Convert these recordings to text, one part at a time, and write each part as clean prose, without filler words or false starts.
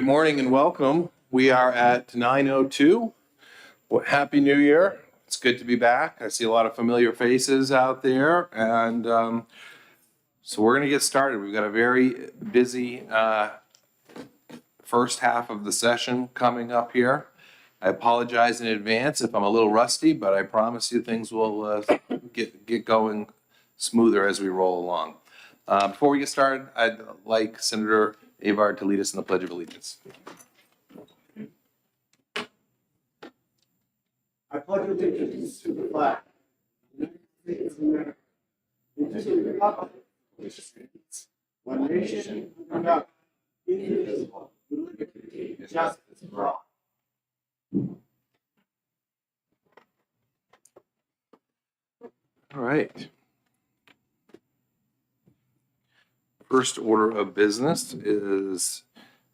morning and welcome. We are at 9:02. Happy New Year. It's good to be back. I see a lot of familiar faces out there. And so we're going to get started. We've got a very busy first half of the session coming up here. I apologize in advance if I'm a little rusty, but I promise you things will get going smoother as we roll along. Before we get started, I'd like Senator Avard to lead us in the Pledge of Allegiance. I pledge allegiance to the flag of the United States of America, and to the republic which stands one nation under God, indivisible, with liberty and justice for all. All right. First order of business is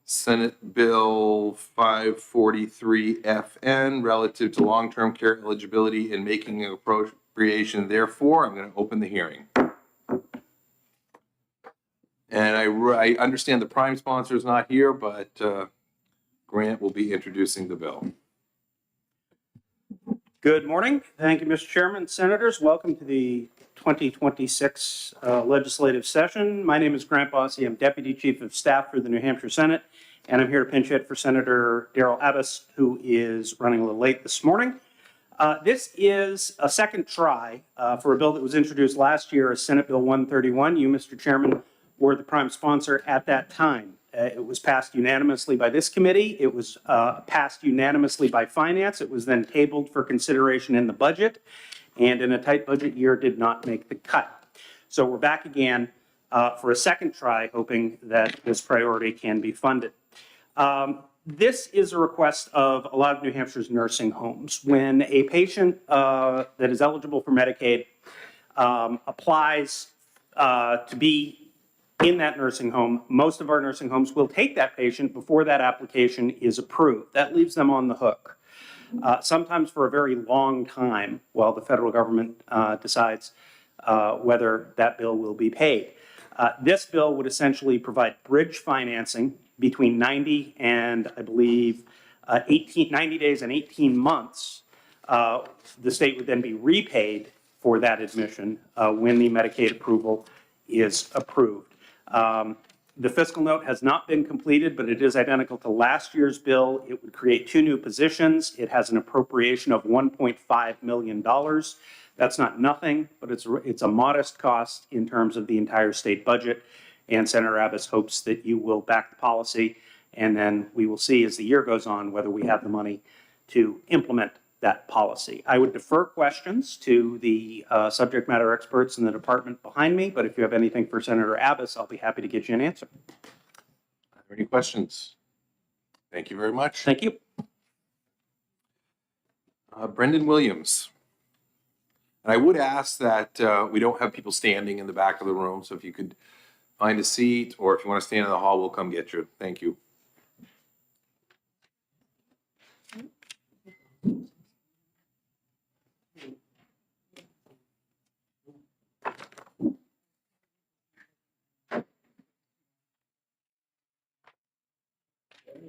Senate Bill 543 FN relative to long-term care eligibility and making an appropriation. Therefore, I'm going to open the hearing. And I understand the prime sponsor is not here, but Grant will be introducing the bill. Good morning. Thank you, Mr. Chairman. Senators, welcome to the 2026 legislative session. My name is Grant Bossy. I'm Deputy Chief of Staff for the New Hampshire Senate, and I'm here to pinch hit for Senator Daryl Abbas, who is running a little late this morning. This is a second try for a bill that was introduced last year as Senate Bill 131. You, Mr. Chairman, were the prime sponsor at that time. It was passed unanimously by this committee. It was passed unanimously by Finance. It was then tabled for consideration in the budget, and in a tight budget year did not make the cut. So we're back again for a second try, hoping that this priority can be funded. This is a request of a lot of New Hampshire's nursing homes. When a patient that is eligible for Medicaid applies to be in that nursing home, most of our nursing homes will take that patient before that application is approved. That leaves them on the hook, sometimes for a very long time while the federal government decides whether that bill will be paid. This bill would essentially provide bridge financing between 90 and, I believe, 90 days and 18 months. The state would then be repaid for that admission when the Medicaid approval is approved. The fiscal note has not been completed, but it is identical to last year's bill. It would create 2 new positions. It has an appropriation of $1.5 million. That's not nothing, but it's a modest cost in terms of the entire state budget. And Senator Abbas hopes that you will back the policy, and then we will see as the year goes on whether we have the money to implement that policy. I would defer questions to the subject matter experts in the department behind me, but if you have anything for Senator Abbas, I'll be happy to get you an answer. Are there any questions? Thank you very much. Thank you. Brendan Williams. And I would ask that we don't have people standing in the back of the room, so if you could find a seat, or if you want to stand in the hall, we'll come get you. Thank you.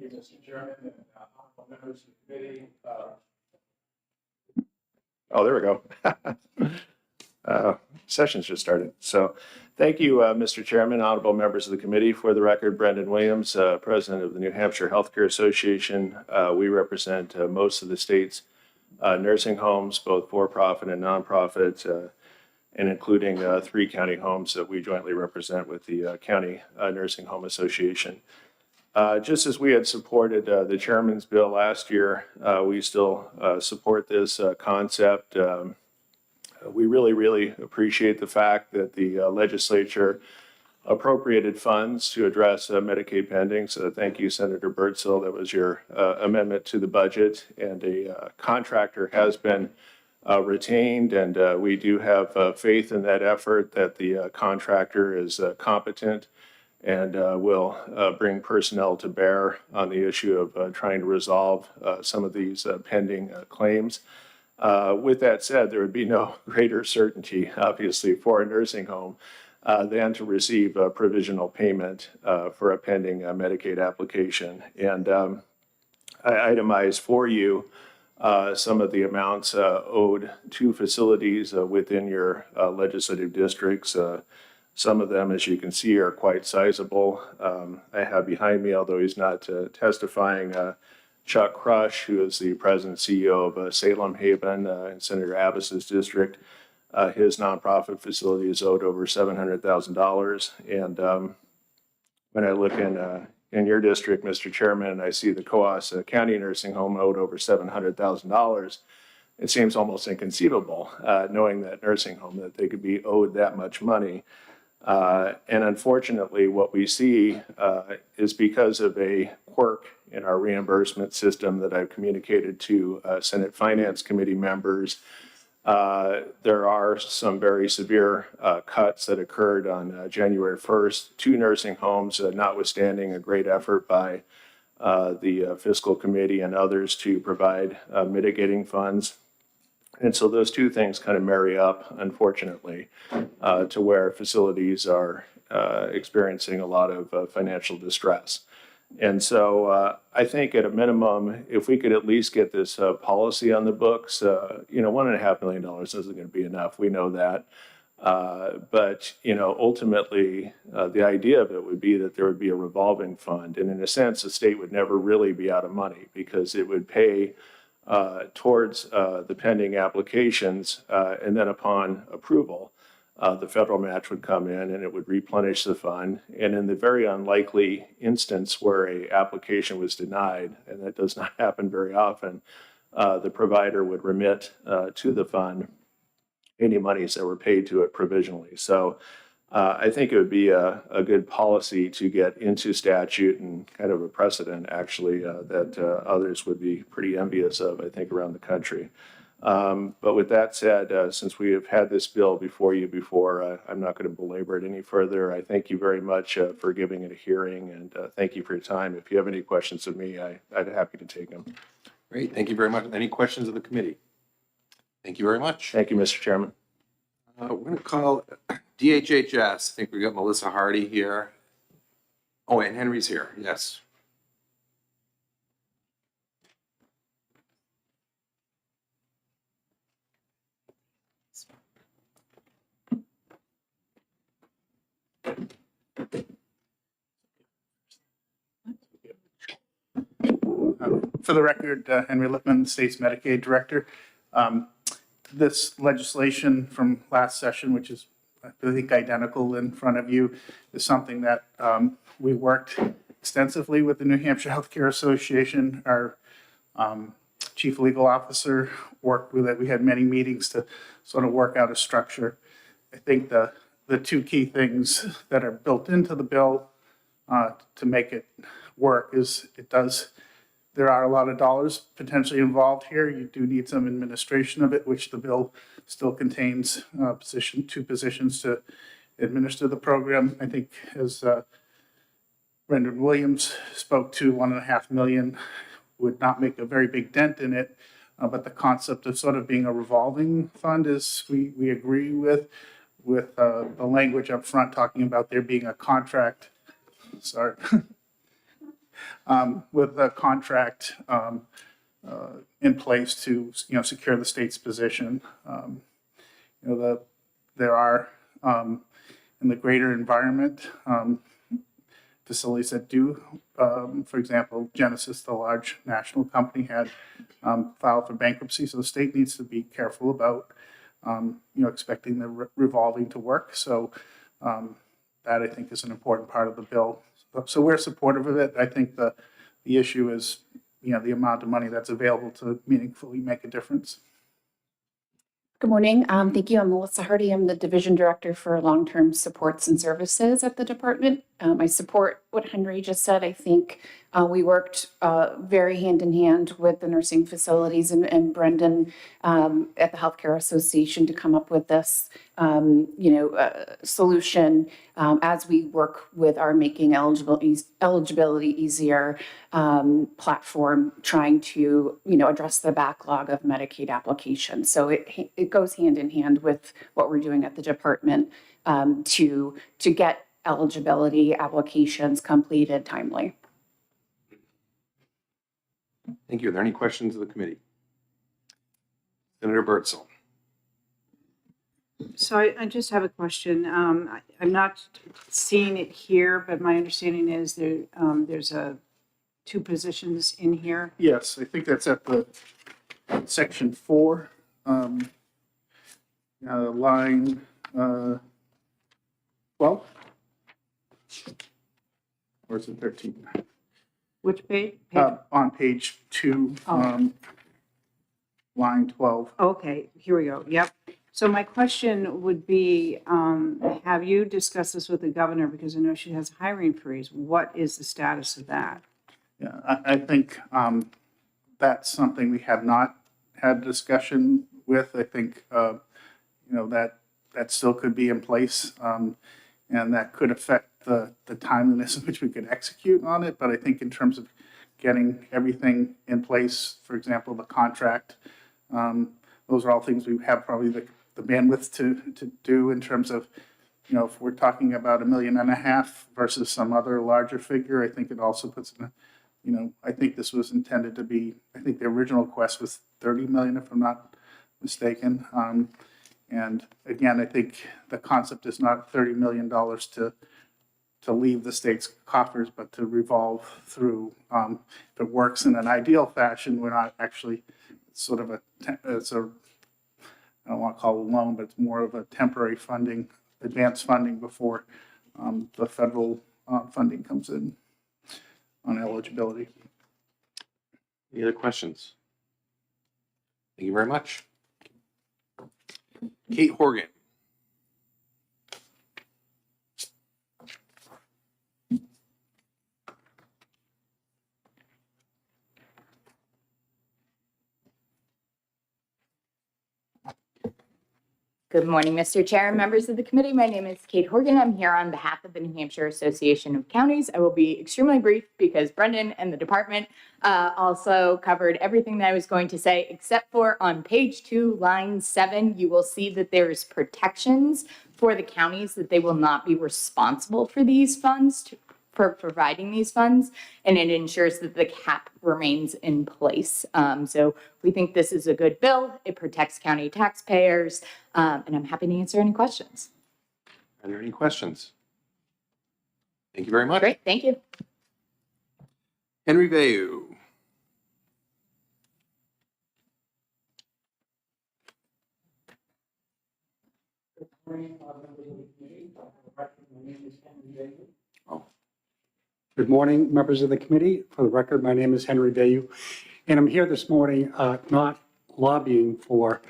Mr. Chairman, and honorable members of the committee. Oh, there we go. Session's just started. So thank you, Mr. Chairman, honorable members of the committee. For the record, Brendan Williams, president of the New Hampshire Healthcare Association. We represent most of the state's nursing homes, both for-profit and nonprofit, and including 3 county homes that we jointly represent with the County Nursing Home Association. Just as we had supported the chairman's bill last year, we still support this concept. We really appreciate the fact that the legislature appropriated funds to address Medicaid pending. So thank you, Senator Birdsell. That was your amendment to the budget, and a contractor has been retained, and we do have faith in that effort that the contractor is competent and will bring personnel to bear on the issue of trying to resolve some of these pending claims. With that said, there would be no greater certainty, obviously, for a nursing home than to receive a provisional payment for a pending Medicaid application. And I itemize for you some of the amounts owed to facilities within your legislative districts. Some of them, as you can see, are quite sizable. I have behind me, although he's not testifying, Chuck Crush, who is the president and CEO of Salem Haven in Senator Abbas's district. His nonprofit facility is owed over $700,000. And when I look in your district, Mr. Chairman, I see the Coos County Nursing Home owed over $700,000. It seems almost inconceivable, knowing that nursing home, that they could be owed that much money. And unfortunately, what we see is because of a quirk in our reimbursement system that I've communicated to Senate Finance Committee members. There are some very severe cuts that occurred on January 1st, 2 nursing homes, notwithstanding a great effort by the fiscal committee and others to provide mitigating funds. And so those 2 things kind of marry up, unfortunately, to where facilities are experiencing a lot of financial distress. And so I think at a minimum, if we could at least get this policy on the books, $1.5 million isn't going to be enough. We know that. But ultimately, the idea of it would be that there would be a revolving fund. And in a sense, the state would never really be out of money because it would pay towards the pending applications. And then upon approval, the federal match would come in and it would replenish the fund. And in the very unlikely instance where a application was denied, and that does not happen very often, the provider would remit to the fund any monies that were paid to it provisionally. So I think it would be a good policy to get into statute and kind of a precedent, actually, that others would be pretty envious of, I think, around the country. But with that said, since we have had this bill before you before, I'm not going to belabor it any further. I thank you very much for giving it a hearing, and thank you for your time. If you have any questions of me, I'd be happy to take them. Great, thank you very much. Any questions of the committee? Thank you very much. Thank you, Mr. Chairman. We're going to call DHHS. I think we got Melissa Hardy here. Oh, and Henry's here, yes. For the record, Henry Lippman, State's Medicaid Director. This legislation from last session, which is, I think, identical in front of you, is something that we worked extensively with the New Hampshire Healthcare Association. Our chief legal officer worked with it. We had many meetings to sort of work out a structure. I think the 2 key things that are built into the bill to make it work is there are a lot of dollars potentially involved here. You do need some administration of it, which the bill still contains 2 positions to administer the program. I think as Brendan Williams spoke to, $1.5 million would not make a very big dent in it. But the concept of sort of being a revolving fund is we agree with the language up front talking about there being a contract. Sorry. With a contract in place to secure the state's position. There are in the greater environment facilities that do, for example, Genesis, the large national company, had filed for bankruptcy, so the state needs to be careful about expecting the revolving to work. So that I think is an important part of the bill. So we're supportive of it. I think the issue is, the amount of money that's available to meaningfully make a difference. Good morning. Thank you. I'm Melissa Hardy. I'm the Division Director for Long-Term Supports and Services at the department. I support what Henry just said. I think we worked very hand in hand with the nursing facilities and Brendan at the Healthcare Association to come up with this, solution as we work with our Making Eligibility Easier platform, trying to, address the backlog of Medicaid applications. So it goes hand in hand with what we're doing at the department. to get eligibility applications completed timely. Thank you. Are there any questions of the committee? Senator Bertzel. So I just have a question. I'm not seeing it here, but my understanding is there's two positions in here. Yes, I think that's at the section 4, line 12. Or is it 13? Which page? On page 2, Oh. line 12. Okay, here we go. Yep. So my question would be, have you discussed this with the governor? Because I know she has a hiring freeze. What is the status of that? Yeah, I think that's something we have not had discussion with. I think, that still could be in place, and that could affect the timeliness in which we could execute on it. But I think in terms of getting everything in place, for example, the contract, those are all things we have probably the bandwidth to do in terms of, if we're talking about $1.5 million versus some other larger figure, I think it also puts in I think this was intended to be, I think the original request was 30 million, if I'm not mistaken. And again, I think the concept is not $30 million to leave the state's coffers, but to revolve through. If it works in an ideal fashion, we're not actually sort of I don't want to call it a loan, but it's more of a temporary funding, advanced funding before the federal funding comes in on eligibility. Any other questions? Thank you very much. Kate Horgan. Good morning, Mr. Chair and members of the committee. My name is Kate Horgan. I'm here on behalf of the New Hampshire Association of Counties. I will be extremely brief because Brendan and the department also covered everything that I was going to say, except for on page 2, line 7, you will see that there's protections for the counties that they will not be responsible for these funds, for providing these funds, and it ensures that the cap remains in place. So we think this is a good bill. It protects county taxpayers, and I'm happy to answer any questions. Are there any questions? Thank you very much. Great, thank you. Henry Vayu. Good morning, members of the committee. For the record, my name is Henry Vayu, and I'm here this morning not lobbying for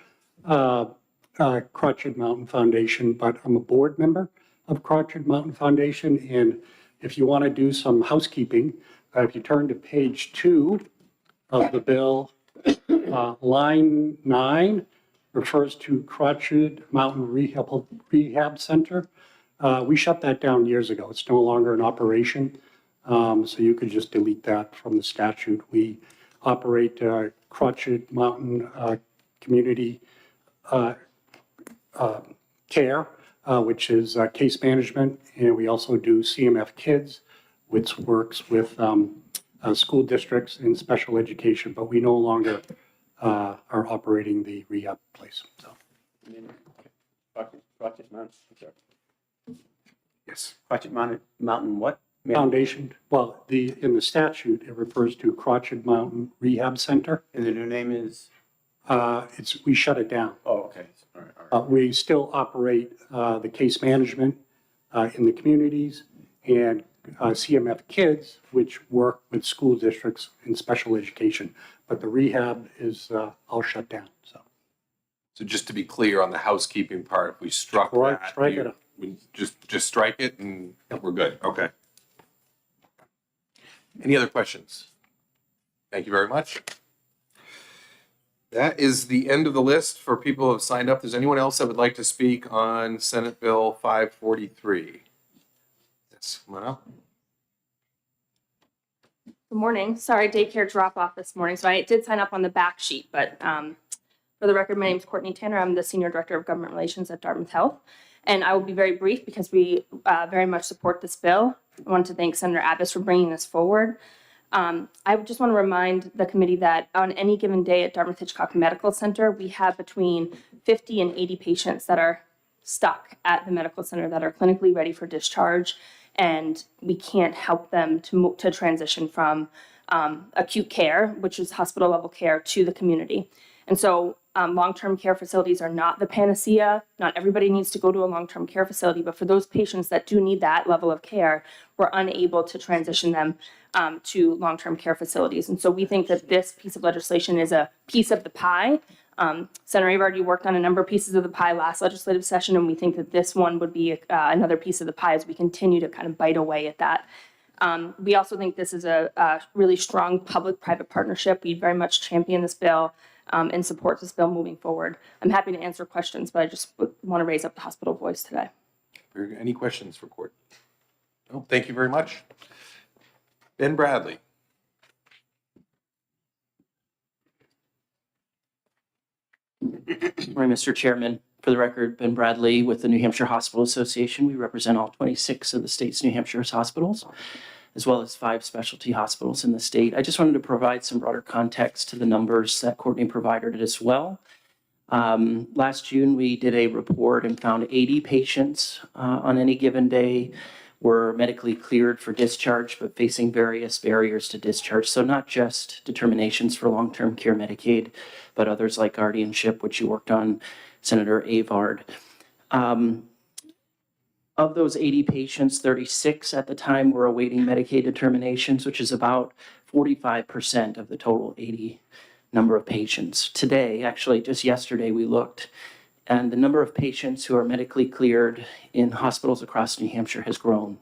Crotched Mountain Foundation, but I'm a board member of Crotched Mountain Foundation. And if you want to do some housekeeping, if you turn to page 2 of the bill, line 9 refers to Crotched Mountain Rehab Center. We shut that down years ago. It's no longer in operation. So you could just delete that from the statute. We operate Crotched Mountain Community Care, which is case management, and we also do CMF Kids, which works with school districts in special education, but we no longer are operating the rehab place. So. Crotched Mountain, Yes. Crotched Mountain what? Foundation, well, in the statute, it refers to Crotched Mountain Rehab Center. And the new name is? We shut it down. Oh, okay. All right. We still operate the case management in the communities and CMF Kids, which work with school districts in special education. But the rehab is all shut down, so. So just to be clear on the housekeeping part, if we struck Strike- that, strike it. we just strike it and we're good. Okay. Any other questions? Thank you very much. That is the end of the list for people who have signed up. Does anyone else that would like to speak on Senate Bill 543? Yes, come on up. Good morning. Sorry, daycare drop off this morning. So I did sign up on the back sheet, but for the record, my name is Courtney Tanner. I'm the Senior Director of Government Relations at Dartmouth Health. And I will be very brief because we very much support this bill. I want to thank Senator Abbas for bringing this forward. I just want to remind the committee that on any given day at Dartmouth Hitchcock Medical Center, we have between 50 and 80 patients that are stuck at the medical center that are clinically ready for discharge, and we can't help them to transition from acute care, which is hospital level care, to the community. And so long-term care facilities are not the panacea. Not everybody needs to go to a long-term care facility, but for those patients that do need that level of care, we're unable to transition them to long-term care facilities. And so we think that this piece of legislation is a piece of the pie. Senator Avard, you worked on a number of pieces of the pie last legislative session, and we think that this one would be another piece of the pie as we continue to kind of bite away at that. We also think this is a really strong public-private partnership. We very much champion this bill and support this bill moving forward. I'm happy to answer questions, but I just want to raise up the hospital voice today. Very good. Any questions for Court? No, thank you very much. Ben Bradley. Morning, Mr. Chairman. For the record, Ben Bradley with the New Hampshire Hospital Association. We represent all 26 of the state's New Hampshire hospitals, as well as 5 specialty hospitals in the state. I just wanted to provide some broader context to the numbers that Courtney provided as well. Last June, we did a report and found 80 patients on any given day were medically cleared for discharge, but facing various barriers to discharge. So not just determinations for long-term care Medicaid, but others like guardianship, which you worked on, Senator Avard. Of those 80 patients, 36 at the time were awaiting Medicaid determinations, which is about 45% of the total 80 number of patients. Today, actually just yesterday, we looked, and the number of patients who are medically cleared in hospitals across New Hampshire has grown.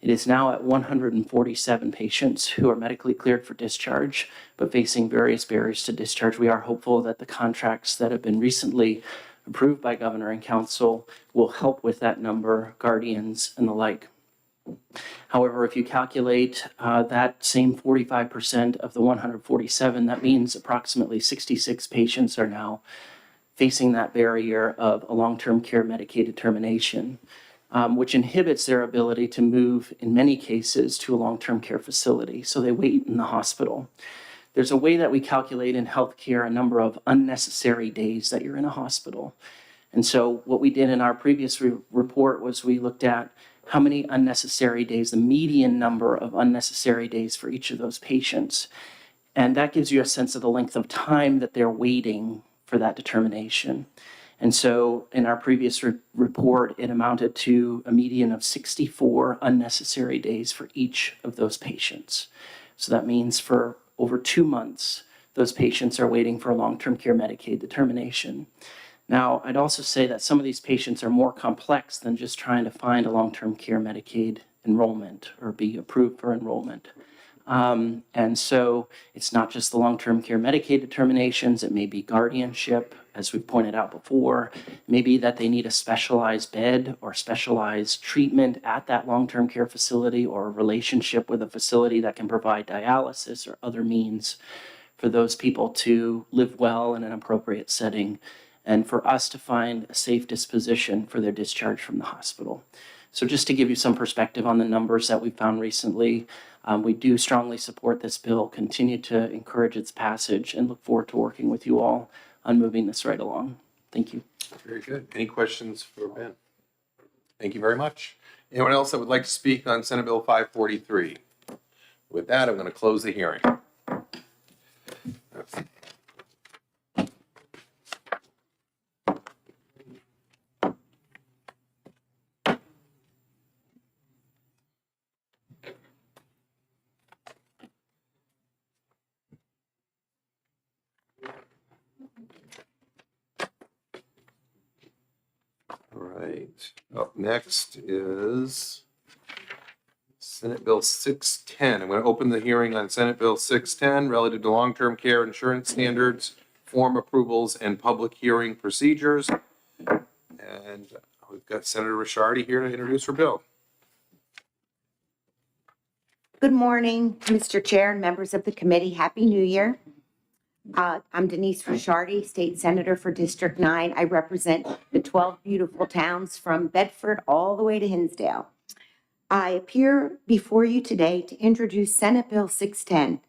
It is now at 147 patients who are medically cleared for discharge, but facing various barriers to discharge. We are hopeful that the contracts that have been recently approved by Governor and Council will help with that number, guardians and the like. However, if you calculate that same 45% of the 147, that means approximately 66 patients are now facing that barrier of a long-term care Medicaid determination, which inhibits their ability to move, in many cases, to a long-term care facility. So they wait in the hospital. There's a way that we calculate in healthcare a number of unnecessary days that you're in a hospital. And so what we did in our previous report was we looked at how many unnecessary days, the median number of unnecessary days for each of those patients. And that gives you a sense of the length of time that they're waiting for that determination. And so in our previous report, it amounted to a median of 64 unnecessary days for each of those patients. So that means for over 2 months, those patients are waiting for a long-term care Medicaid determination. Now, I'd also say that some of these patients are more complex than just trying to find a long-term care Medicaid enrollment or be approved for enrollment. And so it's not just the long-term care Medicaid determinations, it may be guardianship, as we pointed out before, maybe that they need a specialized bed or specialized treatment at that long-term care facility or a relationship with a facility that can provide dialysis or other means for those people to live well in an appropriate setting and for us to find a safe disposition for their discharge from the hospital. So just to give you some perspective on the numbers that we found recently, we do strongly support this bill, continue to encourage its passage, and look forward to working with you all on moving this right along. Thank you. Very good. Any questions for Ben? Thank you very much. Anyone else that would like to speak on Senate Bill 543? With that, I'm going to close the hearing. All right, up next is Senate Bill 610. I'm going to open the hearing on Senate Bill 610 relative to long-term care insurance standards, form approvals, and public hearing procedures. And we've got Senator Ricciardi here to introduce her bill. Good morning, Mr. Chair and members of the committee. Happy New Year. I'm Denise Ricciardi, State Senator for District 9. I represent the 12 beautiful towns from Bedford all the way to Hinsdale. I appear before you today to introduce Senate Bill 610.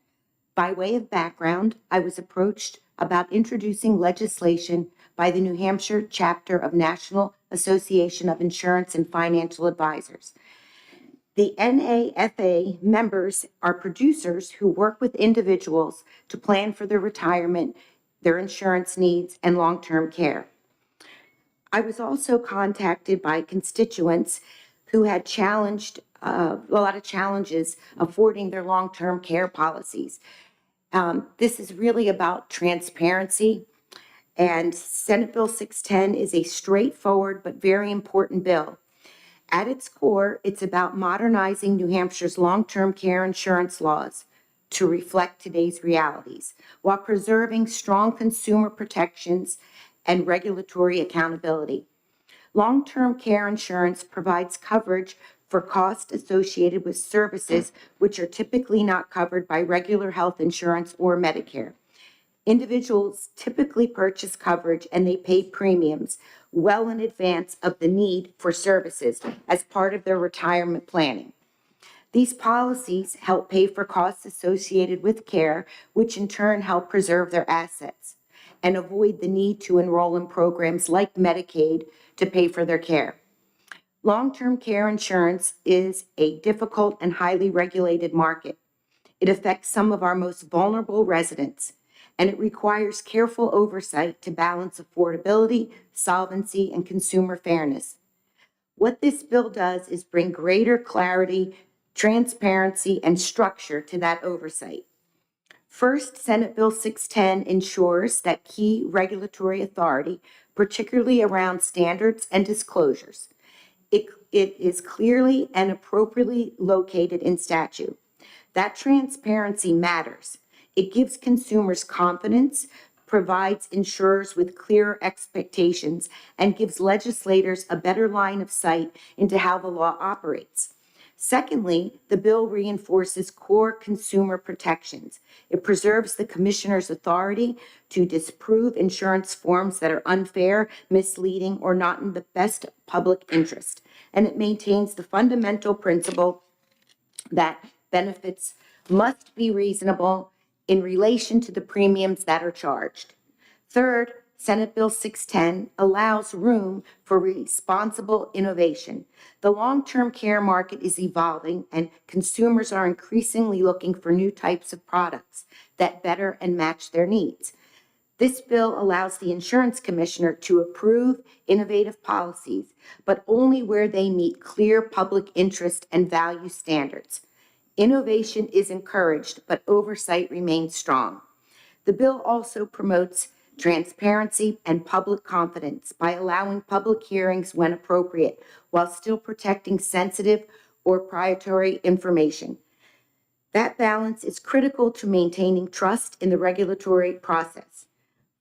By way of background, I was approached about introducing legislation by the New Hampshire chapter of National Association of Insurance and Financial Advisors. The NAFA members are producers who work with individuals to plan for their retirement, their insurance needs, and long-term care. I was also contacted by constituents who had challenged a lot of challenges affording their long-term care policies. This is really about transparency, and Senate Bill 610 is a straightforward but very important bill. At its core, it's about modernizing New Hampshire's long-term care insurance laws to reflect today's realities, while preserving strong consumer protections and regulatory accountability. Long-term care insurance provides coverage for costs associated with services which are typically not covered by regular health insurance or Medicare. Individuals typically purchase coverage and they pay premiums well in advance of the need for services as part of their retirement planning. These policies help pay for costs associated with care, which in turn help preserve their assets and avoid the need to enroll in programs like Medicaid to pay for their care. Long-term care insurance is a difficult and highly regulated market. It affects some of our most vulnerable residents, and it requires careful oversight to balance affordability, solvency, and consumer fairness. What this bill does is bring greater clarity, transparency, and structure to that oversight. First, Senate Bill 610 ensures that key regulatory authority, particularly around standards and disclosures, it is clearly and appropriately located in statute. That transparency matters. It gives consumers confidence, provides insurers with clearer expectations, and gives legislators a better line of sight into how the law operates. Secondly, the bill reinforces core consumer protections. It preserves the commissioner's authority to disapprove insurance forms that are unfair, misleading, or not in the best public interest. And it maintains the fundamental principle that benefits must be reasonable in relation to the premiums that are charged. Third, Senate Bill 610 allows room for responsible innovation. The long-term care market is evolving, and consumers are increasingly looking for new types of products that better and match their needs. This bill allows the insurance commissioner to approve innovative policies, but only where they meet clear public interest and value standards. Innovation is encouraged, but oversight remains strong. The bill also promotes transparency and public confidence by allowing public hearings when appropriate, while still protecting sensitive or proprietary information. That balance is critical to maintaining trust in the regulatory process.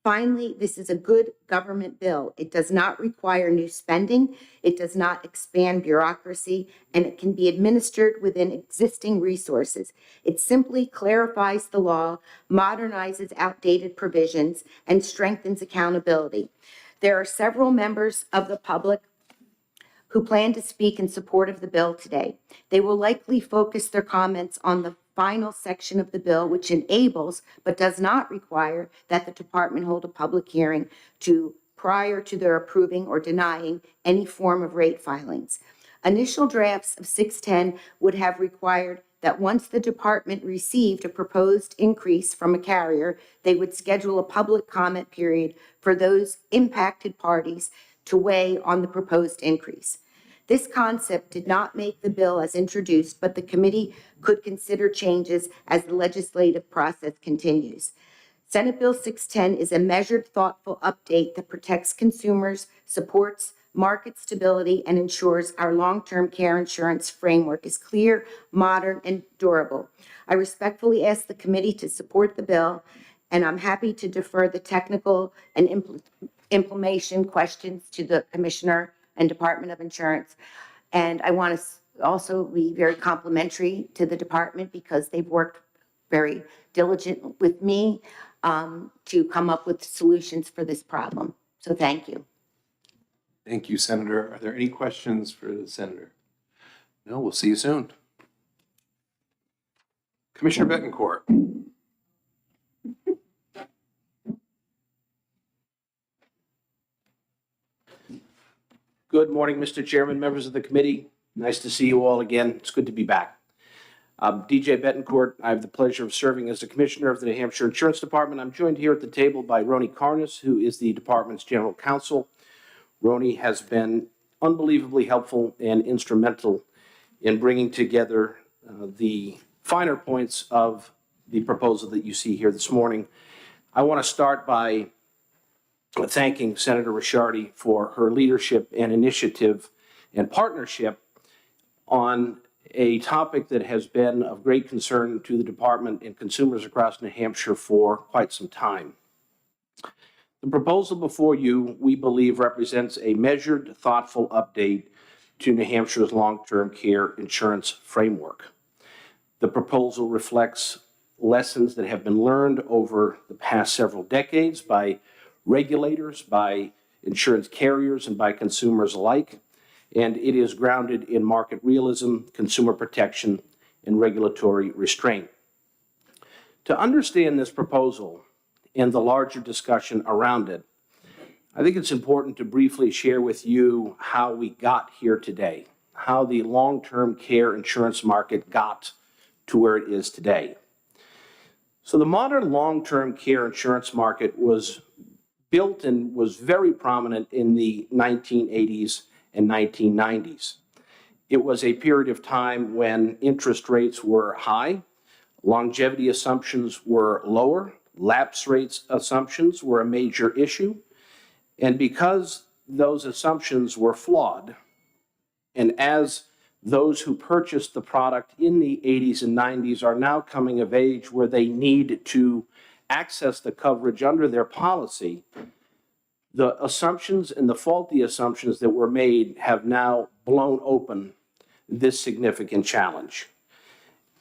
Finally, this is a good government bill. It does not require new spending, it does not expand bureaucracy, and it can be administered within existing resources. It simply clarifies the law, modernizes outdated provisions, and strengthens accountability. There are several members of the public who plan to speak in support of the bill today. They will likely focus their comments on the final section of the bill, which enables but does not require that the department hold a public hearing prior to their approving or denying any form of rate filings. Initial drafts of 610 would have required that once the department received a proposed increase from a carrier, they would schedule a public comment period for those impacted parties to weigh on the proposed increase. This concept did not make the bill as introduced, but the committee could consider changes as the legislative process continues. Senate Bill 610 is a measured, thoughtful update that protects consumers, supports market stability, and ensures our long-term care insurance framework is clear, modern, and durable. I respectfully ask the committee to support the bill, and I'm happy to defer the technical and implementation questions to the Commissioner and Department of Insurance. And I want to also be very complimentary to the department because they've worked very diligent with me to come up with solutions for this problem. So thank you. Thank you, Senator. Are there any questions for the senator? No, we'll see you soon. Commissioner Bettencourt. Good morning, Mr. Chairman, members of the committee. Nice to see you all again. It's good to be back. DJ Bettencourt, I have the pleasure of serving as the Commissioner of the New Hampshire Insurance Department. I'm joined here at the table by Roni Karnas, who is the department's General Counsel. Roni has been unbelievably helpful and instrumental in bringing together the finer points of the proposal that you see here this morning. I want to start by thanking Senator Ricciardi for her leadership and initiative and partnership on a topic that has been of great concern to the department and consumers across New Hampshire for quite some time. The proposal before you, we believe, represents a measured, thoughtful update to New Hampshire's long-term care insurance framework. The proposal reflects lessons that have been learned over the past several decades by regulators, by insurance carriers, and by consumers alike. And it is grounded in market realism, consumer protection, and regulatory restraint. To understand this proposal and the larger discussion around it, I think it's important to briefly share with you how we got here today, how the long-term care insurance market got to where it is today. So the modern long-term care insurance market was built and was very prominent in the 1980s and 1990s. It was a period of time when interest rates were high, longevity assumptions were lower, lapse rates assumptions were a major issue, and because those assumptions were flawed, and as those who purchased the product in the 80s and 90s are now coming of age where they need to access the coverage under their policy, the assumptions and the faulty assumptions that were made have now blown open this significant challenge.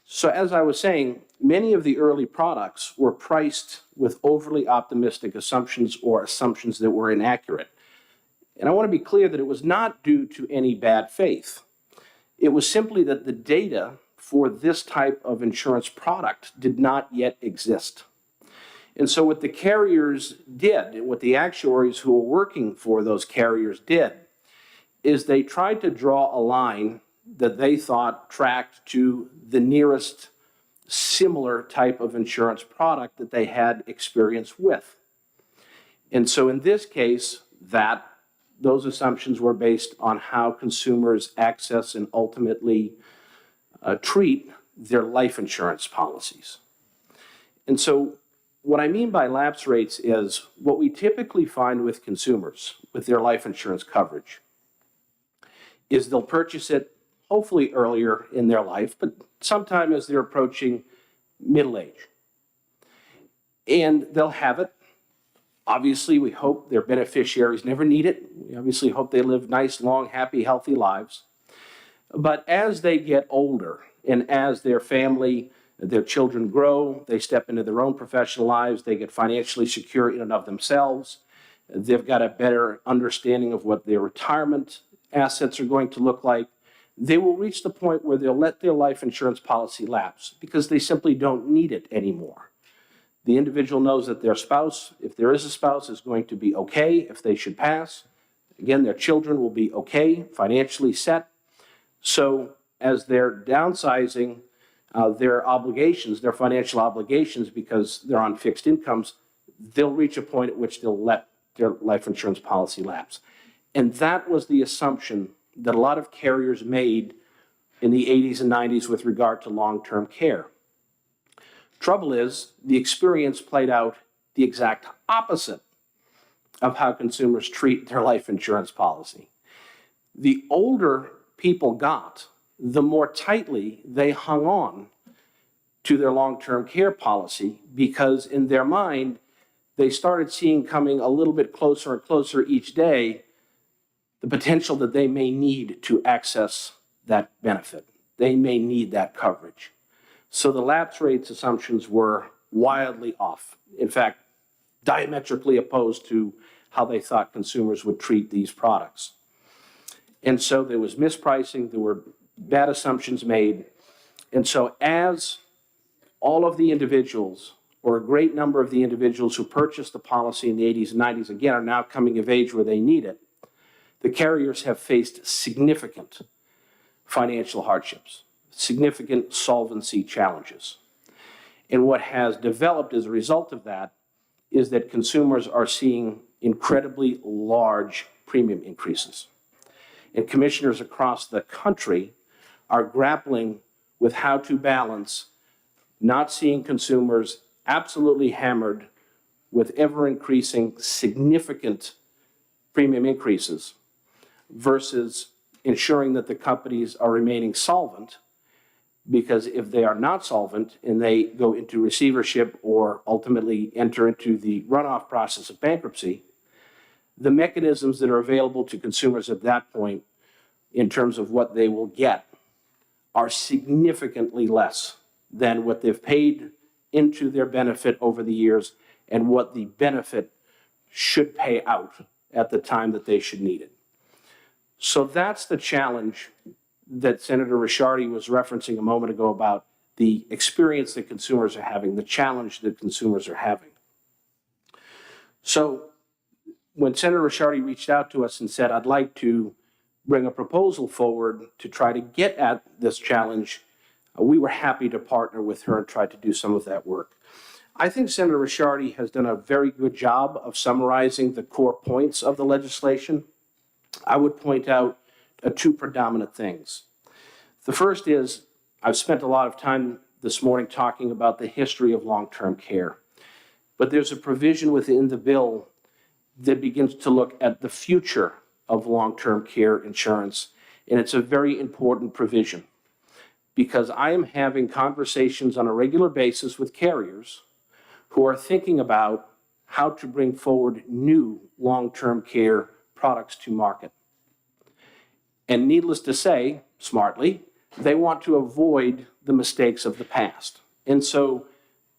So as I was saying, many of the early products were priced with overly optimistic assumptions or assumptions that were inaccurate. And I want to be clear that it was not due to any bad faith. It was simply that the data for this type of insurance product did not yet exist. And so what the carriers did, and what the actuaries who were working for those carriers did, is they tried to draw a line that they thought tracked to the nearest similar type of insurance product that they had experience with. And so in this case, those assumptions were based on how consumers access and ultimately treat their life insurance policies. And so what I mean by lapse rates is what we typically find with consumers with their life insurance coverage is they'll purchase it hopefully earlier in their life, but sometime as they're approaching middle age. And they'll have it. Obviously, we hope their beneficiaries never need it. We obviously hope they live nice, long, happy, healthy lives. But as they get older and as their family, their children grow, they step into their own professional lives, they get financially secure in and of themselves, they've got a better understanding of what their retirement assets are going to look like, they will reach the point where they'll let their life insurance policy lapse because they simply don't need it anymore. The individual knows that their spouse, if there is a spouse, is going to be okay if they should pass. Again, their children will be okay, financially set. So as they're downsizing their obligations, their financial obligations, because they're on fixed incomes, they'll reach a point at which they'll let their life insurance policy lapse. And that was the assumption that a lot of carriers made in the 80s and 90s with regard to long-term care. Trouble is, the experience played out the exact opposite of how consumers treat their life insurance policy. The older people got, the more tightly they hung on to their long-term care policy because in their mind, they started seeing coming a little bit closer and closer each day the potential that they may need to access that benefit. They may need that coverage. So the lapse rates assumptions were wildly off. In fact, diametrically opposed to how they thought consumers would treat these products. And so there was mispricing, there were bad assumptions made. And so as all of the individuals, or a great number of the individuals who purchased the policy in the 80s and 90s, again, are now coming of age where they need it, the carriers have faced significant financial hardships, significant solvency challenges. And what has developed as a result of that is that consumers are seeing incredibly large premium increases. And commissioners across the country are grappling with how to balance not seeing consumers absolutely hammered with ever-increasing significant premium increases versus ensuring that the companies are remaining solvent, because if they are not solvent and they go into receivership or ultimately enter into the runoff process of bankruptcy, the mechanisms that are available to consumers at that point in terms of what they will get are significantly less than what they've paid into their benefit over the years and what the benefit should pay out at the time that they should need it. So that's the challenge that Senator Ricciardi was referencing a moment ago about the experience that consumers are having, the challenge that consumers are having. So when Senator Ricciardi reached out to us and said, I'd like to bring a proposal forward to try to get at this challenge, we were happy to partner with her and try to do some of that work. I think Senator Ricciardi has done a very good job of summarizing the core points of the legislation. I would point out two predominant things. The first is, I've spent a lot of time this morning talking about the history of long-term care, but there's a provision within the bill that begins to look at the future of long-term care insurance, and it's a very important provision because I am having conversations on a regular basis with carriers who are thinking about how to bring forward new long-term care products to market. And needless to say, smartly, they want to avoid the mistakes of the past. And so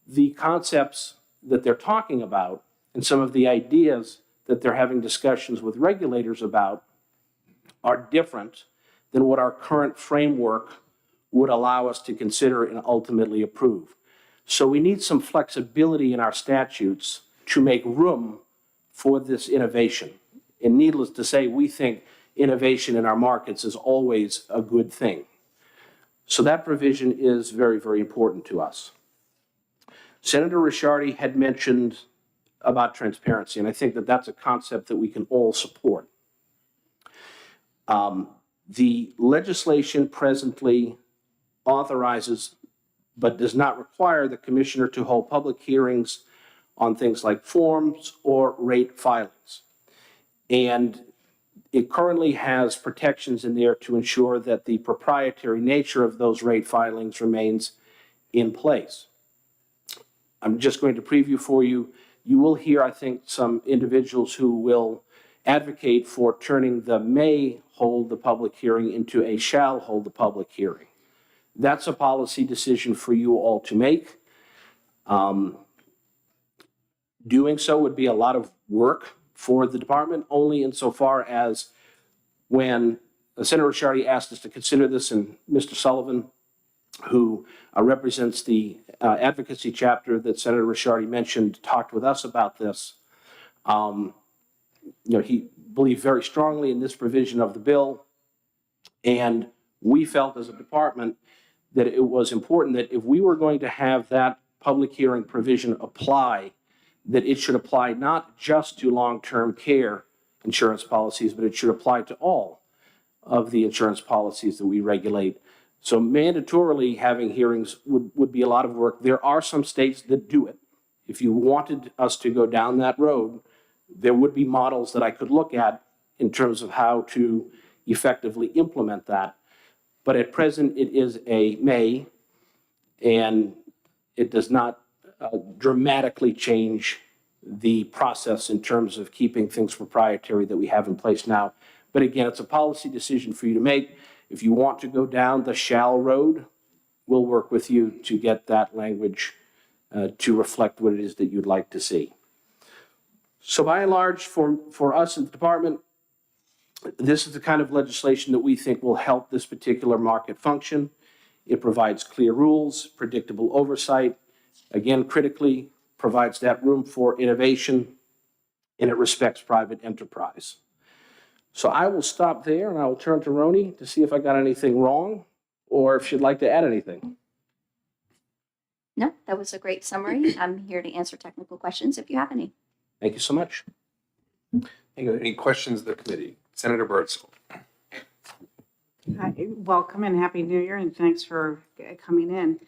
the concepts that they're talking about and some of the ideas that they're having discussions with regulators about are different than what our current framework would allow us to consider and ultimately approve. So we need some flexibility in our statutes to make room for this innovation. And needless to say, we think innovation in our markets is always a good thing. So that provision is very, very important to us. Senator Ricciardi had mentioned about transparency, and I think that that's a concept that we can all support. The legislation presently authorizes but does not require the commissioner to hold public hearings on things like forms or rate filings. And it currently has protections in there to ensure that the proprietary nature of those rate filings remains in place. I'm just going to preview for you. You will hear, I think, some individuals who will advocate for turning the may hold the public hearing into a shall hold the public hearing. That's a policy decision for you all to make. Doing so would be a lot of work for the department, only insofar as when Senator Ricciardi asked us to consider this, and Mr. Sullivan, who represents the advocacy chapter that Senator Ricciardi mentioned, talked with us about this. He believed very strongly in this provision of the bill, and we felt as a department that it was important that if we were going to have that public hearing provision apply, that it should apply not just to long-term care insurance policies, but it should apply to all of the insurance policies that we regulate. So mandatorily having hearings would be a lot of work. There are some states that do it. If you wanted us to go down that road, there would be models that I could look at in terms of how to effectively implement that. But at present, it is a may, and it does not dramatically change the process in terms of keeping things proprietary that we have in place now. But again, it's a policy decision for you to make. If you want to go down the shall road, we'll work with you to get that language to reflect what it is that you'd like to see. So by and large, for us in the department, this is the kind of legislation that we think will help this particular market function. It provides clear rules, predictable oversight, again, critically, provides that room for innovation, and it respects private enterprise. So I will stop there and I will turn to Roni to see if I got anything wrong or if she'd like to add anything. No, that was a great summary. I'm here to answer technical questions if you have any. Thank you so much. Any questions of the committee? Senator Birdsall. Hi, welcome and Happy New Year, and thanks for coming in.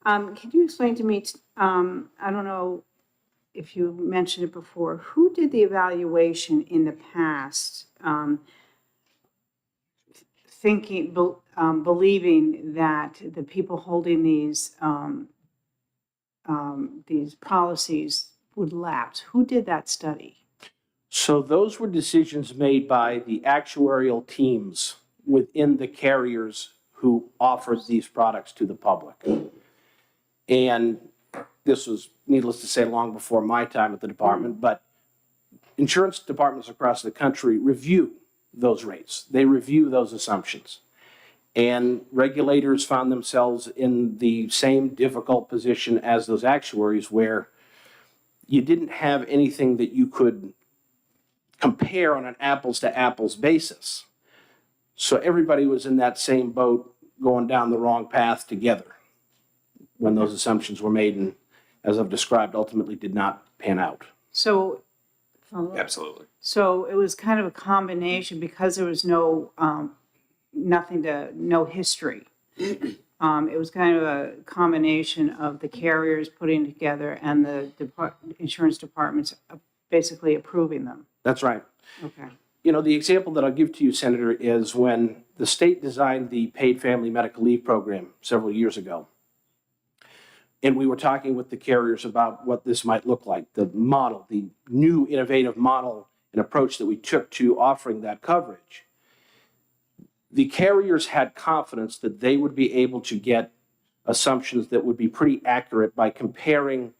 Can you explain to me, I don't know if you mentioned it before, who did the evaluation in the past, believing that the people holding these policies would lapse? Who did that study? So those were decisions made by the actuarial teams within the carriers who offered these products to the public. And this was, needless to say, long before my time at the department, but insurance departments across the country review those rates. They review those assumptions. And regulators found themselves in the same difficult position as those actuaries, where you didn't have anything that you could compare on an apples to apples basis. So everybody was in that same boat going down the wrong path together when those assumptions were made and, as I've described, ultimately did not pan out. So, Absolutely. so it was kind of a combination because there was no history. It was kind of a combination of the carriers putting together and the insurance departments basically approving them. That's right. Okay. You know, the example that I'll give to you, Senator, is when the state designed the paid family medical leave program several years ago. And we were talking with the carriers about what this might look like, the model, the new innovative model and approach that we took to offering that coverage. The carriers had confidence that they would be able to get assumptions that would be pretty accurate by comparing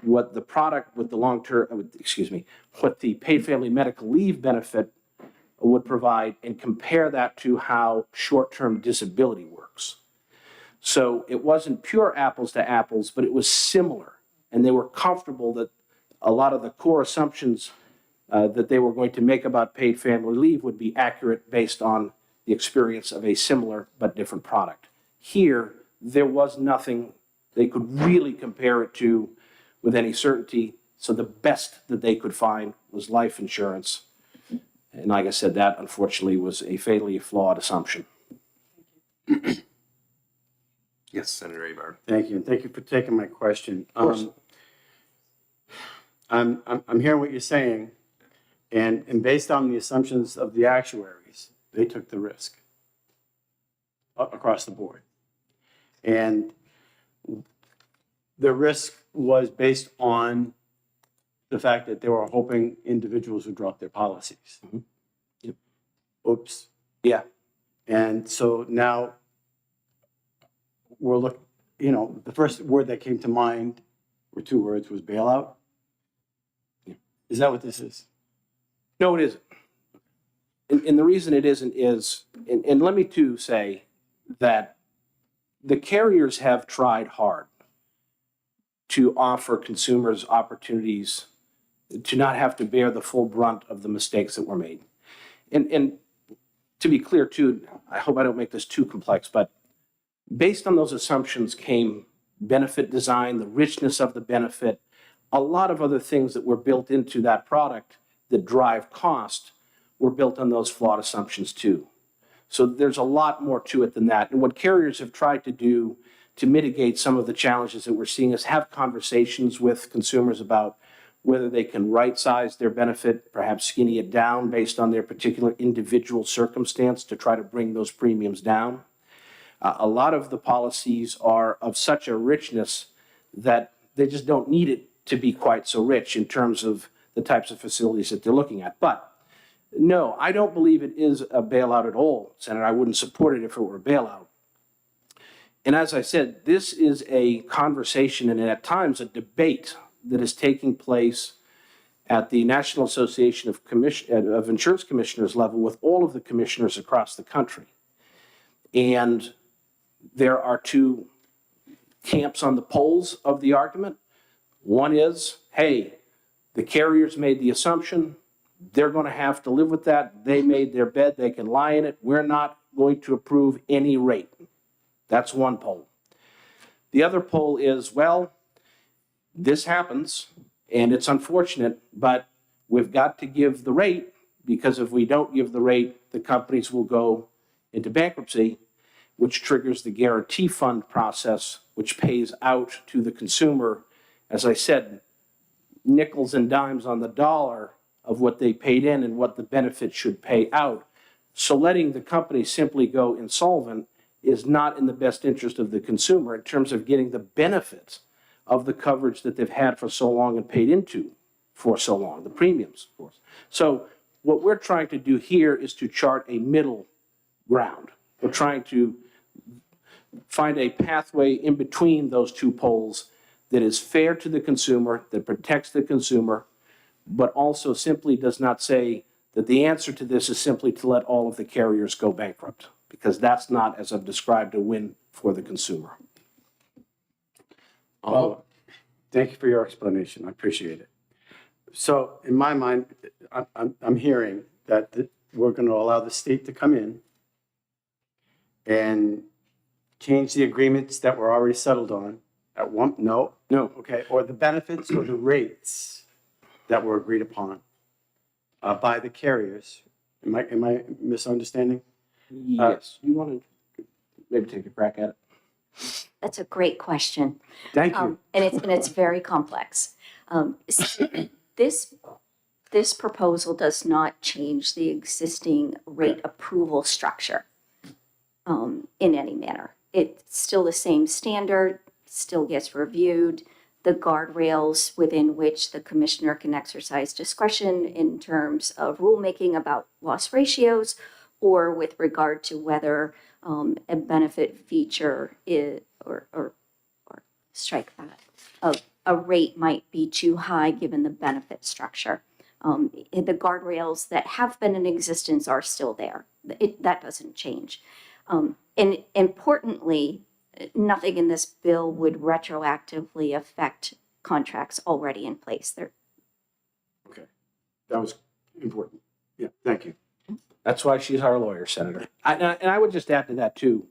what the product with the what the paid family medical leave benefit would provide and compare that to how short-term disability works. So it wasn't pure apples to apples, but it was similar. And they were comfortable that a lot of the core assumptions that they were going to make about paid family leave would be accurate based on the experience of a similar but different product. Here, there was nothing they could really compare it to with any certainty. So the best that they could find was life insurance. And like I said, that unfortunately was a fatally flawed assumption. Yes, Senator Abard. Thank you, and thank you for taking my question. Of course. I'm hearing what you're saying, and based on the assumptions of the actuaries, they took the risk across the board. And the risk was based on the fact that they were hoping individuals would drop their policies. Mm-hmm. Yep. Oops. Yeah. And so now we're the first word that came to mind were two words, was bailout. Is that what this is? No, it isn't. And the reason it isn't is, and let me too say that the carriers have tried hard to offer consumers opportunities to not have to bear the full brunt of the mistakes that were made. And to be clear too, I hope I don't make this too complex, but based on those assumptions came benefit design, the richness of the benefit, a lot of other things that were built into that product that drive cost were built on those flawed assumptions too. So there's a lot more to it than that. And what carriers have tried to do to mitigate some of the challenges that we're seeing is have conversations with consumers about whether they can right-size their benefit, perhaps skinny it down based on their particular individual circumstance to try to bring those premiums down. A lot of the policies are of such a richness that they just don't need it to be quite so rich in terms of the types of facilities that they're looking at. But no, I don't believe it is a bailout at all, Senator. I wouldn't support it if it were a bailout. And as I said, this is a conversation and at times a debate that is taking place at the National Association of Insurance Commissioners level with all of the commissioners across the country. And there are two camps on the poles of the argument. One is, hey, the carriers made the assumption, they're going to have to live with that. They made their bed, they can lie in it. We're not going to approve any rate. That's one pole. The other pole is, well, this happens and it's unfortunate, but we've got to give the rate, because if we don't give the rate, the companies will go into bankruptcy, which triggers the guarantee fund process, which pays out to the consumer, as I said, nickels and dimes on the dollar of what they paid in and what the benefit should pay out. So letting the company simply go insolvent is not in the best interest of the consumer in terms of getting the benefits of the coverage that they've had for so long and paid into for so long, the premiums, of course. So what we're trying to do here is to chart a middle ground. We're trying to find a pathway in between those two poles that is fair to the consumer, that protects the consumer, but also simply does not say that the answer to this is simply to let all of the carriers go bankrupt, because that's not, as I've described, a win for the consumer. Well, thank you for your explanation. I appreciate it. So in my mind, I'm hearing that we're going to allow the state to come in and change the agreements that were already settled on at one, no, okay, or the benefits or the rates that were agreed upon by the carriers. Am I misunderstanding? Yes. You want to maybe take a crack at it? That's a great question. Thank you. And it's very complex. This proposal does not change the existing rate approval structure in any manner. It's still the same standard, still gets reviewed. The guardrails within which the commissioner can exercise discretion in terms of rulemaking about loss ratios, or with regard to whether a benefit feature is, or strike that, a rate might be too high given the benefit structure. The guardrails that have been in existence are still there. That doesn't change. And importantly, nothing in this bill would retroactively affect contracts already in place. Okay, that was important. Yeah, thank you. That's why she's our lawyer, Senator. And I would just add to that too.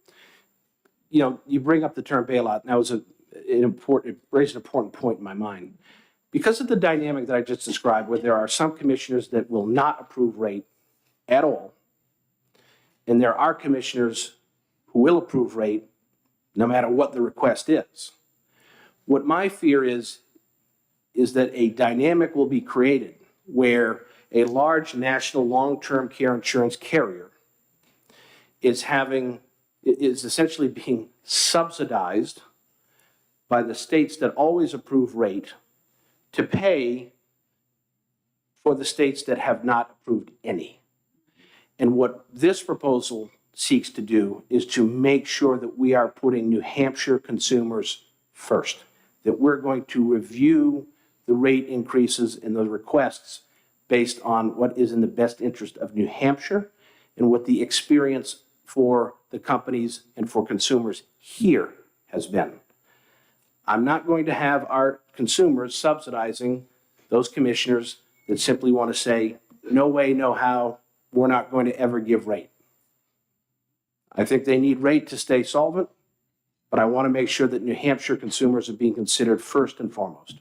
You know, you bring up the term bailout, and that was it raised an important point in my mind. Because of the dynamic that I just described, where there are some commissioners that will not approve rate at all, and there are commissioners who will approve rate no matter what the request is. What my fear is that a dynamic will be created where a large national long-term care insurance carrier is essentially being subsidized by the states that always approve rate to pay for the states that have not approved any. And what this proposal seeks to do is to make sure that we are putting New Hampshire consumers first, that we're going to review the rate increases and the requests based on what is in the best interest of New Hampshire and what the experience for the companies and for consumers here has been. I'm not going to have our consumers subsidizing those commissioners that simply want to say, no way, no how, we're not going to ever give rate. I think they need rate to stay solvent, but I want to make sure that New Hampshire consumers are being considered first and foremost.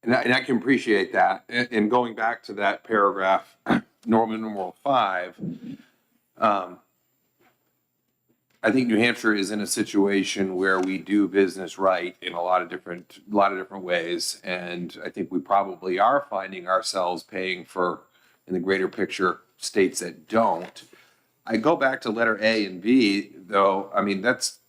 And I can appreciate that. And going back to that paragraph, Roman numeral 5, I think New Hampshire is in a situation where we do business right in a lot of different ways. And I think we probably are finding ourselves paying for, in the greater picture, states that don't. I go back to letter A and B, though. I mean, that's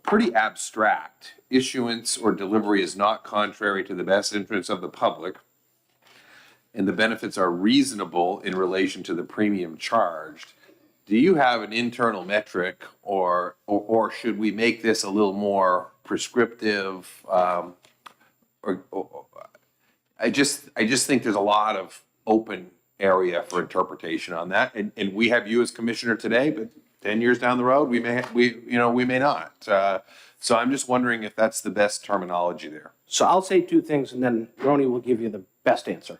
pretty abstract. Issuance or delivery is not contrary to the best interests of the public, and the benefits are reasonable in relation to the premium charged. do you have an internal metric or should we make this a little more prescriptive? Or I just think there's a lot of open area for interpretation on that. And we have you as commissioner today, but 10 years down the road, we may not. So I'm just wondering if that's the best terminology there. So I'll say two things and then Roni will give you the best answer.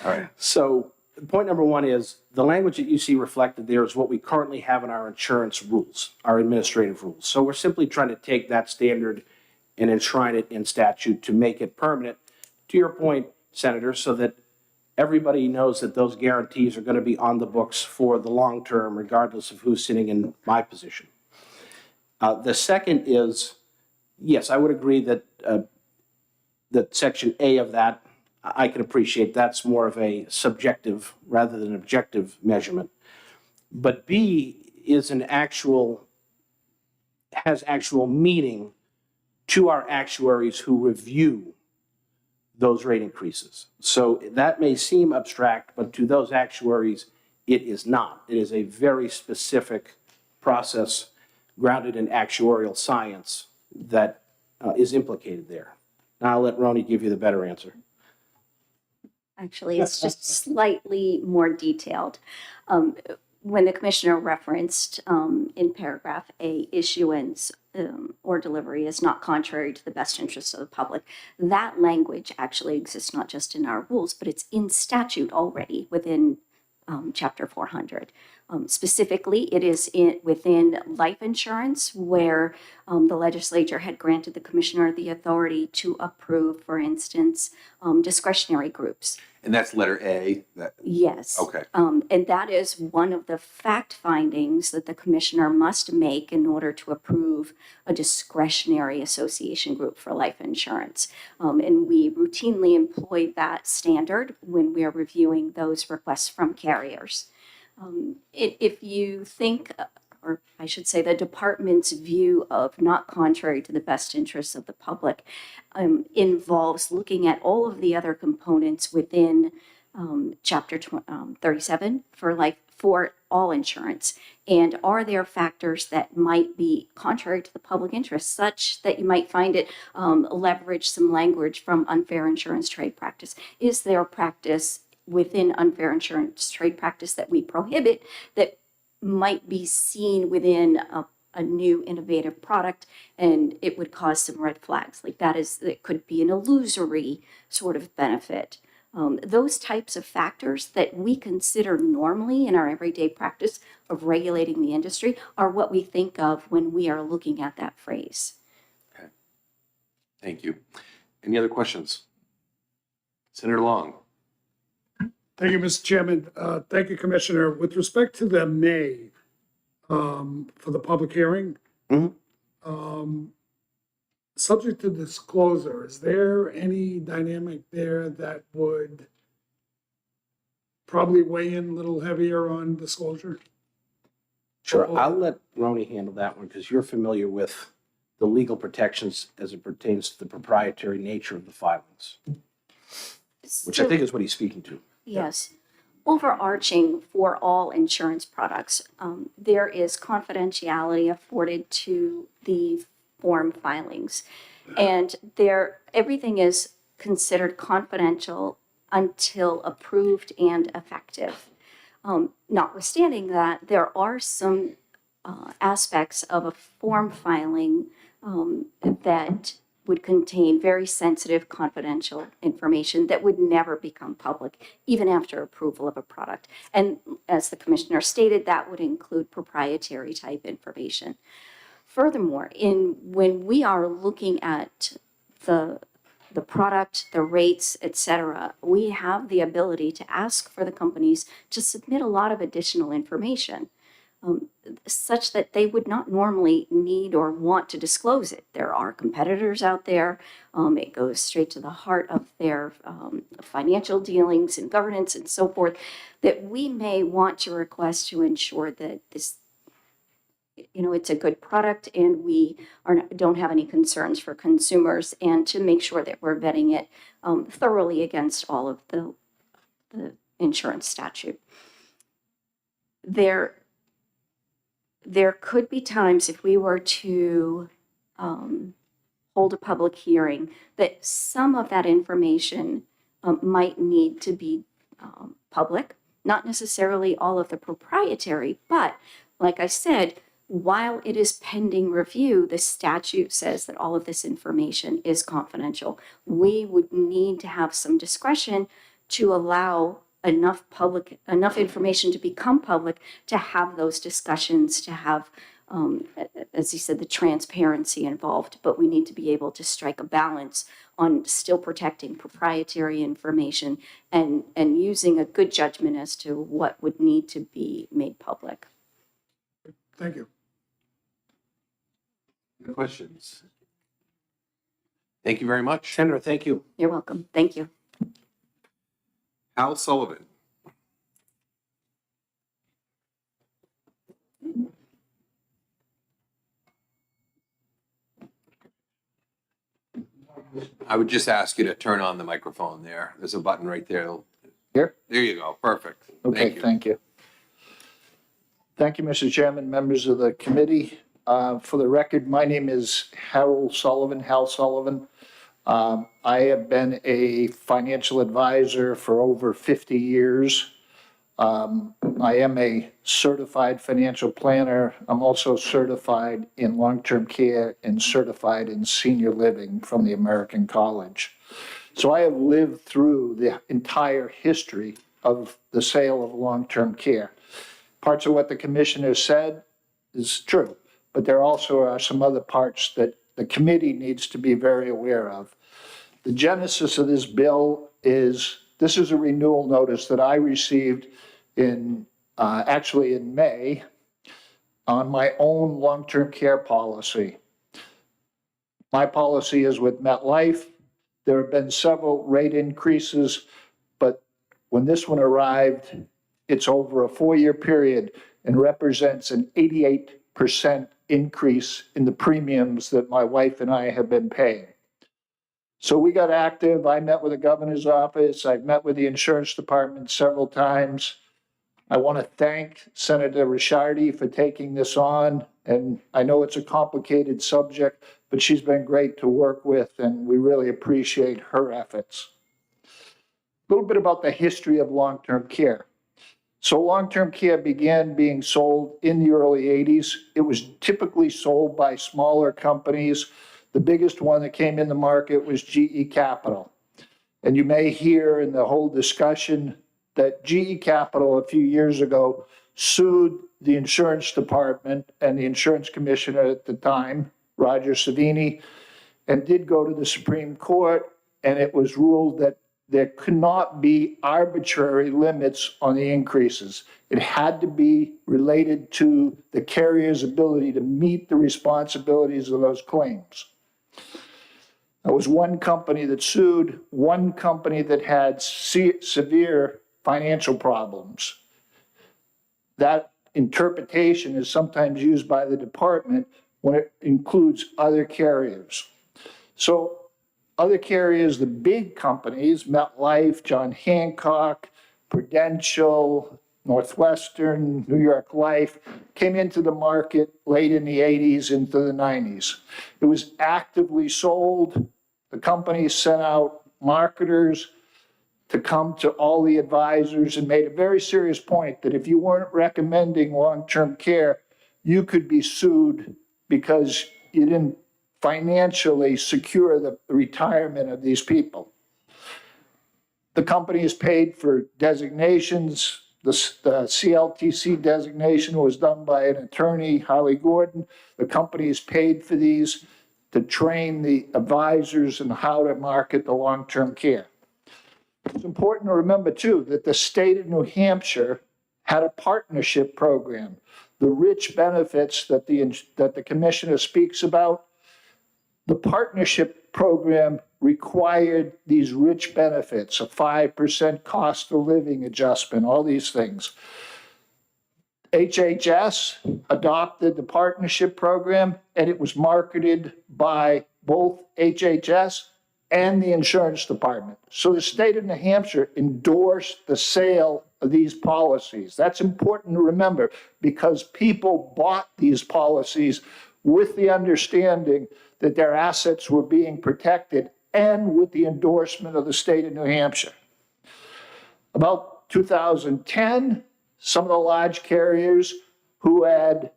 All right. So point number one is the language that you see reflected there is what we currently have in our insurance rules, our administrative rules. So we're simply trying to take that standard and enshrine it in statute to make it permanent, to your point, Senator, so that everybody knows that those guarantees are going to be on the books for the long term, regardless of who's sitting in my position. The second is, yes, I would agree that that Section A of that, I can appreciate that's more of a subjective rather than objective measurement. But B is has actual meaning to our actuaries who review those rate increases. So that may seem abstract, but to those actuaries, it is not. It is a very specific process grounded in actuarial science that is implicated there. Now I'll let Roni give you the better answer. Actually, it's just slightly more detailed. When the commissioner referenced in paragraph A, issuance or delivery is not contrary to the best interests of the public, that language actually exists not just in our rules, but it's in statute already within Chapter 400. Specifically, it is within life insurance where the legislature had granted the commissioner the authority to approve, for instance, discretionary groups. And that's letter A? Yes. Okay. And that is one of the fact findings that the commissioner must make in order to approve a discretionary association group for life insurance. And we routinely employ that standard when we are reviewing those requests from carriers. If you think, or I should say the department's view of not contrary to the best interests of the public involves looking at all of the other components within Chapter 37 for all insurance. And are there factors that might be contrary to the public interest, such that you might find it leverage some language from unfair insurance trade practice? Is there a practice within unfair insurance trade practice that we prohibit that might be seen within a new innovative product and it would cause some red flags? Like it could be an illusory sort of benefit. Those types of factors that we consider normally in our everyday practice of regulating the industry are what we think of when we are looking at that phrase. Okay. Thank you. Any other questions? Senator Long. Thank you, Mr. Chairman. Thank you, Commissioner. With respect to the May for the public hearing, subject to disclosure, is there any dynamic there that would probably weigh in a little heavier on disclosure? Sure, I'll let Roni handle that one because you're familiar with the legal protections as it pertains to the proprietary nature of the filings, which I think is what he's speaking to. Yes. Overarching for all insurance products, there is confidentiality afforded to the form filings. And everything is considered confidential until approved and effective. Notwithstanding that, there are some aspects of a form filing that would contain very sensitive confidential information that would never become public, even after approval of a product. And as the commissioner stated, that would include proprietary type information. Furthermore, when we are looking at the product, the rates, et cetera, we have the ability to ask for the companies to submit a lot of additional information. Such that they would not normally need or want to disclose it. There are competitors out there. It goes straight to the heart of their financial dealings and governance and so forth, that we may want to request to ensure that this, it's a good product and we don't have any concerns for consumers, and to make sure that we're vetting it thoroughly against all of the insurance statute. there could be times if we were to hold a public hearing that some of that information might need to be public, not necessarily all of the proprietary, but like I said, while it is pending review, the statute says that all of this information is confidential. We would need to have some discretion to allow enough information to become public, to have those discussions, to have, as you said, the transparency involved. But we need to be able to strike a balance on still protecting proprietary information and using a good judgment as to what would need to be made public. Thank you. Any questions? Thank you very much. Senator, thank you. You're welcome. Thank you. Hal Sullivan. I would just ask you to turn on the microphone there. There's a button right there. Here? There you go. Perfect. Okay, Thank you. thank you. Thank you, Mr. Chairman, members of the committee. For the record, my name is Harold Sullivan, Hal Sullivan. I have been a financial advisor for over 50 years. I am a certified financial planner. I'm also certified in long-term care and certified in senior living from the American College. So I have lived through the entire history of the sale of long-term care. Parts of what the commissioner said is true, but there also are some other parts that the committee needs to be very aware of. The genesis of this bill is, this is a renewal notice that I received actually in May on my own long-term care policy. My policy is with MetLife. There have been several rate increases, but when this one arrived, it's over a 4-year period and represents an 88% increase in the premiums that my wife and I have been paying. So we got active. I met with the governor's office. I've met with the insurance department several times. I want to thank Senator Ricciardi for taking this on. And I know it's a complicated subject, but she's been great to work with, and we really appreciate her efforts. A little bit about the history of long-term care. So long-term care began being sold in the early 80s. It was typically sold by smaller companies. The biggest one that came in the market was GE Capital. And you may hear in the whole discussion that GE Capital a few years ago sued the insurance department and the insurance commissioner at the time, Roger Savini, and did go to the Supreme Court, and it was ruled that there could not be arbitrary limits on the increases. It had to be related to the carrier's ability to meet the responsibilities of those claims. There was one company that sued, one company that had severe financial problems. That interpretation is sometimes used by the department when it includes other carriers. So other carriers, the big companies, MetLife, John Hancock, Prudential, Northwestern, New York Life, came into the market late in the 80s into the 90s. It was actively sold. The companies sent out marketers to come to all the advisors and made a very serious point that if you weren't recommending long-term care, you could be sued because you didn't financially secure the retirement of these people. The companies paid for designations. The CLTC designation was done by an attorney, Holly Gordon. The companies paid for these to train the advisors in how to market the long-term care. It's important to remember, too, that the state of New Hampshire had a partnership program. The rich benefits that the commissioner speaks about, the partnership program required these rich benefits, a 5% cost of living adjustment, all these things. HHS adopted the partnership program, and it was marketed by both HHS and the insurance department. So the state of New Hampshire endorsed the sale of these policies. That's important to remember because people bought these policies with the understanding that their assets were being protected and with the endorsement of the state of New Hampshire. About 2010, some of the large carriers who had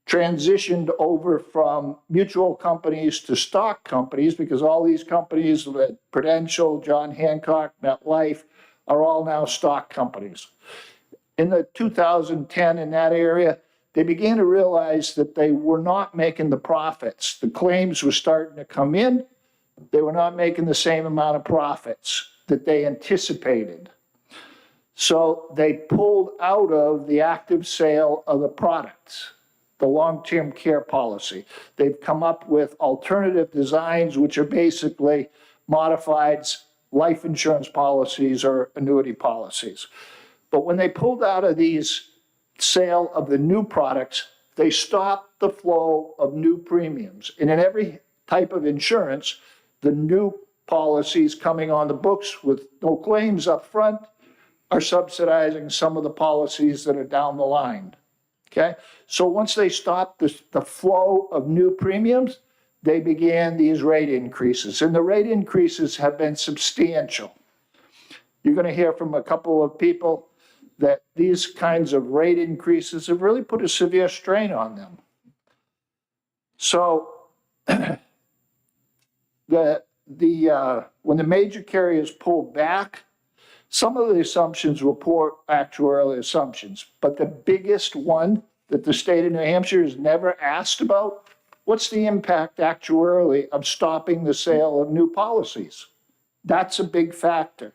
transitioned over from mutual companies to stock companies, because all these companies, Prudential, John Hancock, MetLife, are all now stock companies. In the 2010, in that area, they began to realize that they were not making the profits. The claims were starting to come in. They were not making the same amount of profits that they anticipated. So they pulled out of the active sale of the products, the long-term care policy. They've come up with alternative designs, which are basically modified life insurance policies or annuity policies. But when they pulled out of these sale of the new products, they stopped the flow of new premiums. And in every type of insurance, the new policies coming on the books with no claims up front are subsidizing some of the policies that are down the line. Okay? So once they stopped the flow of new premiums, they began these rate increases. And the rate increases have been substantial. You're going to hear from a couple of people that these kinds of rate increases have really put a severe strain on them. So when the major carriers pulled back, some of the assumptions were poor actuarial assumptions, but the biggest one that the state of New Hampshire has never asked about, what's the impact actuarially of stopping the sale of new policies? That's a big factor.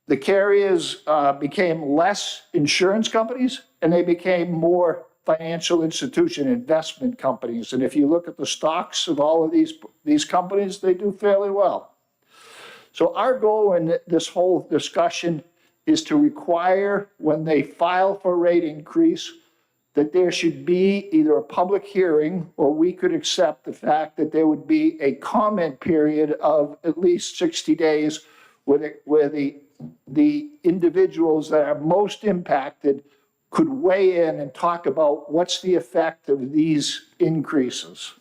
The carriers became less insurance companies and they became more financial institution investment companies. And if you look at the stocks of all of these companies, they do fairly well. So our goal in this whole discussion is to require, when they file for rate increase, that there should be either a public hearing or we could accept the fact that there would be a comment period of at least 60 days where the individuals that are most impacted could weigh in and talk about what's the effect of these increases.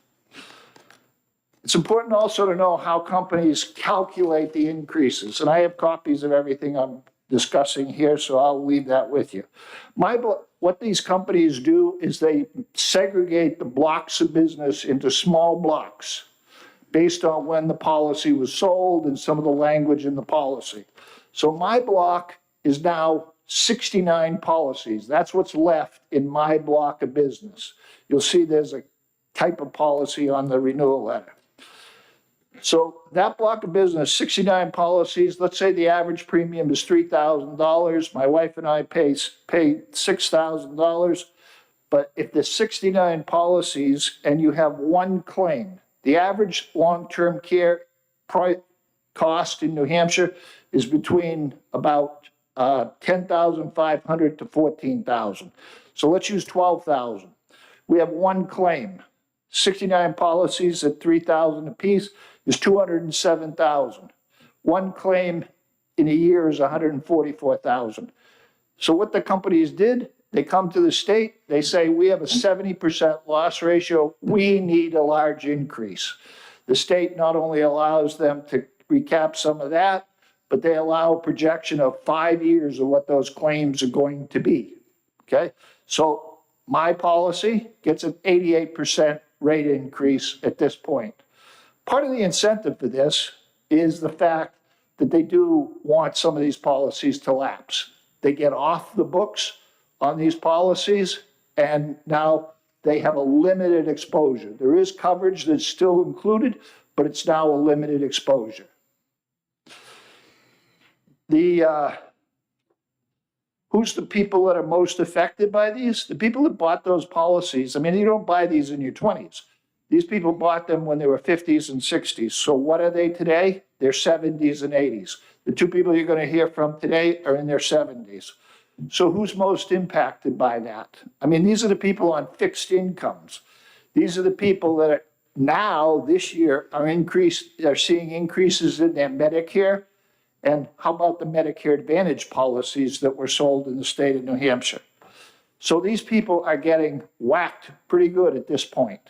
It's important also to know how companies calculate the increases, and I have copies of everything I'm discussing here, so I'll leave that with you. What these companies do is they segregate the blocks of business into small blocks based on when the policy was sold and some of the language in the policy. So my block is now 69 policies. That's what's left in my block of business. You'll see there's a type of policy on the renewal letter. So that block of business, 69 policies, let's say the average premium is $3,000. My wife and I pay $6,000. But if there's 69 policies and you have one claim, the average long-term care cost in New Hampshire is between about $10,500 to $14,000. So let's use $12,000. We have one claim. 69 policies at $3,000 apiece is $207,000. One claim in a year is $144,000. So what the companies did, they come to the state, they say, we have a 70% loss ratio, we need a large increase. The state not only allows them to recap some of that, but they allow a projection of 5 years of what those claims are going to be, okay? So my policy gets an 88% rate increase at this point. Part of the incentive for this is the fact that they do want some of these policies to lapse. They get off the books on these policies, and now they have a limited exposure. There is coverage that's still included, but it's now a limited exposure. Who's the people that are most affected by these? The people that bought those policies. I mean, you don't buy these in your 20s. These people bought them when they were 50s and 60s. So what are they today? They're 70s and 80s. The two people you're going to hear from today are in their 70s. So who's most impacted by that? I mean, these are the people on fixed incomes. These are the people that are now, this year, are seeing increases in their Medicare And how about the Medicare Advantage policies that were sold in the state of New Hampshire? So these people are getting whacked pretty good at this point.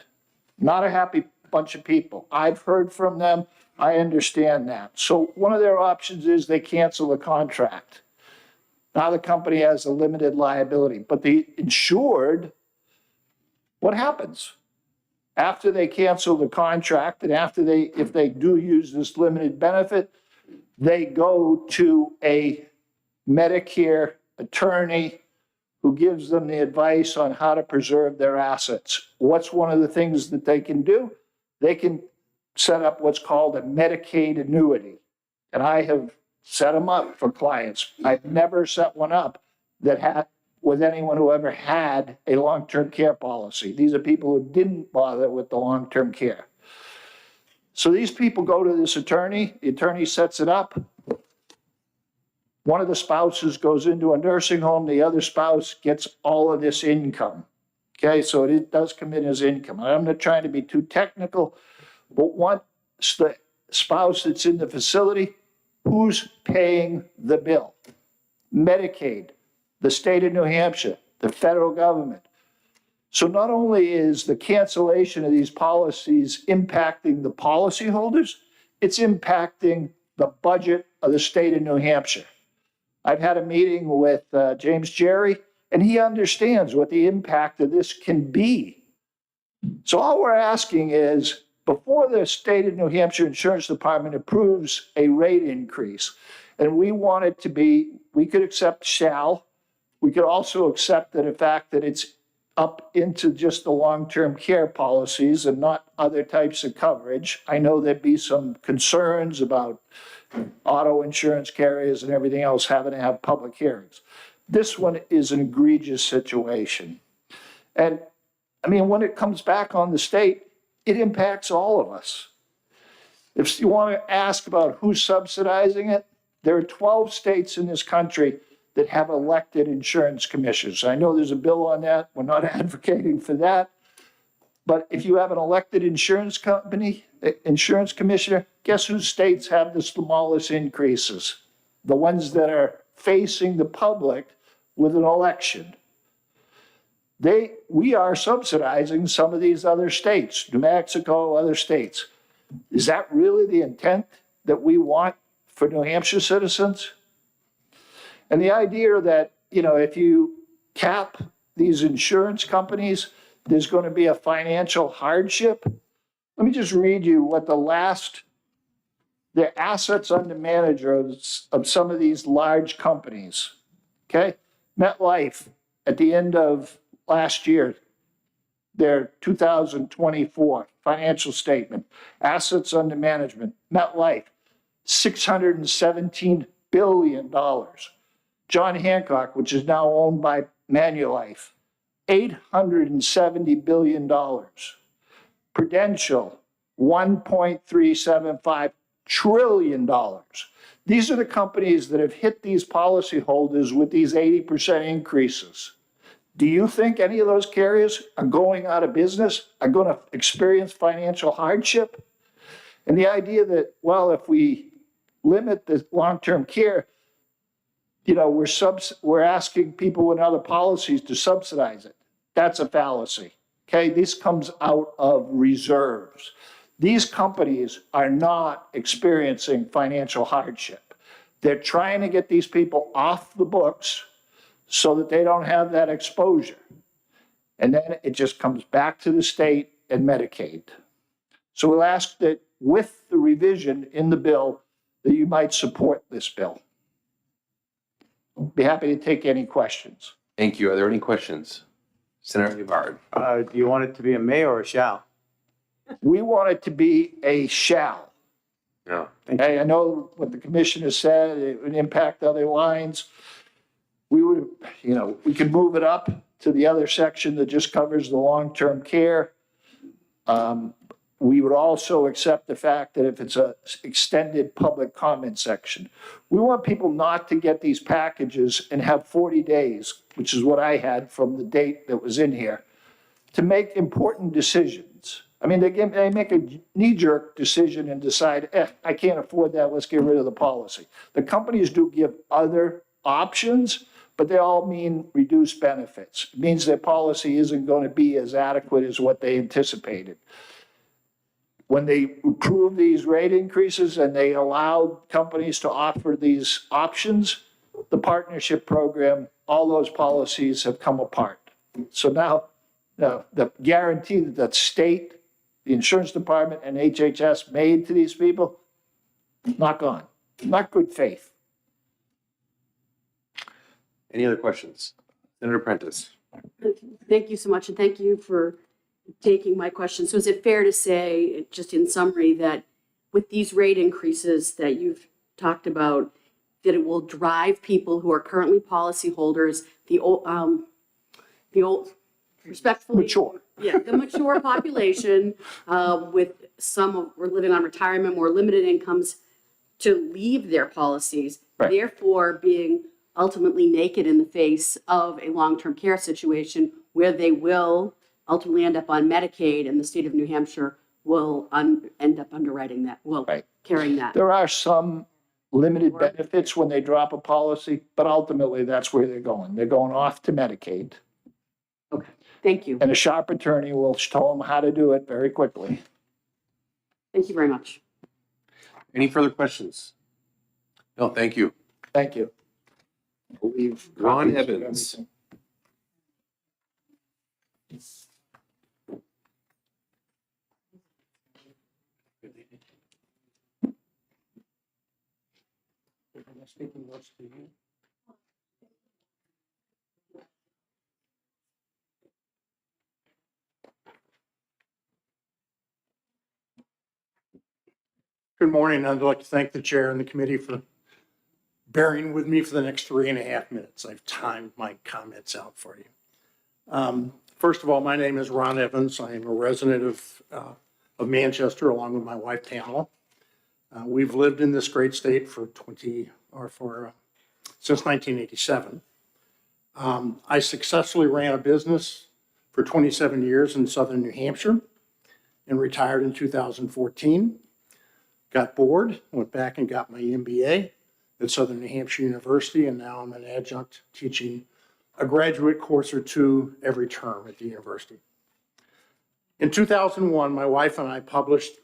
Not a happy bunch of people. I've heard from them. I understand that. So one of their options is they cancel the contract. Now the company has a limited liability, but the insured, what happens? After they cancel the contract and if they do use this limited benefit, they go to a Medicare attorney who gives them the advice on how to preserve their assets. What's one of the things that they can do? They can set up what's called a Medicaid annuity. And I have set them up for clients. I've never set one up with anyone who ever had a long-term care policy. These are people who didn't bother with the long-term care. So these people go to this attorney, the attorney sets it up. One of the spouses goes into a nursing home, the other spouse gets all of this income. Okay, so it does come in as income. I'm not trying to be too technical, but once the spouse that's in the facility, who's paying the bill? Medicaid, the state of New Hampshire, the federal government. So not only is the cancellation of these policies impacting the policyholders, it's impacting the budget of the state of New Hampshire. I've had a meeting with James Jerry, and he understands what the impact of this can be. So all we're asking is, before the state of New Hampshire Insurance Department approves a rate increase, and we want it to be, we could accept shall, we could also accept the fact that it's up into just the long-term care policies and not other types of coverage. I know there'd be some concerns about auto insurance carriers and everything else having to have public hearings. This one is an egregious situation. And I mean, when it comes back on the state, it impacts all of us. If you want to ask about who's subsidizing it, there are 12 states in this country that have elected insurance commissioners. I know there's a bill on that. We're not advocating for that. But if you have an elected insurance commissioner, guess whose states have the smallest increases? The ones that are facing the public with an election. We are subsidizing some of these other states, New Mexico, other states. Is that really the intent that we want for New Hampshire citizens? And the idea that, if you cap these insurance companies, there's going to be a financial hardship. Let me just read you what the assets under managers of some of these large companies. Okay? MetLife, at the end of last year, their 2024 financial statement, assets under management, MetLife, $617 billion. John Hancock, which is now owned by Manulife, $870 billion. Prudential, $1.375 trillion. These are the companies that have hit these policyholders with these 80% increases. Do you think any of those carriers are going out of business, are going to experience financial hardship? And the idea that, well, if we limit the long-term care, we're asking people in other policies to subsidize it. That's a fallacy. Okay, this comes out of reserves. These companies are not experiencing financial hardship. They're trying to get these people off the books so that they don't have that exposure. And then it just comes back to the state and Medicaid. So we'll ask that with the revision in the bill, that you might support this bill. Be happy to take any questions. Thank you. Are there any questions? Senator Yvard. Do you want it to be a may or a shall? We want it to be a shall. Yeah. I know what the commissioner said, it would impact other lines. We would, we could move it up to the other section that just covers the long-term care. We would also accept the fact that if it's an extended public comment section, we want people not to get these packages and have 40 days, which is what I had from the date that was in here, to make important decisions. I mean, they make a knee-jerk decision and decide, I can't afford that, let's get rid of the policy. The companies do give other options, but they all mean reduced benefits. It means their policy isn't going to be as adequate as what they anticipated. When they approve these rate increases and they allow companies to offer these options, the partnership program, all those policies have come apart. So now the guarantee that the state, the insurance department, and HHS made to these people, not gone, not good faith. Any other questions? Senator Prentice. Thank you so much, and thank you for taking my question. So is it fair to say, just in summary, that with these rate increases that you've talked about, that it will drive people who are currently policyholders, the old, respectfully. Mature. Yeah, the mature population, with we're living on retirement, more limited incomes, to leave their policies, Right. therefore being ultimately naked in the face of a long-term care situation where they will ultimately end up on Medicaid, and the state of New Hampshire will end up underwriting that, Right. carrying that. There are some limited benefits when they drop a policy, but ultimately that's where they're going. They're going off to Medicaid. Okay, thank you. And a sharp attorney will show them how to do it very quickly. Thank you very much. Any further questions? No, thank you. Thank you. Believe Ron copies of Evans. everything. Good morning. I'd like to thank the chair and the committee for bearing with me for the next 3.5 minutes. I've timed my comments out for you. First of all, my name is Ron Evans. I am a resident of Manchester, along with my wife Pamela. We've lived in this great state since 1987. I successfully ran a business for 27 years in southern New Hampshire and retired in 2014. Got bored, went back and got my MBA at Southern New Hampshire University, and now I'm an adjunct teaching a graduate course or two every term at the university. In 2001, my wife and I purchased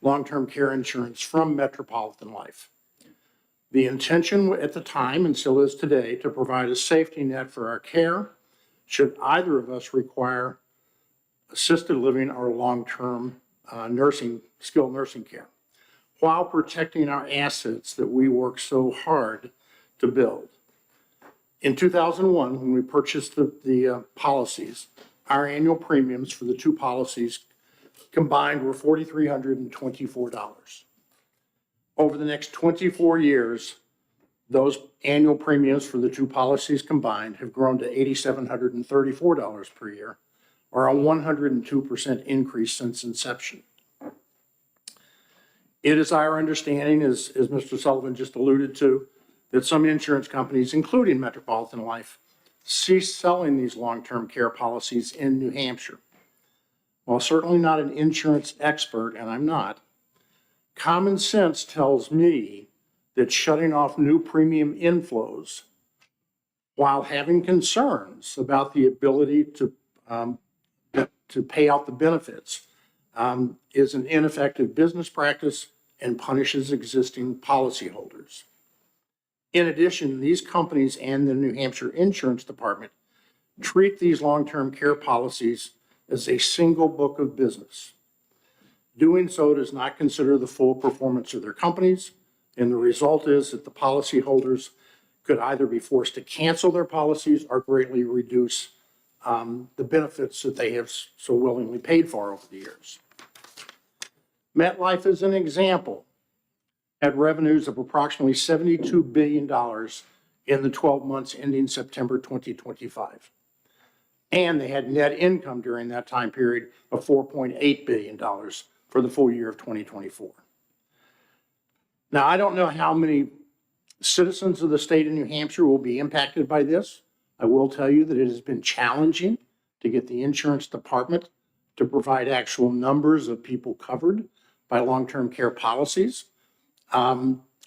long-term care insurance from Metropolitan Life. The intention at the time, and still is today, to provide a safety net for our care should either of us require assisted living or long-term skilled nursing care, while protecting our assets that we work so hard to build. In 2001, when we purchased the policies, our annual premiums for the two policies combined were $4,324. Over the next 24 years, those annual premiums for the two policies combined have grown to $8,734 per year, or a 102% increase since inception. It is our understanding, as Mr. Sullivan just alluded to, that some insurance companies, including Metropolitan Life, cease selling these long-term care policies in New Hampshire. While certainly not an insurance expert, and I'm not, common sense tells me that shutting off new premium inflows while having concerns about the ability to pay out the benefits is an ineffective business practice and punishes existing policyholders. In addition, these companies and the New Hampshire Insurance Department treat these long-term care policies as a single book of business. Doing so does not consider the full performance of their companies, and the result is that the policyholders could either be forced to cancel their policies or greatly reduce the benefits that they have so willingly paid for over the years. MetLife, as an example, had revenues of approximately $72 billion in the 12 months ending September 2025. And they had net income during that time period of $4.8 billion for the full year of 2024. Now, I don't know how many citizens of the state of New Hampshire will be impacted by this. I will tell you that it has been challenging to get the insurance department to provide actual numbers of people covered by long-term care policies.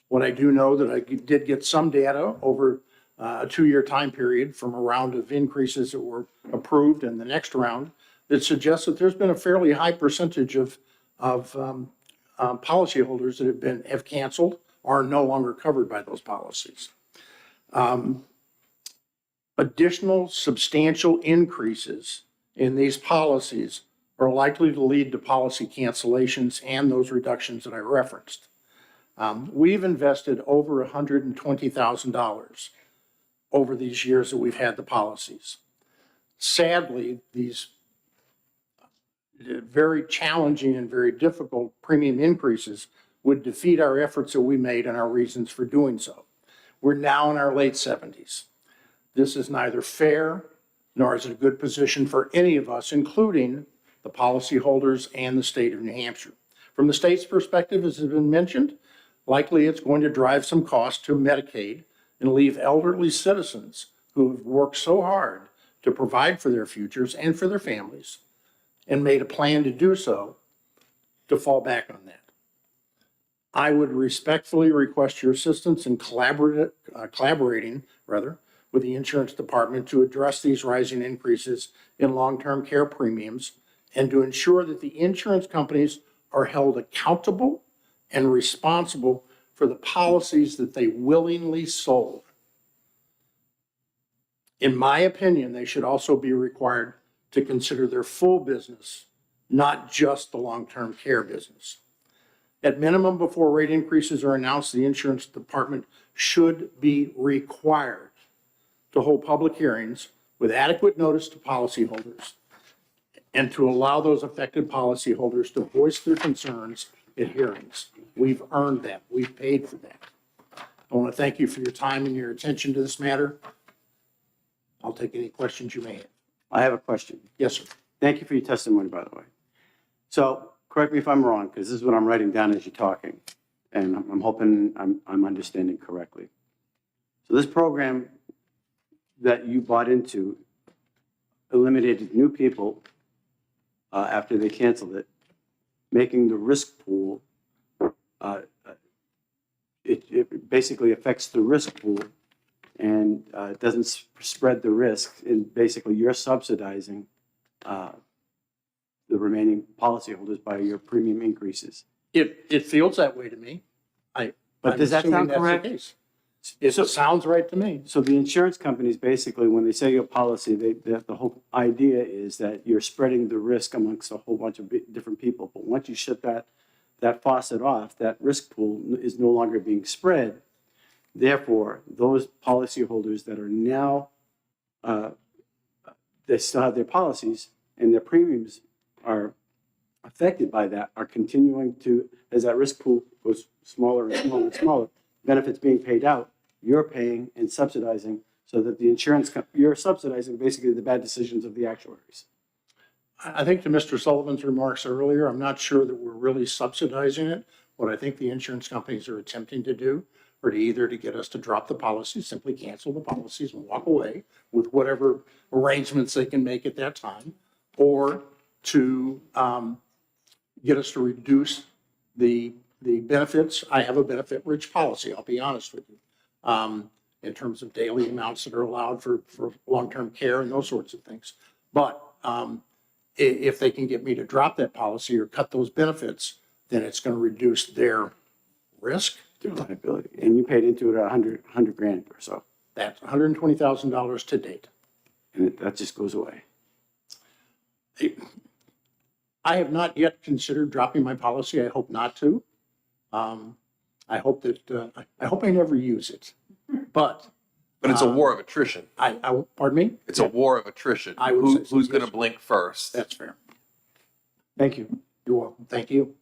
What I do know that I did get some data over a 2-year time period from a round of increases that were approved and the next round that suggests that there's been a fairly high percentage of policyholders that have canceled or are no longer covered by those policies. Additional substantial increases in these policies are likely to lead to policy cancellations and those reductions that I referenced. We've invested over $120,000 over these years that we've had the policies. Sadly, these very challenging and very difficult premium increases would defeat our efforts that we made and our reasons for doing so. We're now in our late 70s. This is neither fair nor is it a good position for any of us, including the policyholders and the state of New Hampshire. From the state's perspective, as has been mentioned, likely it's going to drive some cost to Medicaid and leave elderly citizens who have worked so hard to provide for their futures and for their families and made a plan to do so to fall back on that. I would respectfully request your assistance in collaborating with the insurance department to address these rising increases in long-term care premiums and to ensure that the insurance companies are held accountable and responsible for the policies that they willingly sold. In my opinion, they should also be required to consider their full business, not just the long-term care business. At minimum, before rate increases are announced, the insurance department should be required to hold public hearings with adequate notice to policyholders and to allow those affected policyholders to voice their concerns at hearings. We've earned that. We've paid for that. I want to thank you for your time and your attention to this matter. I'll take any questions you may have. I have a question. Yes, sir. Thank you for your testimony, by the way. So correct me if I'm wrong, because this is what I'm writing down as you're talking, and I'm hoping I'm understanding correctly. So this program that you bought into eliminated new people after they canceled it, making the risk pool, it basically affects the risk pool and it doesn't spread the risk. And basically you're subsidizing the remaining policyholders by your premium increases. It feels that way to me. But does that sound correct? It sounds right to me. So the insurance companies, basically, when they say your policy, the whole idea is that you're spreading the risk amongst a whole bunch of different people. But once you shut that faucet off, that risk pool is no longer being spread. Therefore, those policyholders that are now, they still have their policies and their premiums are affected by that, are continuing to, as that risk pool goes smaller and smaller and smaller, benefits being paid out, you're paying and subsidizing so that the insurance, you're subsidizing basically the bad decisions of the actuaries. I think to Mr. Sullivan's remarks earlier, I'm not sure that we're really subsidizing it. What I think the insurance companies are attempting to do are to either to get us to drop the policies, simply cancel the policies and walk away with whatever arrangements they can make at that time, or to get us to reduce the benefits. I have a benefit-rich policy, I'll be honest with you, in terms of daily amounts that are allowed for long-term care and those sorts of things. But if they can get me to drop that policy or cut those benefits, then it's going to reduce their risk. Their liability. And you paid into it $100 grand or so. That's $120,000 to date. And that just goes away. I have not yet considered dropping my policy. I hope not to. I hope that I hope I never use it. But it's a war of attrition. Pardon me? It's a war of attrition. I would say so, Who's going to yes. blink first? That's fair. Thank you. You're welcome. Thank you.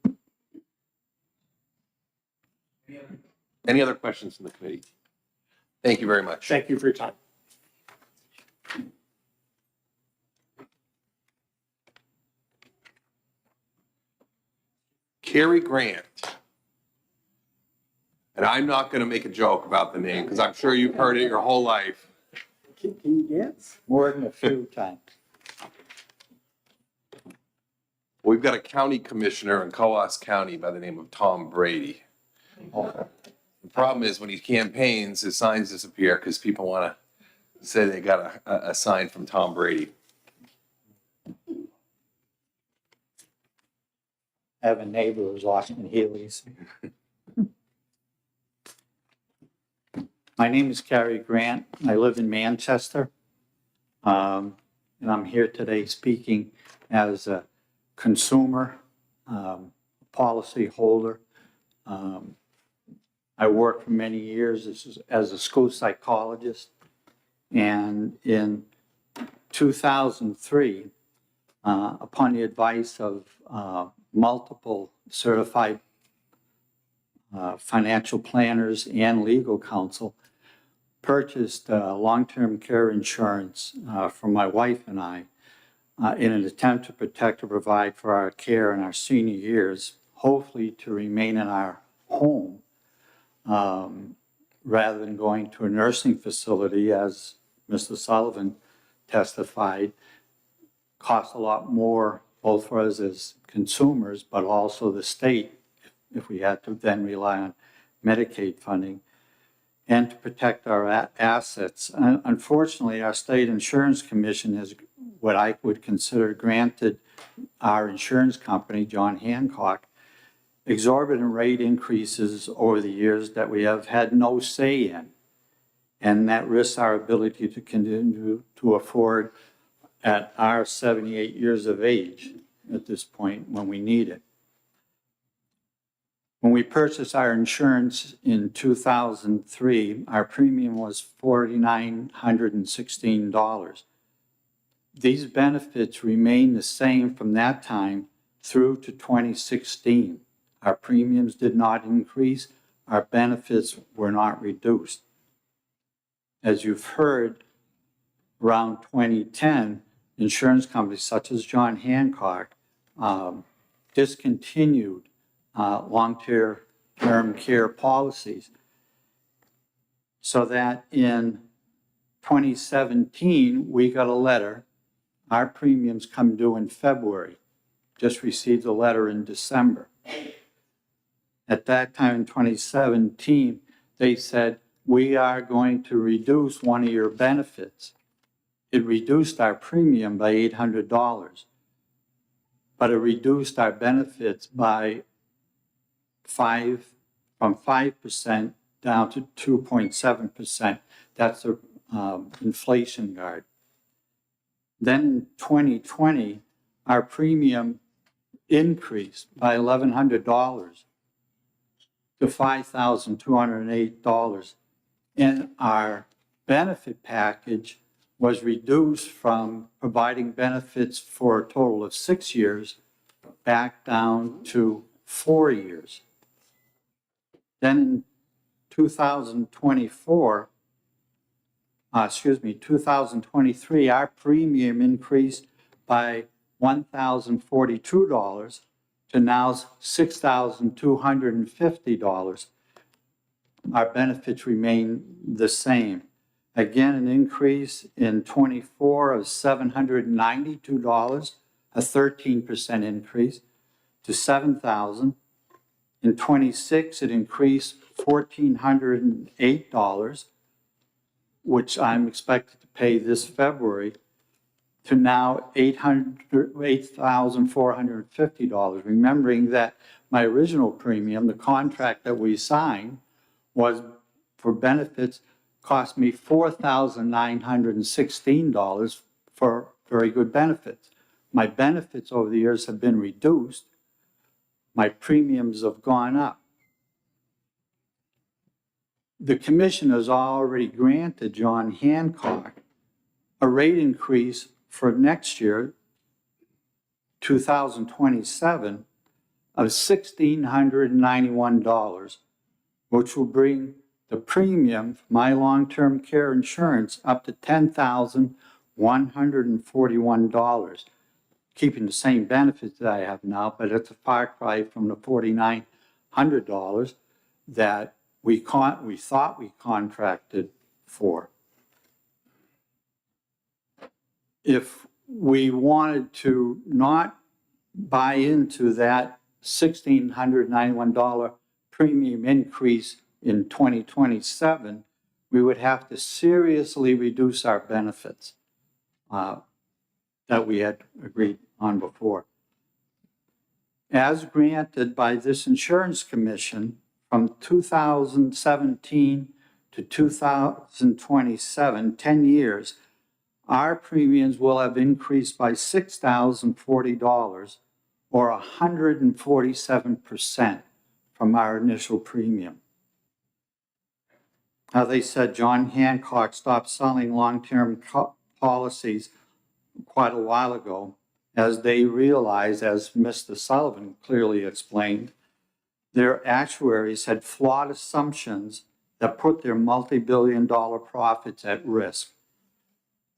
Any other questions from the committee? Thank you very much. Thank you for your time. Cary Grant. And I'm not going to make a joke about the name because I'm sure you've heard it your whole life. Can you dance? More than a few times. we've got a county commissioner in Coos County by the name of Tom Brady. The problem is when he campaigns, his signs disappear because people want to say they got a sign from Tom Brady. I have a neighbor who's Austin Healy's. My name is Cary Grant. I live in Manchester. And I'm here today speaking as a consumer, policy holder. I worked for many years as a school psychologist. And in 2003, upon the advice of multiple certified financial planners and legal counsel, purchased long-term care insurance for my wife and I in an attempt to protect or provide for our care in our senior years, hopefully to remain in our home rather than going to a nursing facility, as Mr. Sullivan testified, costs a lot more both for us as consumers, but also the state if we had to then rely on Medicaid funding, and to protect our assets. Unfortunately, our state insurance commission has what I would consider granted our insurance company, John Hancock, exorbitant rate increases over the years that we have had no say in. And that risks our ability to continue to afford at our 78 years of age at this point when we need it. When we purchased our insurance in 2003, our premium was $4,916. These benefits remain the same from that time through to 2016. Our premiums did not increase, our benefits were not reduced. As you've heard, around 2010, insurance companies such as John Hancock discontinued long-term care policies, so that in 2017, we got a letter. Our premiums come due in February. Just received a letter in December. At that time in 2017, they said, we are going to reduce one of your benefits. It reduced our premium by $800, but it reduced our benefits by from 5% down to 2.7%. That's the inflation guard. Then in 2020, our premium increased by $1,100 to $5,208. And our benefit package was reduced from providing benefits for a total of 6 years back down to 4 years. Then in 2023, our premium increased by $1,042 to now $6,250. Our benefits remain the same. Again, an increase in 24 of $792, a 13% increase to $7,000. In 26, it increased $1,408, which I'm expected to pay this February, to now $8,450. Remembering that my original premium, the contract that we signed, was for benefits, cost me $4,916 for very good benefits. My benefits over the years have been reduced. My premiums have gone up. The commission has already granted John Hancock a rate increase for next year, 2027, of $1,691, which will bring the premium for my long-term care insurance up to $10,141, keeping the same benefits that I have now, but it's a far cry from the $4,900 that we thought we contracted for. If we wanted to not buy into that $1,691 premium increase in 2027, we would have to seriously reduce our benefits that we had agreed on before. As granted by this insurance commission from 2017 to 2027, 10 years, our premiums will have increased by $6,040 or 147% from our initial premium. Now, they said John Hancock stopped selling long-term policies quite a while ago as they realized, as Mr. Sullivan clearly explained, their actuaries had flawed assumptions that put their multi-billion-dollar profits at risk.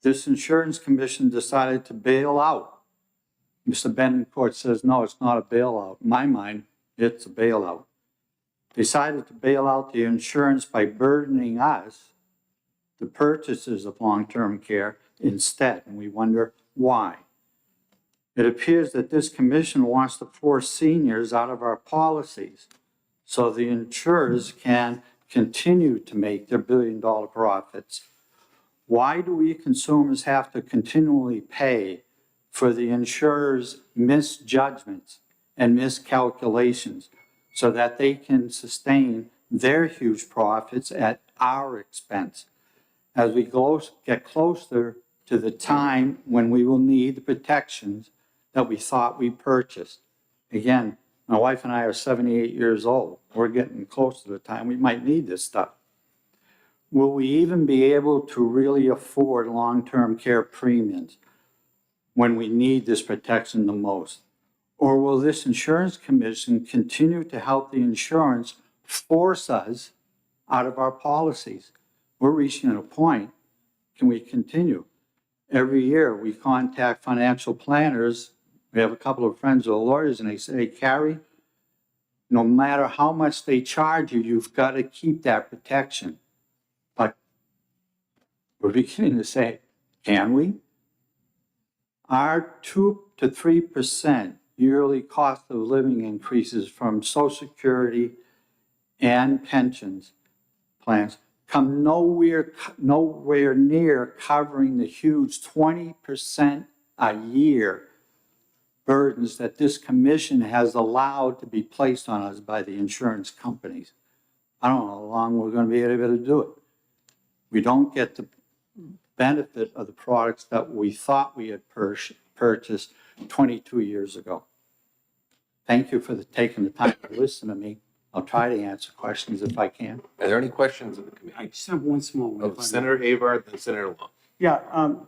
This insurance commission decided to bail out. Mr. Bendencourt says, no, it's not a bailout. In my mind, it's a bailout. Decided to bail out the insurance by burdening us, the purchasers of long-term care, instead, and we wonder why. It appears that this commission wants to force seniors out of our policies so the insurers can continue to make their billion-dollar profits. Why do we consumers have to continually pay for the insurers' misjudgments and miscalculations so that they can sustain their huge profits at our expense as we get closer to the time when we will need the protections that we thought we purchased? Again, my wife and I are 78 years old. We're getting close to the time we might need this stuff. Will we even be able to really afford long-term care premiums when we need this protection the most? Or will this insurance commission continue to help the insurance force us out of our policies? We're reaching a point. Can we continue? Every year we contact financial planners. We have a couple of friends who are lawyers, and they say, Carrie, no matter how much they charge you, you've got to keep that protection. But we're beginning to say, can we? Our 2 to 3% yearly cost of living increases from Social Security and pensions plans come nowhere near covering the huge 20% a year burdens that this commission has allowed to be placed on us by the insurance companies. I don't know how long we're going to be able to do it. We don't get the benefit of the products that we thought we had purchased 22 years ago. Thank you for taking the time to listen to me. I'll try to answer questions if I can. Are there any questions of the committee? I just have one small one. Of Senator Avard and Senator Long. Yeah,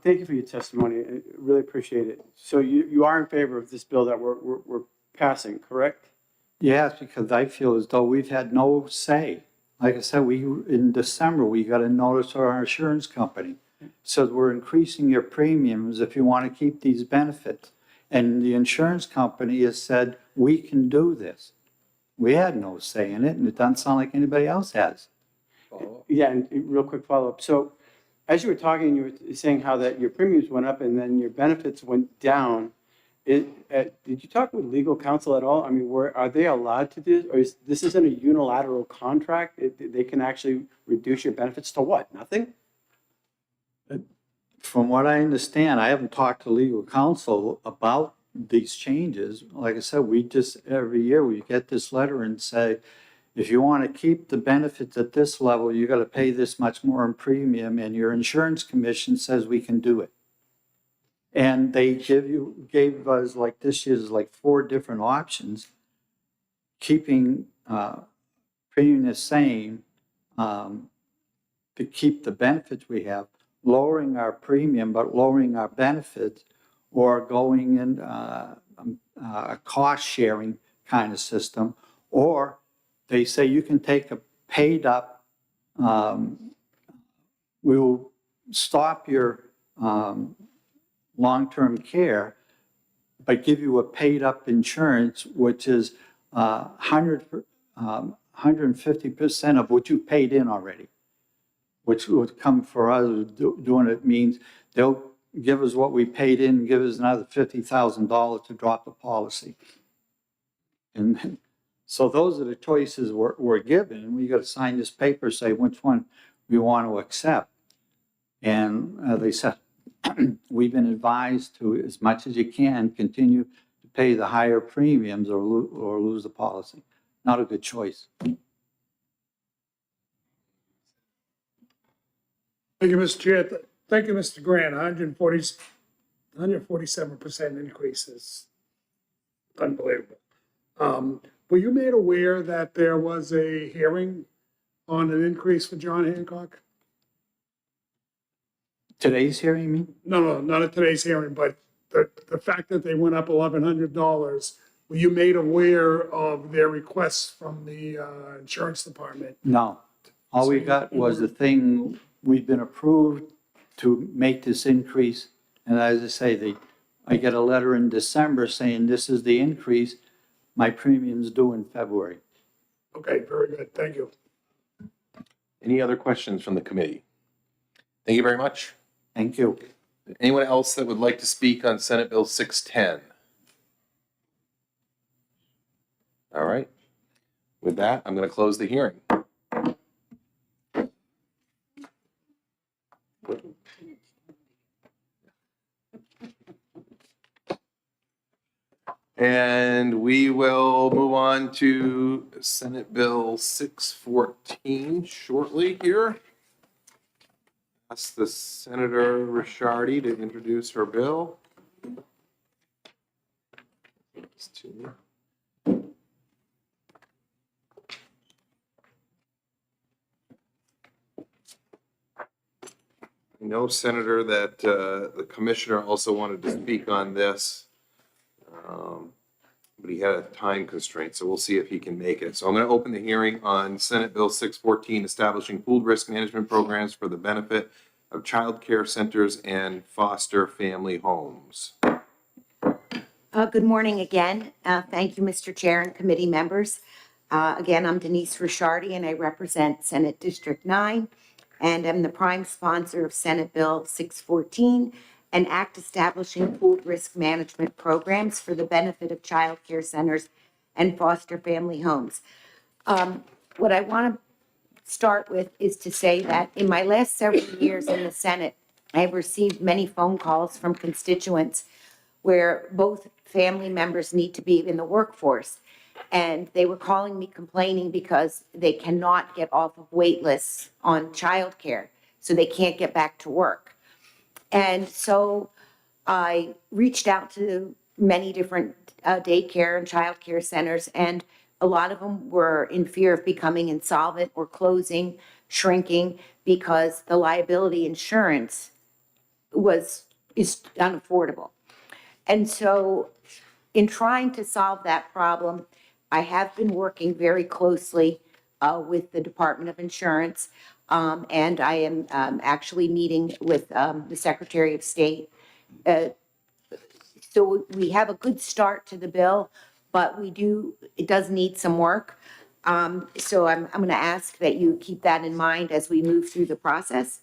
thank you for your testimony. I really appreciate it. So you are in favor of this bill that we're passing, correct? Yes, because I feel as though we've had no say. Like I said, in December, we got a notice from our insurance company. It says we're increasing your premiums if you want to keep these benefits. And the insurance company has said, we can do this. We had no say in it, and it doesn't sound like anybody else has. Yeah, and real quick follow-up. So as you were talking, you were saying how that your premiums went up and then your benefits went down. Did you talk with legal counsel at all? I mean, are they allowed to do this? Or this isn't a unilateral contract? They can actually reduce your benefits to what? Nothing? From what I understand, I haven't talked to legal counsel about these changes. Like I said, every year we get this letter and say, if you want to keep the benefits at this level, you got to pay this much more in premium, and your insurance commission says we can do it. And they gave us, like this year's, like 4 different options, keeping premium the same to keep the benefits we have, lowering our premium but lowering our benefits, or going in a cost-sharing kind of system, or they say you can take a paid-up, we will stop your long-term care, but give you a paid-up insurance, which is 150% of what you paid in already, which would come for us doing it means they'll give us what we paid in, give us another $50,000 to drop the policy. And so those are the choices we're given, and we got to sign this paper, say which one we want to accept. And they said, we've been advised to, as much as you can, continue to pay the higher premiums or lose the policy. Not a good choice. Thank you, Mr. Chair. Thank you, Mr. Grant. 147% increase is unbelievable. Were you made aware that there was a hearing on an increase for John Hancock? Today's hearing, you mean? No, not at today's hearing, but the fact that they went up $1,100, were you made aware of their requests from the insurance department? No. All we got was the thing, we've been approved to make this increase. And as I say, I get a letter in December saying this is the increase. My premium's due in February. Okay, very good. Thank you. Any other questions from the committee? Thank you very much. Thank you. Anyone else that would like to speak on Senate Bill 610? All right. With that, I'm going to close the hearing. And we will move on to Senate Bill 614 shortly here. Ask the Senator Ricciardi to introduce her bill. I know, Senator, that the commissioner also wanted to speak on this. But he had a time constraint, so we'll see if he can make it. So I'm going to open the hearing on Senate Bill 614, establishing pooled risk management programs for the benefit of child care centers and foster family homes. Good morning again. Thank you, Mr. Chair and committee members. Again, I'm Denise Ricciardi, and I represent Senate District 9, and I'm the prime sponsor of Senate Bill 614, an act establishing pooled risk management programs for the benefit of child care centers and foster family homes. What I want to start with is to say that in my last several years in the Senate, I have received many phone calls from constituents where both family members need to be in the workforce. And they were calling me complaining because they cannot get off of wait lists on childcare, so they can't get back to work. And so I reached out to many different daycare and childcare centers, and a lot of them were in fear of becoming insolvent or closing, shrinking, because the liability insurance is unaffordable. And so in trying to solve that problem, I have been working very closely with the Department of Insurance. And I am actually meeting with the Secretary of State. So we have a good start to the bill, but it does need some work. So I'm going to ask that you keep that in mind as we move through the process.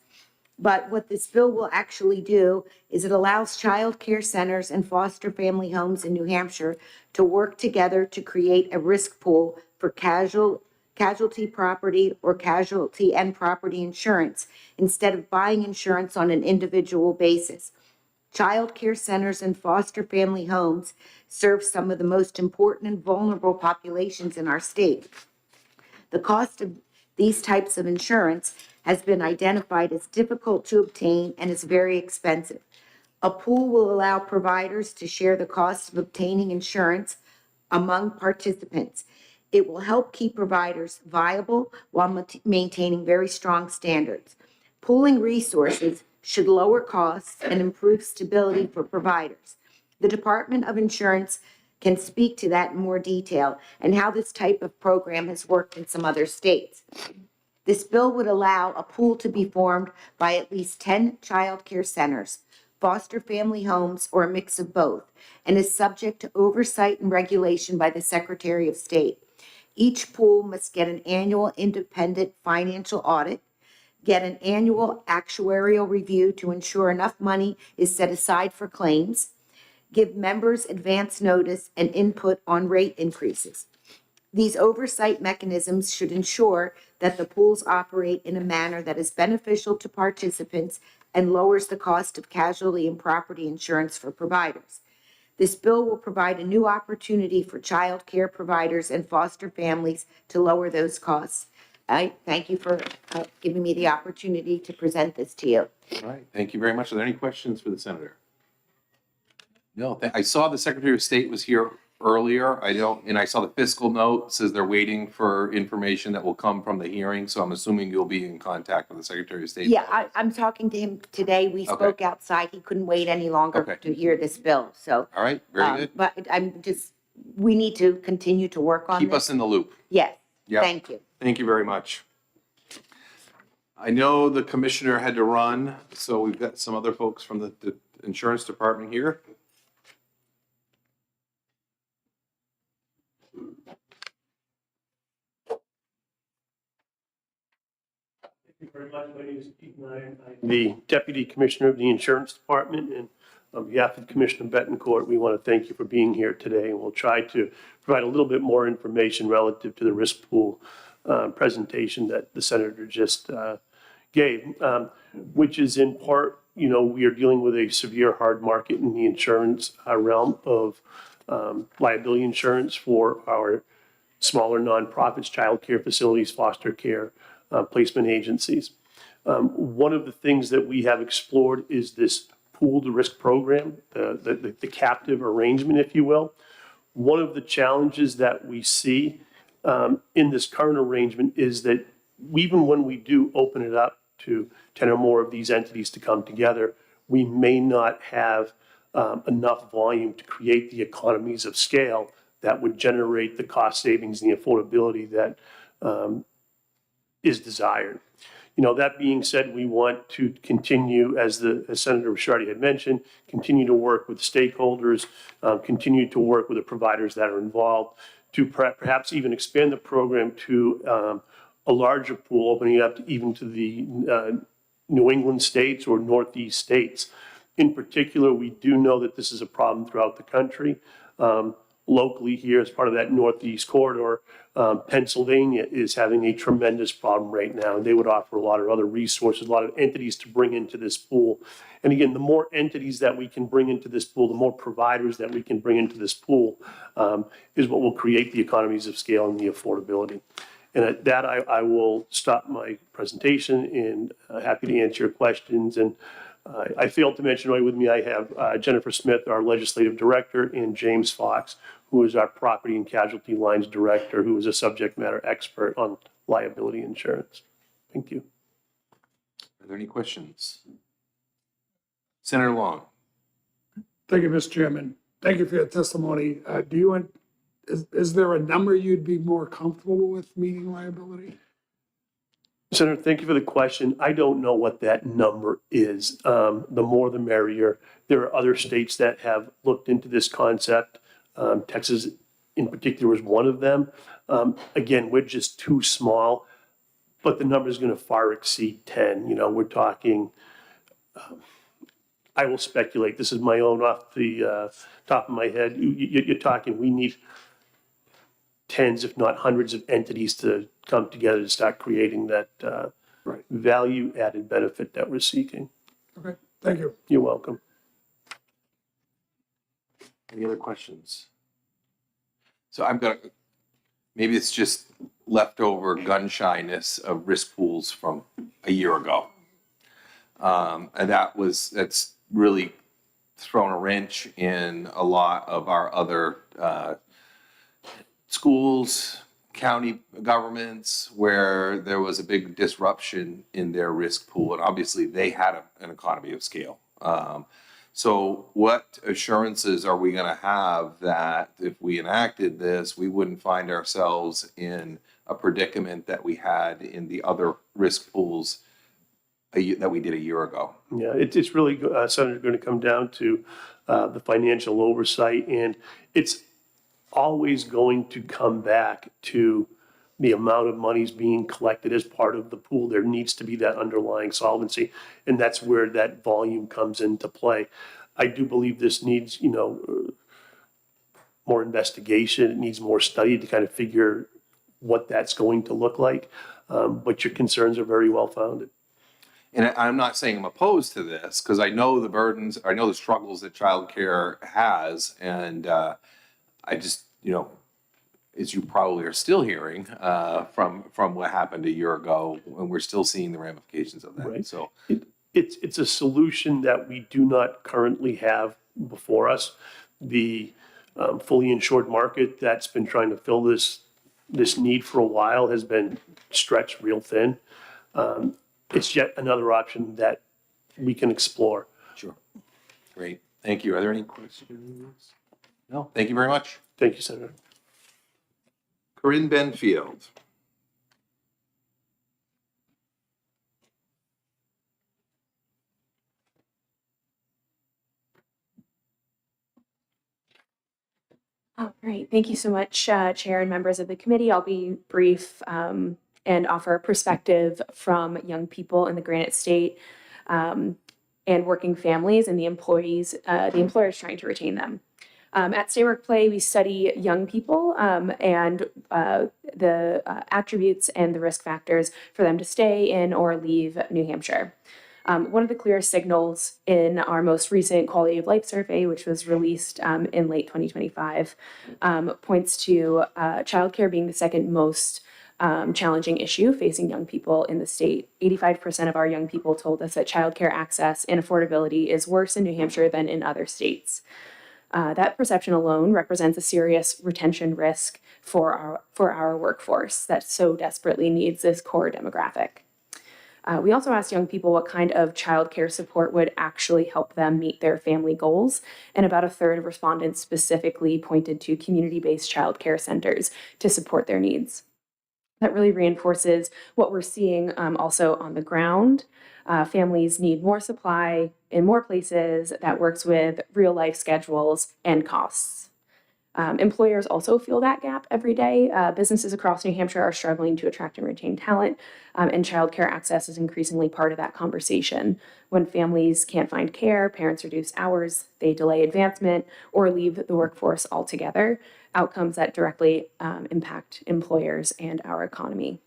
But what this bill will actually do is it allows child care centers and foster family homes in New Hampshire to work together to create a risk pool for casualty property or casualty and property insurance instead of buying insurance on an individual basis. Child care centers and foster family homes serve some of the most important and vulnerable populations in our state. The cost of these types of insurance has been identified as difficult to obtain and is very expensive. A pool will allow providers to share the cost of obtaining insurance among participants. It will help keep providers viable while maintaining very strong standards. Pooling resources should lower costs and improve stability for providers. The Department of Insurance can speak to that in more detail and how this type of program has worked in some other states. This bill would allow a pool to be formed by at least 10 child care centers, foster family homes, or a mix of both, and is subject to oversight and regulation by the Secretary of State. Each pool must get an annual independent financial audit. get an annual actuarial review to ensure enough money is set aside for claims, give members advance notice and input on rate increases. These oversight mechanisms should ensure that the pools operate in a manner that is beneficial to participants and lowers the cost of casualty and property insurance for providers. This bill will provide a new opportunity for child care providers and foster families to lower those costs. I thank you for giving me the opportunity to present this to you. All right, thank you very much. Are there any questions for the senator? No, I saw the Secretary of State was here earlier. And I saw the fiscal note says they're waiting for information that will come from the hearing. So I'm assuming you'll be in contact with the Secretary of State. Yeah, I'm talking to him today. We spoke outside. He couldn't wait any longer to hear this bill, so. All right, very good. But we need to continue to work on this. Keep us in the loop. Yes, Yep. thank you. Thank you very much. I know the commissioner had to run, so we've got some other folks from the insurance department here. Thank you very much. My name is Pete Nye. I'm the Deputy Commissioner of the Insurance Department, and on behalf of Commissioner Betancourt, we want to thank you for being here today, and we'll try to provide a little bit more information relative to the risk pool presentation that the Senator just gave, which is in part, we are dealing with a severe hard market in the insurance realm of liability insurance for our smaller nonprofits, child care facilities, foster care, placement agencies. One of the things that we have explored is this pooled risk program, the captive arrangement, if you will. One of the challenges that we see in this current arrangement is that even when we do open it up to 10 or more of these entities to come together, we may not have enough volume to create the economies of scale that would generate the cost savings and the affordability that is desired. That being said, we want to continue, as Senator Ricciardi had mentioned, continue to work with stakeholders, continue to work with the providers that are involved to perhaps even expand the program to a larger pool, opening it up even to the New England states or Northeast states. In particular, we do know that this is a problem throughout the country. Locally here, as part of that Northeast corridor, Pennsylvania is having a tremendous problem right now. And they would offer a lot of other resources, a lot of entities to bring into this pool. And again, the more entities that we can bring into this pool, the more providers that we can bring into this pool is what will create the economies of scale and the affordability. And at that, I will stop my presentation and happy to answer your questions. And I failed to mention right with me, I have Jennifer Smith, our legislative director, and James Fox, who is our property and casualty lines director, who is a subject matter expert on liability insurance. Thank you. Are there any questions? Senator Long. Thank you, Mr. Chairman. Thank you for your testimony. Is there a number you'd be more comfortable with meeting liability? Senator, thank you for the question. I don't know what that number is. The more the merrier. There are other states that have looked into this concept. Texas in particular is one of them. Again, we're just too small, but the number is going to far exceed 10. We're talking, I will speculate, this is my own off the top of my head. You're talking, we need tens, if not hundreds of entities to come together to start creating that value added benefit that we're seeking. Okay, thank you. You're welcome. Any other questions? So maybe it's just leftover gun shyness of risk pools from a year ago. And that's really thrown a wrench in a lot of our other schools, county governments, where there was a big disruption in their risk pool. And obviously they had an economy of scale. So what assurances are we going to have that if we enacted this, we wouldn't find ourselves in a predicament that we had in the other risk pools that we did a year ago? Yeah, it's really, Senator, going to come down to the financial oversight, and it's always going to come back to the amount of money is being collected as part of the pool. There needs to be that underlying solvency, and that's where that volume comes into play. I do believe this needs, more investigation. It needs more study to kind of figure what that's going to look like. But your concerns are very well founded. And I'm not saying I'm opposed to this, because I know the burdens, I know the struggles that childcare has, and I just, as you probably are still hearing from what happened a year ago, and we're still seeing the ramifications of that. Right. So It's a solution that we do not currently have before us. The fully insured market that's been trying to fill this need for a while has been stretched real thin. It's yet another option that we can explore. Sure. Great. Thank you. Are there any questions? No. Thank you very much. Thank you, Senator. Corinne Benfield. Oh, great. Thank you so much, Chair and members of the committee. I'll be brief and offer a perspective from young people in the Granite State and working families and the employers trying to retain them. At Stay Work Play, we study young people and the attributes and the risk factors for them to stay in or leave New Hampshire. One of the clearest signals in our most recent quality of life survey, which was released in late 2025, points to childcare being the second most challenging issue facing young people in the state. 85% of our young people told us that childcare access and affordability is worse in New Hampshire than in other states. That perception alone represents a serious retention risk for our workforce that so desperately needs this core demographic. We also asked young people what kind of childcare support would actually help them meet their family goals, and about a third of respondents specifically pointed to community-based childcare centers to support their needs. That really reinforces what we're seeing also on the ground. Families need more supply in more places that works with real-life schedules and costs. Employers also feel that gap every day. Businesses across New Hampshire are struggling to attract and retain talent, and childcare access is increasingly part of that conversation. When families can't find care, parents reduce hours, they delay advancement, or leave the workforce altogether, outcomes that directly impact employers and our economy.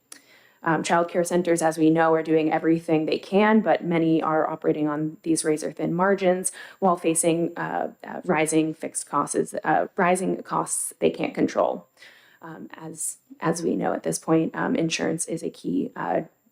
Childcare centers, as we know, are doing everything they can, but many are operating on these razor-thin margins while facing rising fixed costs, rising costs they can't control. As we know at this point, insurance is a key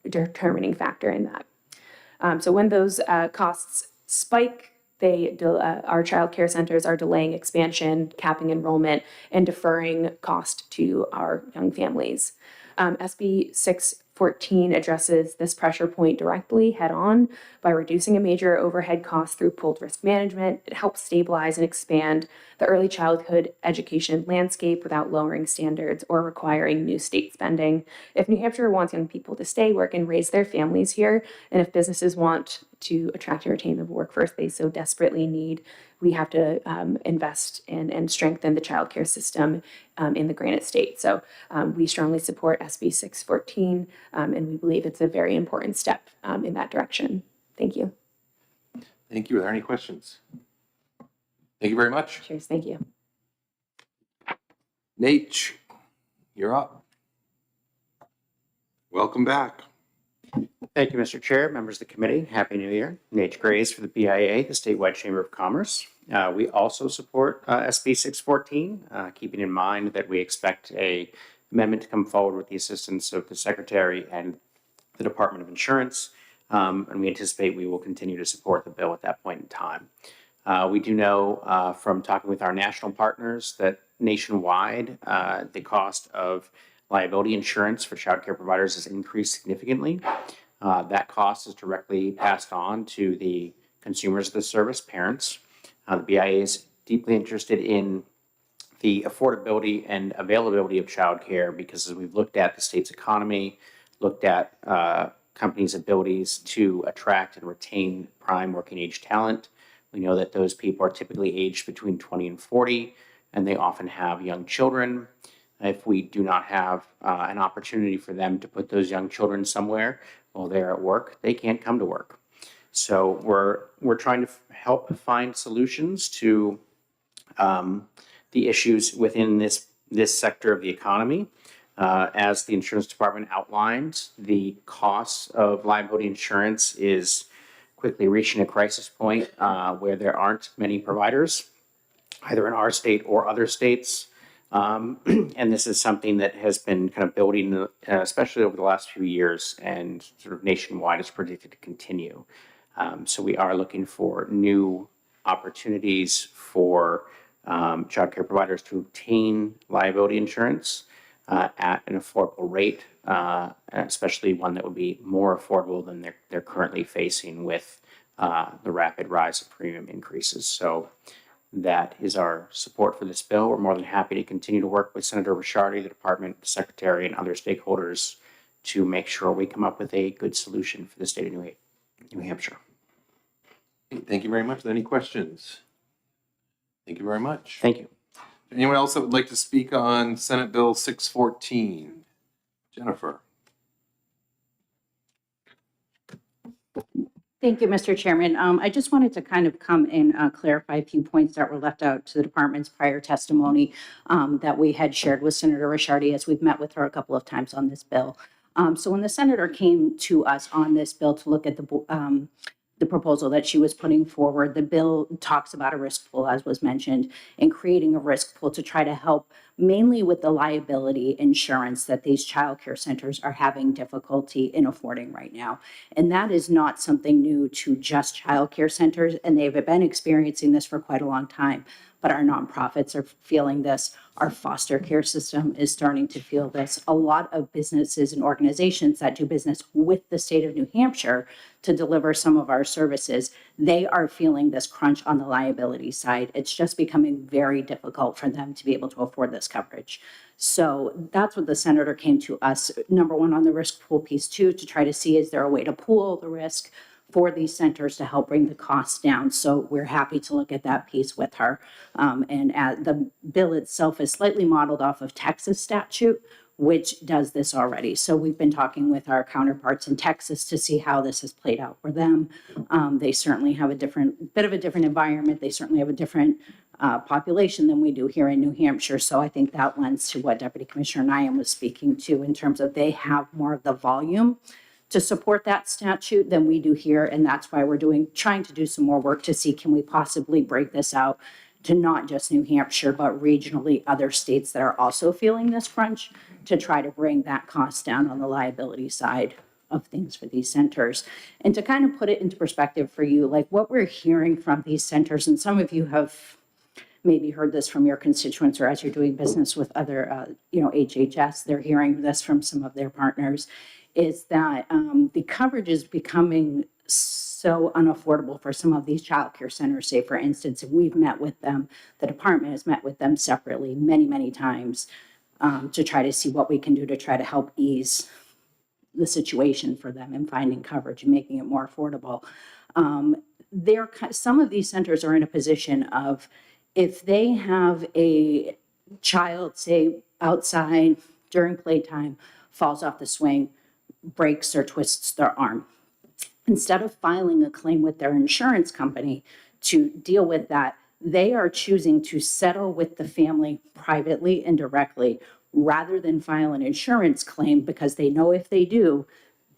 determining factor in that. So when those costs spike, our childcare centers are delaying expansion, capping enrollment, and deferring cost to our young families. SB 614 addresses this pressure point directly head-on by reducing a major overhead cost through pooled risk management. It helps stabilize and expand the early childhood education landscape without lowering standards or requiring new state spending. If New Hampshire wants young people to stay, work, and raise their families here, and if businesses want to attract and retain the workforce they so desperately need, we have to invest in and strengthen the childcare system in the Granite State. So we strongly support SB 614, and we believe it's a very important step in that direction. Thank you. Thank you. Are there any questions? Thank you very much. Cheers. Thank you. Nate, you're up. Welcome back. Thank you, Mr. Chair, members of the committee. Happy New Year. Nate Grays for the BIA, the Statewide Chamber of Commerce. We also support SB 614, keeping in mind that we expect an amendment to come forward with the assistance of the Secretary and the Department of Insurance, and we anticipate we will continue to support the bill at that point in time. We do know from talking with our national partners that nationwide, the cost of liability insurance for child care providers has increased significantly. That cost is directly passed on to the consumers of the service, parents. The BIA is deeply interested in the affordability and availability of childcare because as we've looked at the state's economy, looked at companies' abilities to attract and retain prime working age talent, we know that those people are typically aged between 20 and 40, and they often have young children. if we do not have an opportunity for them to put those young children somewhere while they're at work, they can't come to work. So we're trying to help find solutions to the issues within this sector of the economy. As the insurance department outlined, the cost of liability insurance is quickly reaching a crisis point where there aren't many providers, either in our state or other states. And this is something that has been kind of building, especially over the last few years, and sort of nationwide is predicted to continue. So we are looking for new opportunities for childcare providers to obtain liability insurance at an affordable rate, especially one that would be more affordable than they're currently facing with the rapid rise of premium increases. So that is our support for this bill. We're more than happy to continue to work with Senator Ricciardi, the department secretary, and other stakeholders to make sure we come up with a good solution for the state of New Hampshire. Thank you very much. Any questions? Thank you very much. Thank you. Anyone else that would like to speak on Senate Bill 614? Jennifer. Thank you, Mr. Chairman. I just wanted to kind of come and clarify a few points that were left out to the department's prior testimony that we had shared with Senator Ricciardi as we've met with her a couple of times on this bill. So when the senator came to us on this bill to look at the proposal that she was putting forward, the bill talks about a risk pool, as was mentioned, and creating a risk pool to try to help mainly with the liability insurance that these childcare centers are having difficulty in affording right now. And that is not something new to just childcare centers, and they've been experiencing this for quite a long time. But our nonprofits are feeling this. Our foster care system is starting to feel this. A lot of businesses and organizations that do business with the state of New Hampshire to deliver some of our services, they are feeling this crunch on the liability side. It's just becoming very difficult for them to be able to afford this coverage. So that's what the senator came to us, number one, on the risk pool piece too, to try to see, is there a way to pool the risk for these centers to help bring the costs down. So we're happy to look at that piece with her. And the bill itself is slightly modeled off of Texas statute, which does this already. So we've been talking with our counterparts in Texas to see how this has played out for them. They certainly have a bit of a different environment. They certainly have a different population than we do here in New Hampshire. So I think that lends to what Deputy Commissioner Nyam was speaking to in terms of they have more of the volume to support that statute than we do here. And that's why we're trying to do some more work to see, can we possibly break this out to not just New Hampshire, but regionally other states that are also feeling this crunch, to try to bring that cost down on the liability side of things for these centers. And to kind of put it into perspective for you, like what we're hearing from these centers, and some of you have maybe heard this from your constituents or as you're doing business with other, HHS, they're hearing this from some of their partners, is that the coverage is becoming so unaffordable for some of these childcare centers. Say, for instance, if we've met with them, the department has met with them separately many, many times to try to see what we can do to try to help ease the situation for them and finding coverage and making it more affordable. Some of these centers are in a position of, if they have a child, say, outside during playtime, falls off the swing, breaks or twists their arm, instead of filing a claim with their insurance company to deal with that, they are choosing to settle with the family privately and directly rather than file an insurance claim, because they know if they do,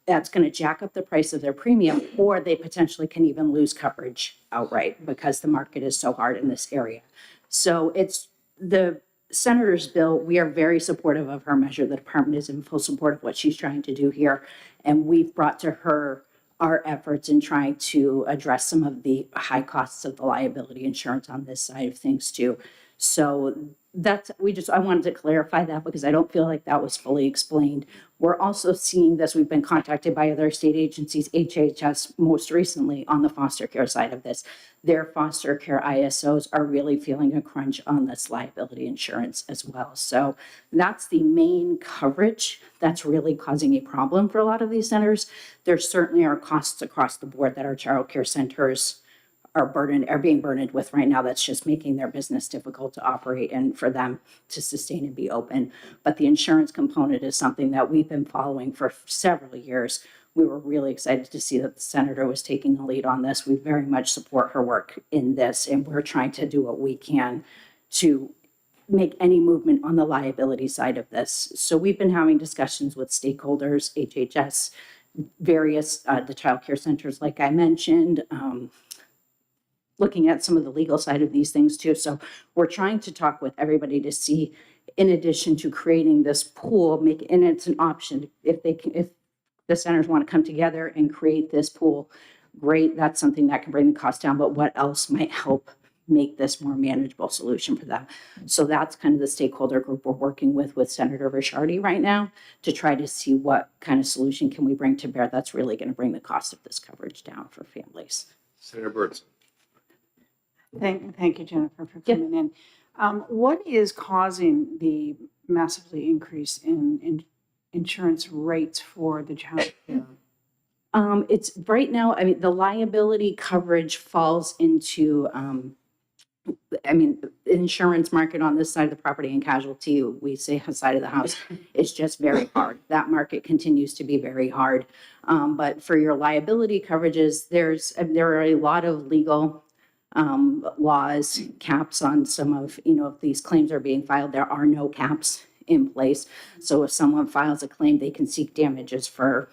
that's going to jack up the price of their premium, or they potentially can even lose coverage outright because the market is so hard in this area. So it's the Senator's bill. We are very supportive of her measure. The department is in full support of what she's trying to do here. And we've brought to her our efforts in trying to address some of the high costs of the liability insurance on this side of things too. So I wanted to clarify that because I don't feel like that was fully explained. We're also seeing this. We've been contacted by other state agencies, HHS most recently, on the foster care side of this. Their foster care ISOs are really feeling a crunch on this liability insurance as well. So that's the main coverage that's really causing a problem for a lot of these centers. There certainly are costs across the board that our child care centers are being burdened with right now that's just making their business difficult to operate and for them to sustain and be open. But the insurance component is something that we've been following for several years. We were really excited to see that the senator was taking the lead on this. We very much support her work in this, and we're trying to do what we can to make any movement on the liability side of this. So we've been having discussions with stakeholders, HHS, various, the childcare centers, like I mentioned, looking at some of the legal side of these things too. So we're trying to talk with everybody to see, in addition to creating this pool, and it's an option, if the centers want to come together and create this pool, great, that's something that can bring the cost down, but what else might help make this more manageable solution for them? So that's kind of the stakeholder group we're working with Senator Ricciardi right now, to try to see what kind of solution can we bring to bear that's really going to bring the cost of this coverage down for families. Senator Burtson. Thank you, Jennifer, for coming in. What is causing the massively increase in insurance rates for the child care? It's right now, I mean, the liability coverage falls into, the insurance market on this side of the property and casualty, we say side of the house, it's just very hard. That market continues to be very hard. But for your liability coverages, there are a lot of legal laws, caps on some of, if these claims are being filed, there are no caps in place. So if someone files a claim, they can seek damages for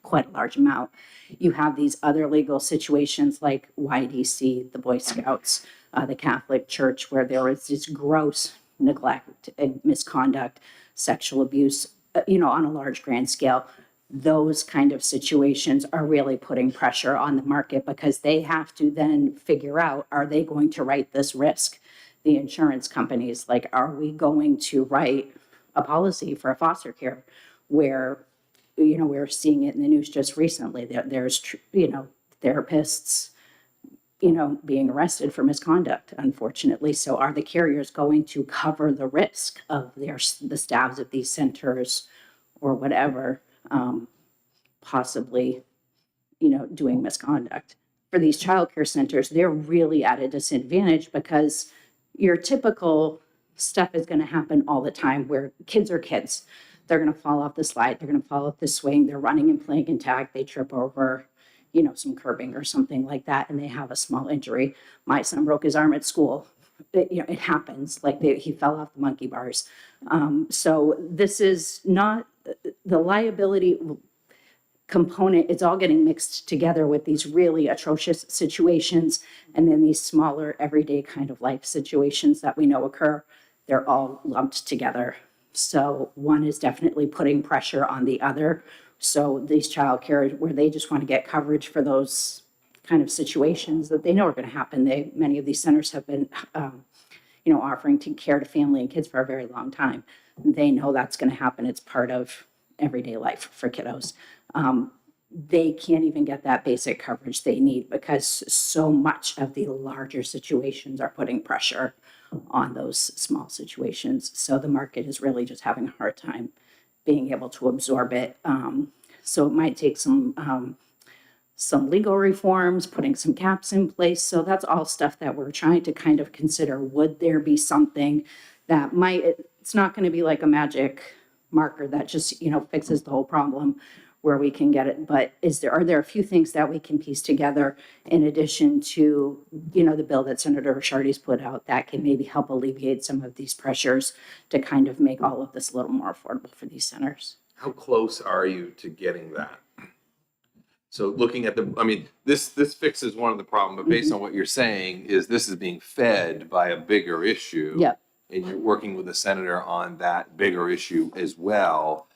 quite a large amount. You have these other legal situations like YDC, the Boy Scouts, the Catholic Church, where there is this gross neglect and misconduct, sexual abuse, on a large grand scale. Those kind of situations are really putting pressure on the market because they have to then figure out, are they going to write this risk? The insurance companies, like, are we going to write a policy for a foster care where, we're seeing it in the news just recently, there's, therapists, being arrested for misconduct, unfortunately. So are the carriers going to cover the risk of the staffs at these centers or whatever, possibly, doing misconduct? For these childcare centers, they're really at a disadvantage because your typical stuff is going to happen all the time where kids are kids. They're going to fall off the slide. They're going to fall off the swing. They're running and playing in tag. They trip over, some curbing or something like that, and they have a small injury. My son broke his arm at school. It happens. Like he fell off the monkey bars. So this is not the liability component. It's all getting mixed together with these really atrocious situations, and then these smaller everyday kind of life situations that we know occur. They're all lumped together. So one is definitely putting pressure on the other. So these childcare, where they just want to get coverage for those kind of situations that they know are going to happen. Many of these centers have been, offering care to family and kids for a very long time. They know that's going to happen. It's part of everyday life for kiddos. They can't even get that basic coverage they need because so much of the larger situations are putting pressure on those small situations. So the market is really just having a hard time being able to absorb it. So it might take some legal reforms, putting some caps in place. So that's all stuff that we're trying to kind of consider. Would there be something that it's not going to be like a magic marker that just, fixes the whole problem where we can get it. But are there a few things that we can piece together in addition to, the bill that Senator Ricciardi's put out that can maybe help alleviate some of these pressures to kind of make all of this a little more affordable for these centers? How close are you to getting that? So looking at this fixes one of the problem, but based on what you're saying is this is being fed by a bigger issue. Yep. And you're working with the senator on that bigger issue as well.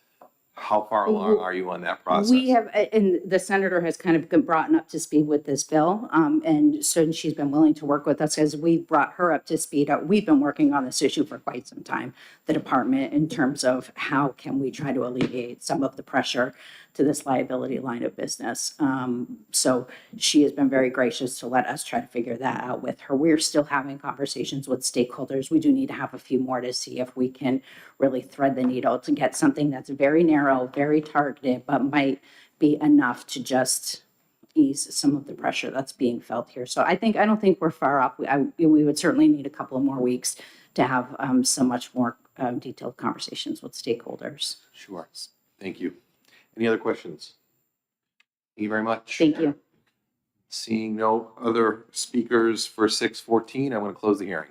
How far along are you on that process? We have, and the senator has kind of been brought up to speed with this bill. And so she's been willing to work with us as we brought her up to speed. We've been working on this issue for quite some time, the department, in terms of how can we try to alleviate some of the pressure to this liability line of business. So she has been very gracious to let us try to figure that out with her. We're still having conversations with stakeholders. We do need to have a few more to see if we can really thread the needle to get something that's very narrow, very targeted, but might be enough to just, ease some of the pressure that's being felt here. So I don't think we're far off. We would certainly need a couple of more weeks to have some much more detailed conversations with stakeholders. Sure. Thank you. Any other questions? Thank you very much. Thank you. Seeing no other speakers for 6:14, I'm going to close the hearing.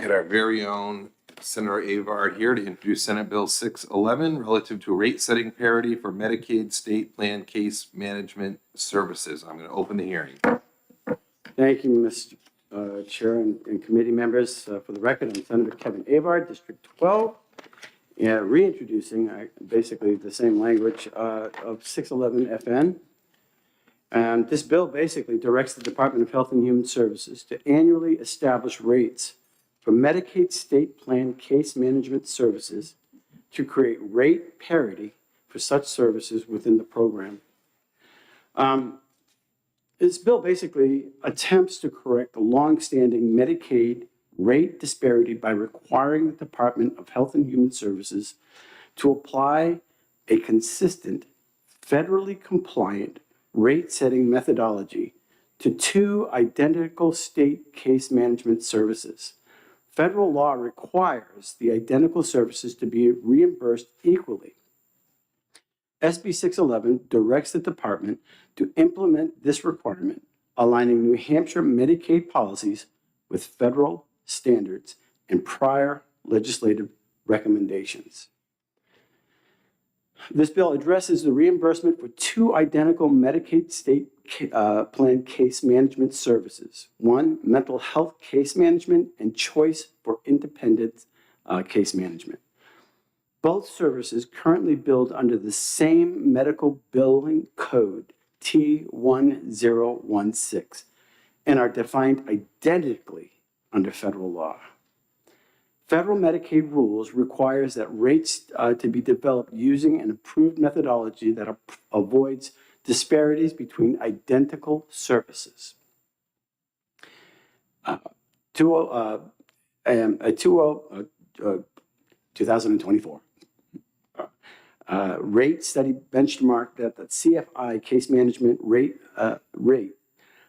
Get our very own Senator Avard here to introduce Senate Bill 611 relative to rate setting parity for Medicaid state plan case management services. I'm going to open the hearing. Thank you, Mr. Chair and committee members. For the record, I'm Senator Kevin Avard, District 12. Reintroducing basically the same language of 611 FN. And this bill basically directs the Department of Health and Human Services to annually establish rates for Medicaid state plan case management services to create rate parity for such services within the program. This bill basically attempts to correct the longstanding Medicaid rate disparity by requiring the Department of Health and Human Services to apply a consistent, federally compliant rate-setting methodology to two identical state case management services. Federal law requires the identical services to be reimbursed equally. SB 611 directs the department to implement this requirement, aligning New Hampshire Medicaid policies with federal standards and prior legislative recommendations. This bill addresses the reimbursement for two identical Medicaid state plan case management services. One, mental health case management, and choice for independent case management. Both services currently billed under the same medical billing code, T1016, and are defined identically under federal law. Federal Medicaid rules requires that rates to be developed using an approved methodology that avoids disparities between identical services. 2024. Rate study benchmarked that the CFI case management rate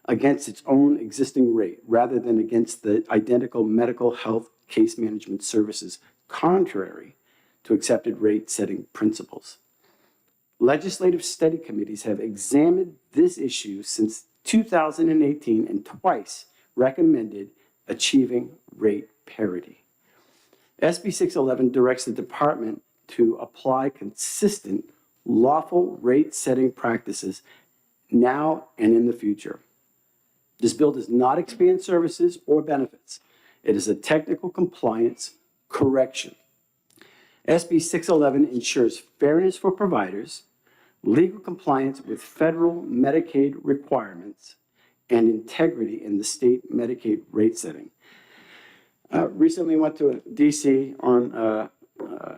against its own existing rate rather than against the identical medical health case management services, contrary to accepted rate setting principles. Legislative study committees have examined this issue since 2018 and twice recommended achieving rate parity. SB 611 directs the department to apply consistent, lawful rate-setting practices now and in the future. This bill does not expand services or benefits. It is a technical compliance correction. SB 611 ensures fairness for providers legal compliance with federal Medicaid requirements, and integrity in the state Medicaid rate setting. Recently went to DC on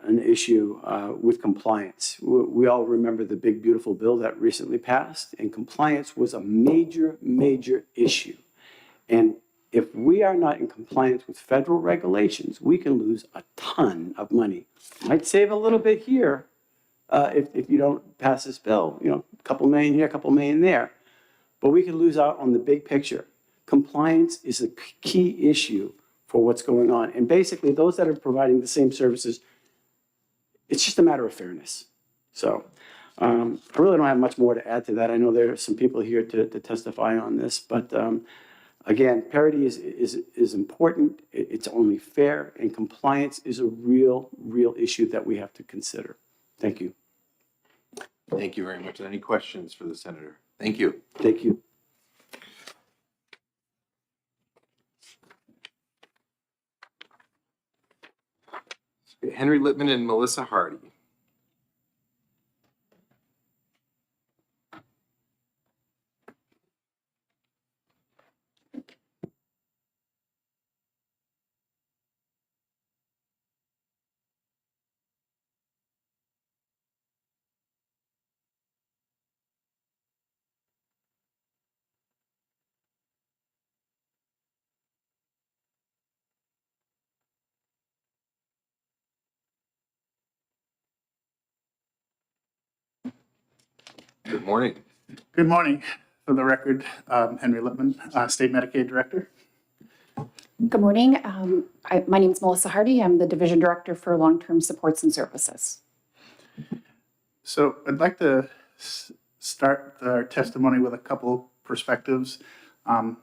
an issue with compliance. We all remember the big, beautiful bill that recently passed, and compliance was a major, major issue. And if we are not in compliance with federal regulations, we can lose a ton of money. Might save a little bit here if you don't pass this bill, you know, a couple million here, a couple million there. But we can lose out on the big picture. Compliance is a key issue for what's going on. And basically, those that are providing the same services, it's just a matter of fairness. So I really don't have much more to add to that. I know there are some people here to testify on this, but again, parity is important. It's only fair, and compliance is a real issue that we have to consider. Thank you. Thank you very much. Any questions for the senator? Thank you. Thank you. Henry Littman and Melissa Hardy. Good morning. Good morning. For the record, Henry Littman, State Medicaid Director. Good morning. My name is Melissa Hardy. I'm the Division Director for Long-Term Supports and Services. So I'd like to start our testimony with a couple perspectives. First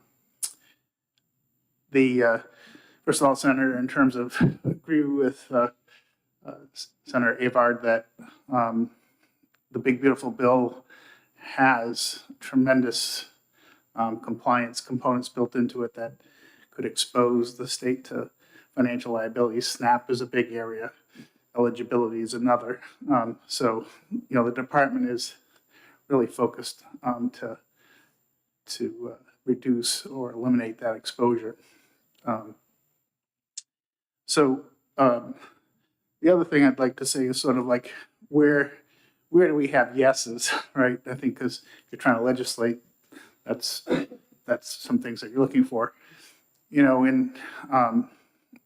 of all, Senator, in terms of agree with Senator Avard that the big beautiful bill has tremendous compliance components built into it that could expose the state to financial liability. SNAP is a big area. Eligibility is another. So, you know, the department is really focused to reduce or eliminate that exposure. The other thing I'd like to say is sort of like where do we have yeses, right? I think because you're trying to legislate, that's some things that you're looking for. You know, in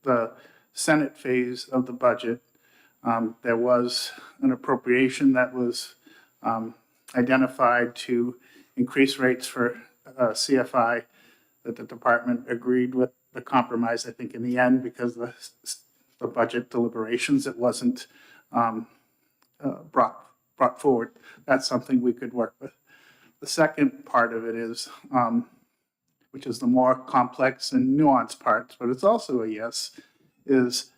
the Senate phase of the budget, there was an appropriation that was identified to increase rates for CFI that the department agreed with the compromise, I think, in the end, because the budget deliberations, it wasn't brought forward. That's something we could work with. The second part of it is, which is the more complex and nuanced parts, but it's also a yes, is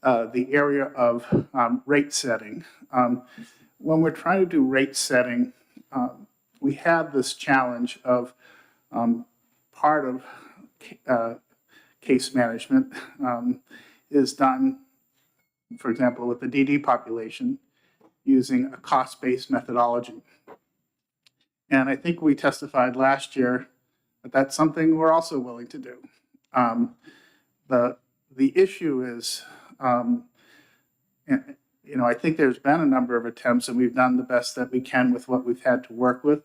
the area of rate setting. When we're trying to do rate setting, we have this challenge of part of case management is done, for example, with the DD population, using a cost-based methodology. And I think we testified last year that that's something we're also willing to do. The issue is, you know, I think there's been a number of attempts, and we've done the best that we can with what we've had to work with.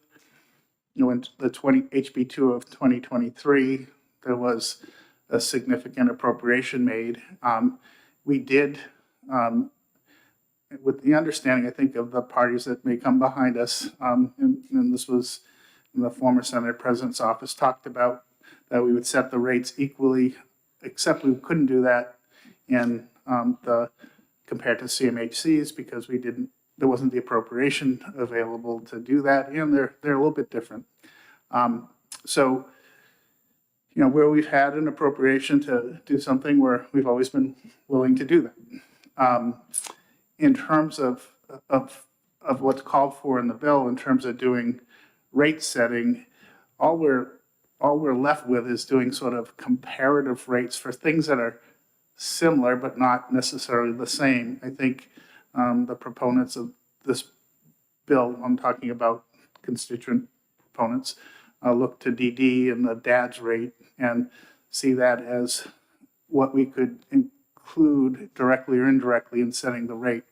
You know, in the HB2 of 2023, there was a significant appropriation made. We did, with the understanding, I think, of the parties that may come behind us, and this was in the former Senate President's office, talked about that we would set the rates equally, except we couldn't do that in compared to CMHCs because there wasn't the appropriation available to do that, and they're a little bit different. So, you know, where we've had an appropriation to do something, where we've always been willing to do that. In terms of what's called for in the bill, in terms of doing rate setting, all we're left with is doing sort of comparative rates for things that are similar but not necessarily the same. I think the proponents of this bill, I'm talking about constituent proponents, look to DD and the DADS rate and see that as what we could include directly or indirectly in setting the rate.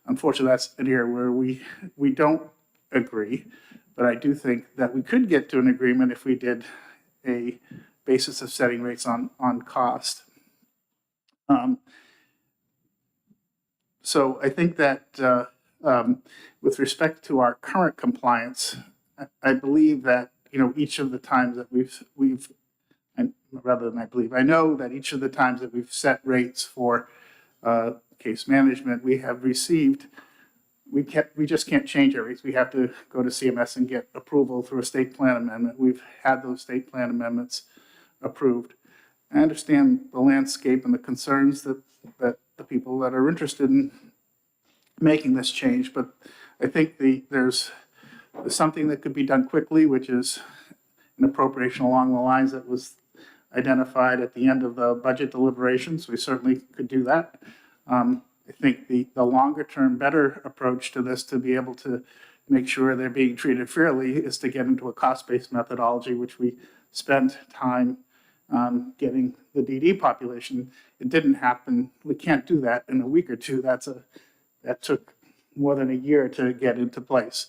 Unfortunately, that's an area where we don't agree, but I do think that we could get to an agreement if we did a basis of setting rates on cost. So I think that with respect to our current compliance, I believe that, each of the times that I know that each of the times that we've set rates for case management, we have received, we just can't change our rates. We have to go to CMS and get approval through a state plan amendment. We've had those state plan amendments approved. I understand the landscape and the concerns that the people that are interested in making this change, but I think there's something that could be done quickly, which is an appropriation along the lines that was identified at the end of the budget deliberations. We certainly could do that. I think the longer term better approach to this, to be able to make sure they're being treated fairly, is to get into a cost-based methodology, which we spent time getting the DD population. It didn't happen. We can't do that in a week or two. That took more than a year to get into place.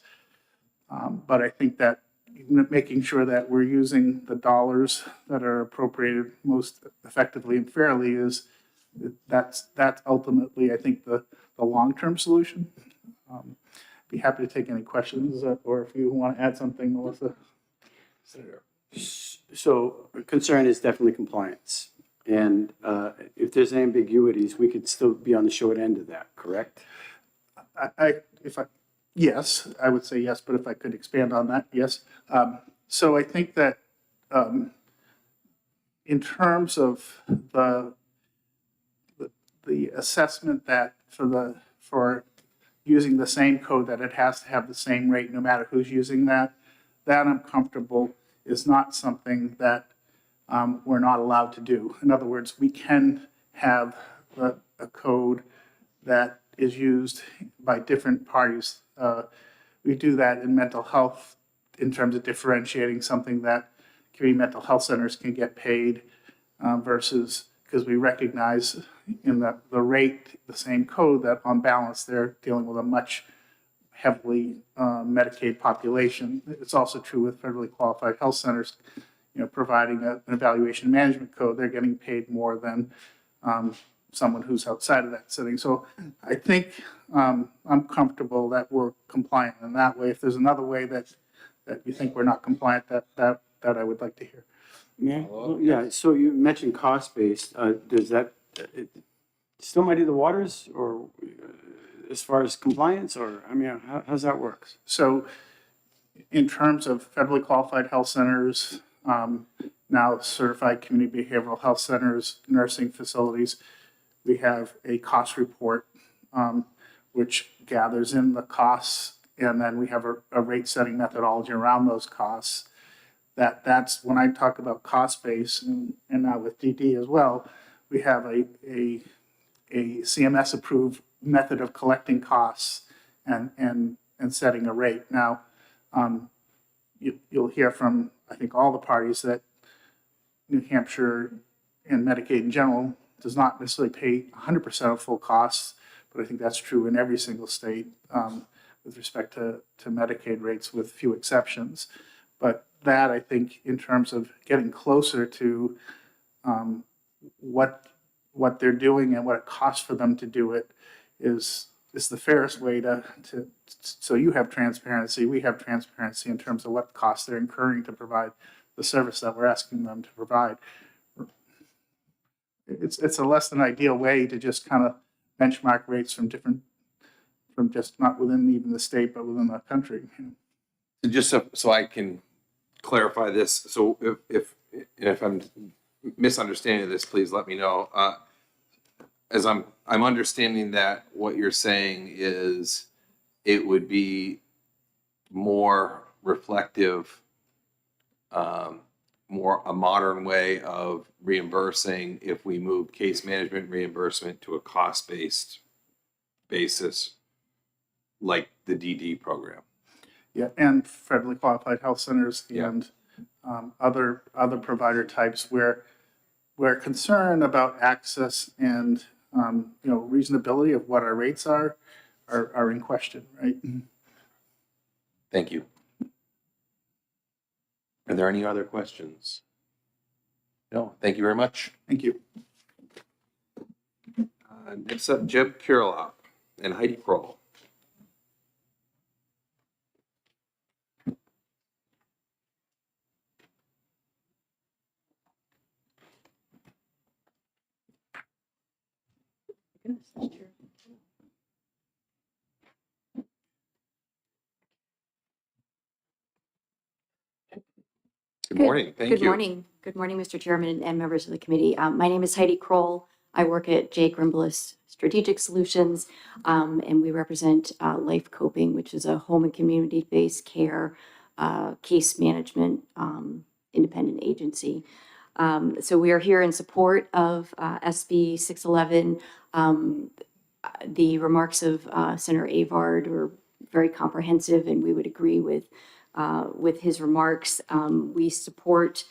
But I think that making sure that we're using the dollars that are appropriated most effectively and fairly that's ultimately, I think, the long-term solution. Be happy to take any questions, or if you want to add something, Melissa. Senator. So concern is definitely compliance. And if there's ambiguities, we could still be on the short end of that, correct? Yes, I would say yes, but if I could expand on that, yes. So I think that in terms of the assessment that for using the same code, that it has to have the same rate no matter who's using that I'm comfortable is not something that we're not allowed to do. In other words, we can have a code that is used by different parties. We do that in mental health in terms of differentiating something that community mental health centers can get paid versus, because we recognize in the rate, the same code, that on balance, they're dealing with a much heavily Medicaid population. It's also true with federally qualified health centers, providing an evaluation management code, they're getting paid more than someone who's outside of that setting. So I think I'm comfortable that we're compliant in that way. If there's another way that you think we're not compliant, that I would like to hear. Yeah, so you mentioned cost-based. Does that still muddy the waters, or as far as compliance, or, how does that work? So in terms of federally qualified health centers, now certified community behavioral health centers, nursing facilities, we have a cost report which gathers in the costs, and then we have a rate setting methodology around those costs. That's when I talk about cost base, and now with DD as well, we have a CMS approved method of collecting costs and setting a rate. Now, you'll hear from, I think, all the parties that New Hampshire and Medicaid in general does not necessarily pay 100% of full costs, but I think that's true in every single state with respect to Medicaid rates, with few exceptions. But that, I think, in terms of getting closer to what they're doing and what it costs for them to do it is the fairest way to so you have transparency, we have transparency in terms of what costs they're incurring to provide the service that we're asking them to provide. It's a less than ideal way to just kind of benchmark rates from just not within even the state, but within the country. Just so I can clarify this, so if I'm misunderstanding this, please let me know. As I'm understanding that what you're saying is it would be more reflective, more a modern way of reimbursing if we move case management reimbursement to a cost-based basis like the DD program. Yeah, and federally qualified health centers Yeah. and other provider types where concern about access and reasonability of what our rates are in question, right? Thank you. Are there any other questions? No, thank you very much. Thank you. Next up, Jeb Kirilov and Heidi Kroll. Good morning. Thank you. Good morning. Good morning, Mr. Chairman and members of the committee. My name is Heidi Kroll. I work at J. Grimbliss Strategic Solutions, and we represent Life Coping, which is a home and community-based care case management independent agency. So we are here in support of SB 611. The remarks of Senator Avard were very comprehensive, and we would agree with his remarks. We support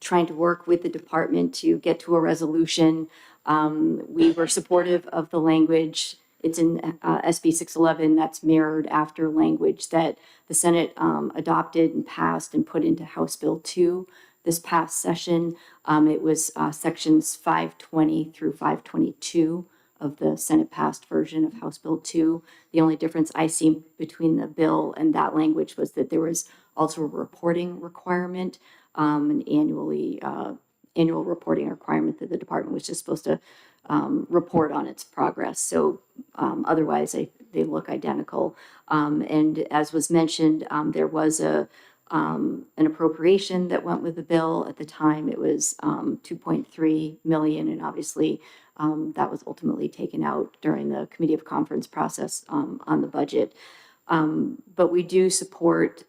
trying to work with the department to get to a resolution. We were supportive of the language. It's in SB 611 that's mirrored after language that the Senate adopted and passed and put into House Bill 2 this past session. It was sections 520 through 522 of the Senate passed version of House Bill 2. The only difference I see between the bill and that language was that there was also a reporting requirement, an annual reporting requirement that the department was just supposed to report on its progress. So otherwise, they look identical. And as was mentioned, there was an appropriation that went with the bill. At the time, it was $2.3 million, and obviously that was ultimately taken out during the Committee of Conference process on the budget. But we do support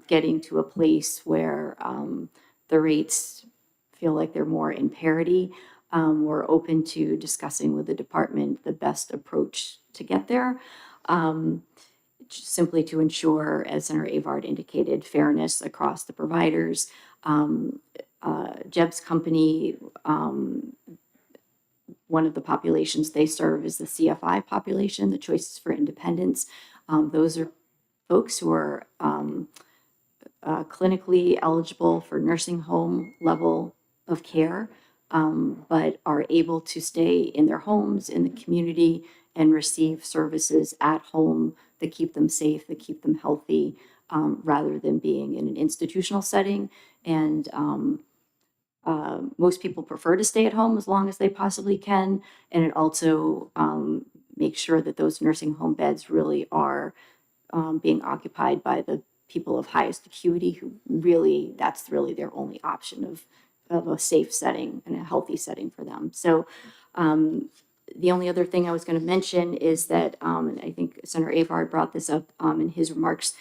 getting to a place where the rates feel like they're more in parity. We're open to discussing with the department the best approach to get there, simply to ensure, as Senator Avard indicated, fairness across the providers. Jeb's company, one of the populations they serve is the CFI population, the Choices for Independence. Those are folks who are clinically eligible for nursing home level of care, but are able to stay in their homes, in the community, and receive services at home that keep them safe, that keep them healthy, rather than being in an institutional setting. And most people prefer to stay at home as long as they possibly can. And it also makes sure that those nursing home beds really are being occupied by the people of highest acuity who really, that's really their only option of a safe setting and a healthy setting for them. So the only other thing I was going to mention is that, and I think Senator Avard brought this up in his remarks,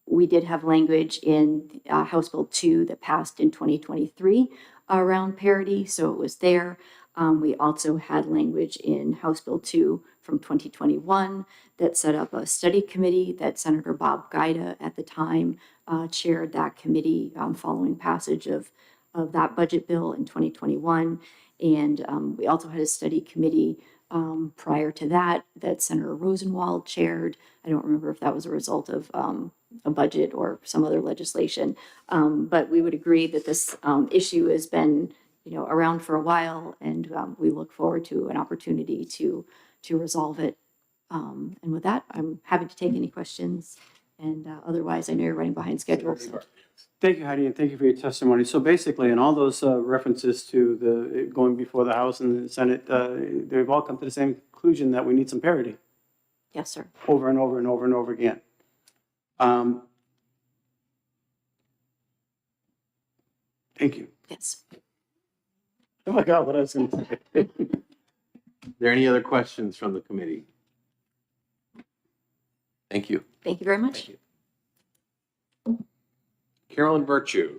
we did have language in House Bill 2 that passed in 2023 around parity, so it was there. We also had language in House Bill 2 from 2021 that set up a study committee that Senator Bob Guida at the time chaired that committee following passage of that budget bill in 2021. And we also had a study committee prior to that Senator Rosenwald chaired. I don't remember if that was a result of a budget or some other legislation, but we would agree that this issue has been around for a while, and we look forward to an opportunity to resolve it. And with that, I'm happy to take any questions. And otherwise, I know you're running behind schedule. So. Thank you, Heidi, and thank you for your testimony. So basically, in all those references to the going before the House and the Senate, they've all come to the same conclusion that we need some parity. Yes, sir. Over and over and over and over again. Thank you. Yes. Oh my God, what I was going to say. Are there any other questions from the committee? Thank you. Thank you very much. Thank you. Carolyn Virtue.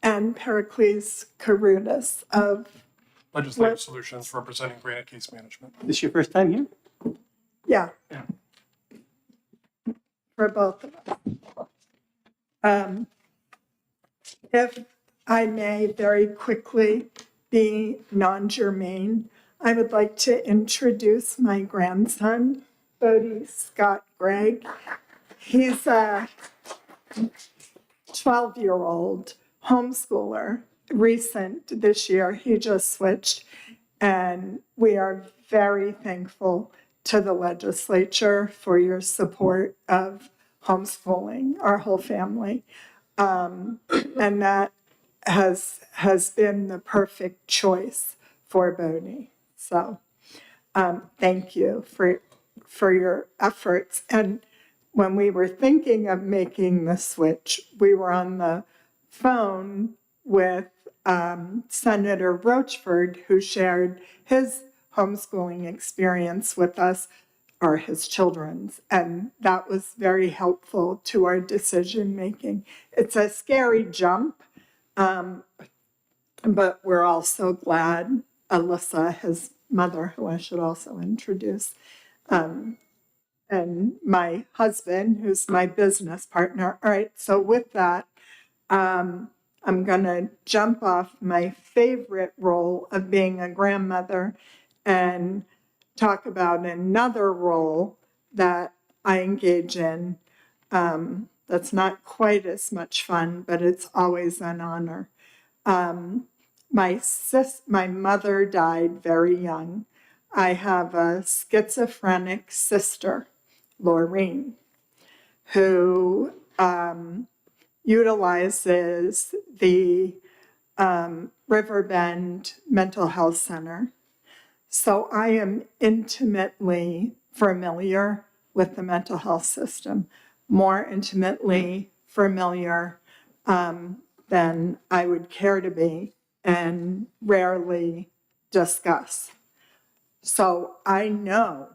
and Pericles Carudis of, Legislative Solutions representing Granite Case Management. This your first time here? yeah, for both of us. If I may very quickly be non-germane, I would like to introduce my grandson, Bodie Scott Gregg. He's a 12-year-old homeschooler, recent this year. He just switched, and we are very thankful to the legislature for your support of homeschooling, our whole family. And that has been the perfect choice for Bodie. So thank you for your efforts. And when we were thinking of making the switch, we were on the phone with Senator Rochford, who shared his homeschooling experience with us, or his children's, and that was very helpful to our decision making. It's a scary jump, but we're also glad Alyssa, his mother, who I should also introduce, and my husband, who's my business partner. All right, so with that, I'm gonna jump off my favorite role of being a grandmother and talk about another role that I engage in that's not quite as much fun, but it's always an honor. My mother died very young. I have a schizophrenic sister, Laureen, who utilizes the Riverbend Mental Health Center. So I am intimately familiar with the mental health system, more intimately familiar than I would care to be, and rarely discuss. So I know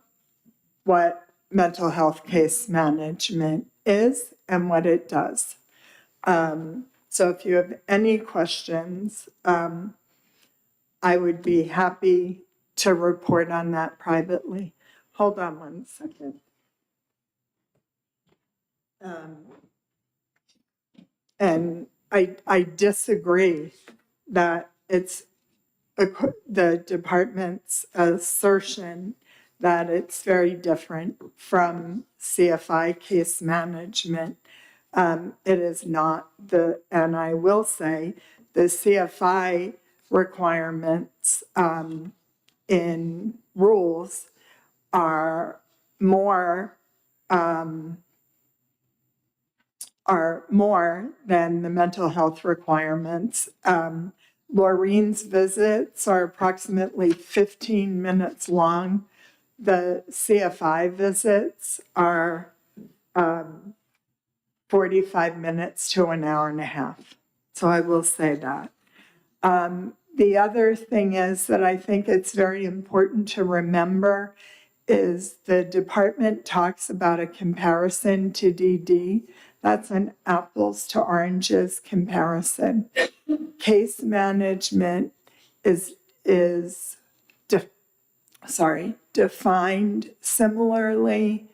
what mental health case management is and what it does. So if you have any questions, I would be happy to report on that privately. Hold on one second. And I disagree that it's the department's assertion that it's very different from CFI case management. It is not and I will say the CFI requirements in rules are more than the mental health requirements. Laureen's visits are approximately 15 minutes long. The CFI visits are 45 minutes to an hour and a half. So I will say that. The other thing is that I think it's very important to remember is the department talks about a comparison to DD. That's an apples to oranges comparison. Case management is defined similarly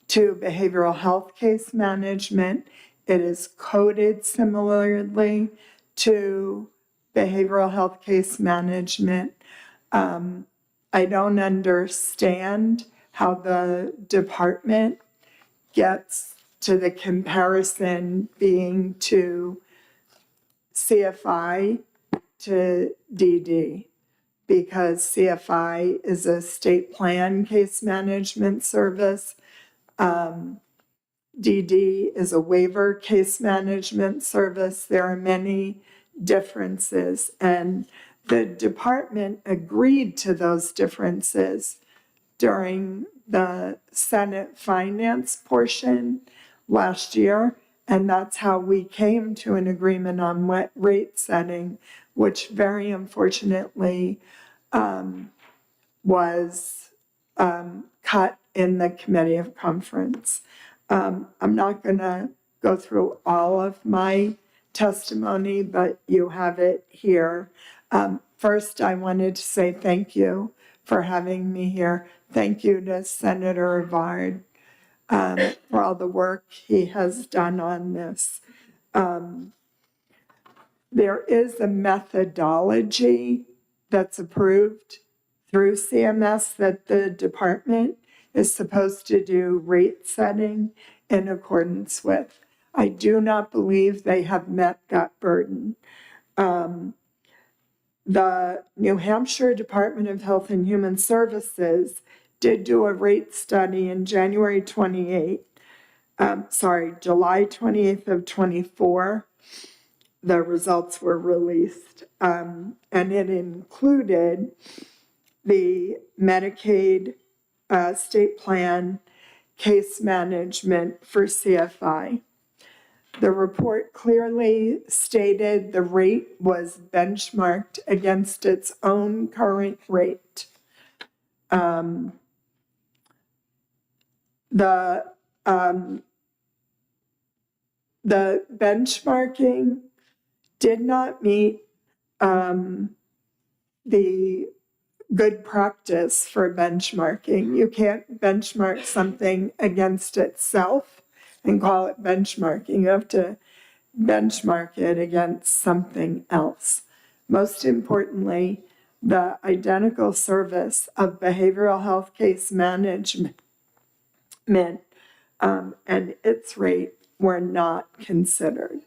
to behavioral health case management. It is coded similarly to behavioral health case management. I don't understand how the department gets to the comparison being to CFI to DD, because CFI is a state plan case management service. DD is a waiver case management service. There are many differences, and the department agreed to those differences during the Senate finance portion last year, and that's how we came to an agreement on what rate setting, which very unfortunately was cut in the committee of conference. I'm not going to go through all of my testimony, but you have it here. First, I wanted to say thank you for having me here. Thank you to Senator Avard for all the work he has done on this. There is a methodology that's approved through CMS that the department is supposed to do rate setting in accordance with. I do not believe they have met that burden. The New Hampshire Department of Health and Human Services did do a rate study in July 28th of 24. The results were released, and it included the Medicaid state plan case management for CFI. The report clearly stated the rate was benchmarked against its own current rate. The benchmarking did not meet the good practice for benchmarking. You can't benchmark something against itself and call it benchmarking. You have to benchmark it against something else. Most importantly, the identical service of behavioral health case management and its rate were not considered.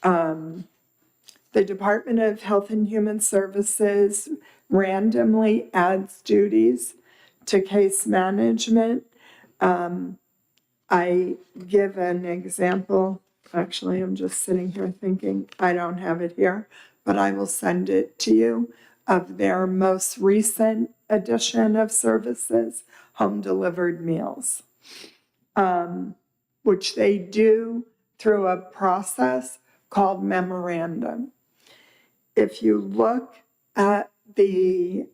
The Department of Health and Human Services randomly adds duties to case management. I give an example. Actually, I'm just sitting here thinking, I don't have it here, but I will send it to you, of their most recent addition of services, home delivered meals, which they do through a process called memorandum. If you look at the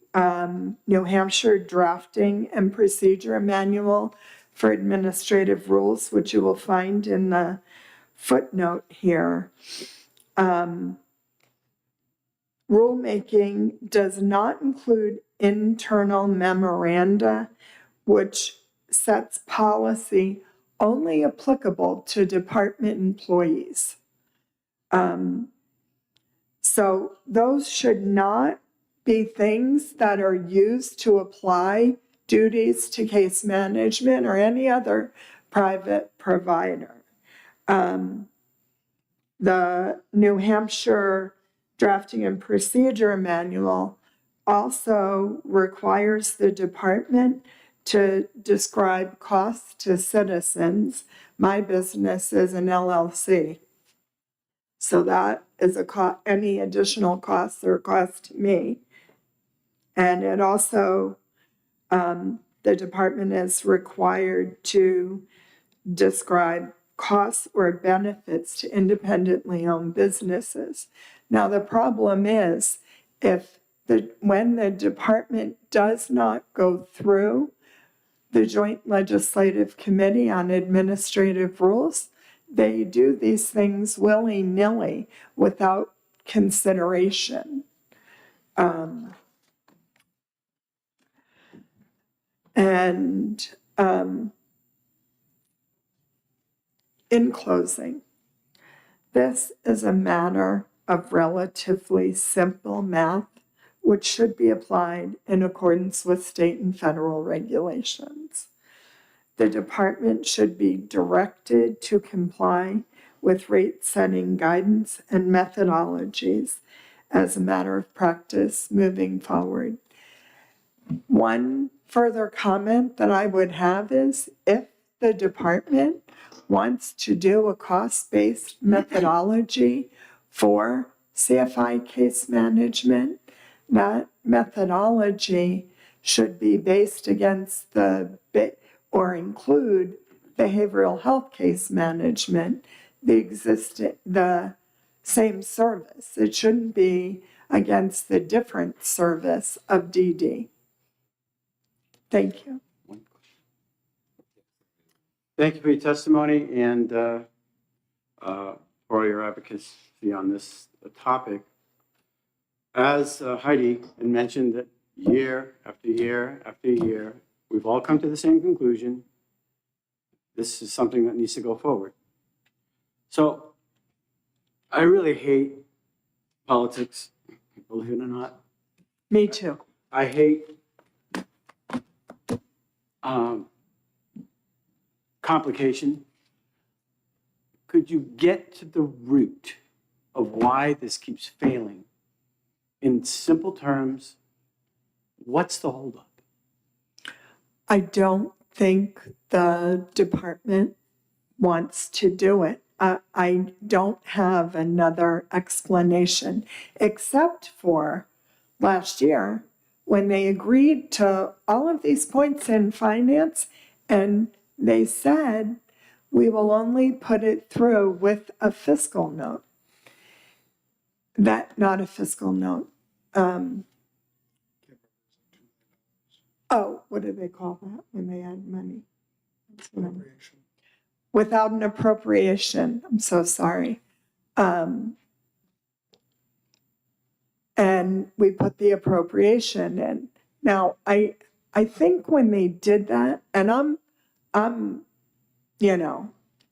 New Hampshire Drafting and Procedure Manual for Administrative Rules, which you will find in the footnote here, rulemaking does not include internal memoranda, which sets policy only applicable to department employees. So those should not be things that are used to apply duties to case management or any other private provider. The New Hampshire Drafting and Procedure Manual also requires the department to describe costs to citizens. My business is an LLC. So that is any additional costs or cost to me. And it also, the department is required to describe costs or benefits to independently owned businesses. Now, the problem is when the department does not go through the Joint Legislative Committee on Administrative Rules, they do these things willy-nilly without consideration. In closing, this is a matter of relatively simple math, which should be applied in accordance with state and federal regulations. The department should be directed to comply with rate-setting guidance and methodologies as a matter of practice moving forward. One further comment that I would have is if the department wants to do a cost-based methodology for CFI case management, that methodology should be based against or include behavioral health case management, the same service. It shouldn't be against the different service of DD. Thank you. Thank you for your testimony, and for your advocacy on this topic. As Heidi had mentioned, that year after year after year, we've all come to the same conclusion. This is something that needs to go forward. So I really hate politics, believe it or not. Me too. I hate complication. Could you get to the root of why this keeps failing? In simple terms, what's the holdup? I don't think the department wants to do it. I don't have another explanation except for last year when they agreed to all of these points in finance and they said, we will only put it through with a fiscal note. Not a fiscal note. What do they call that when they add money? Without an appropriation. I'm so sorry. And we put the appropriation in. Now, I think when they did that, and I'm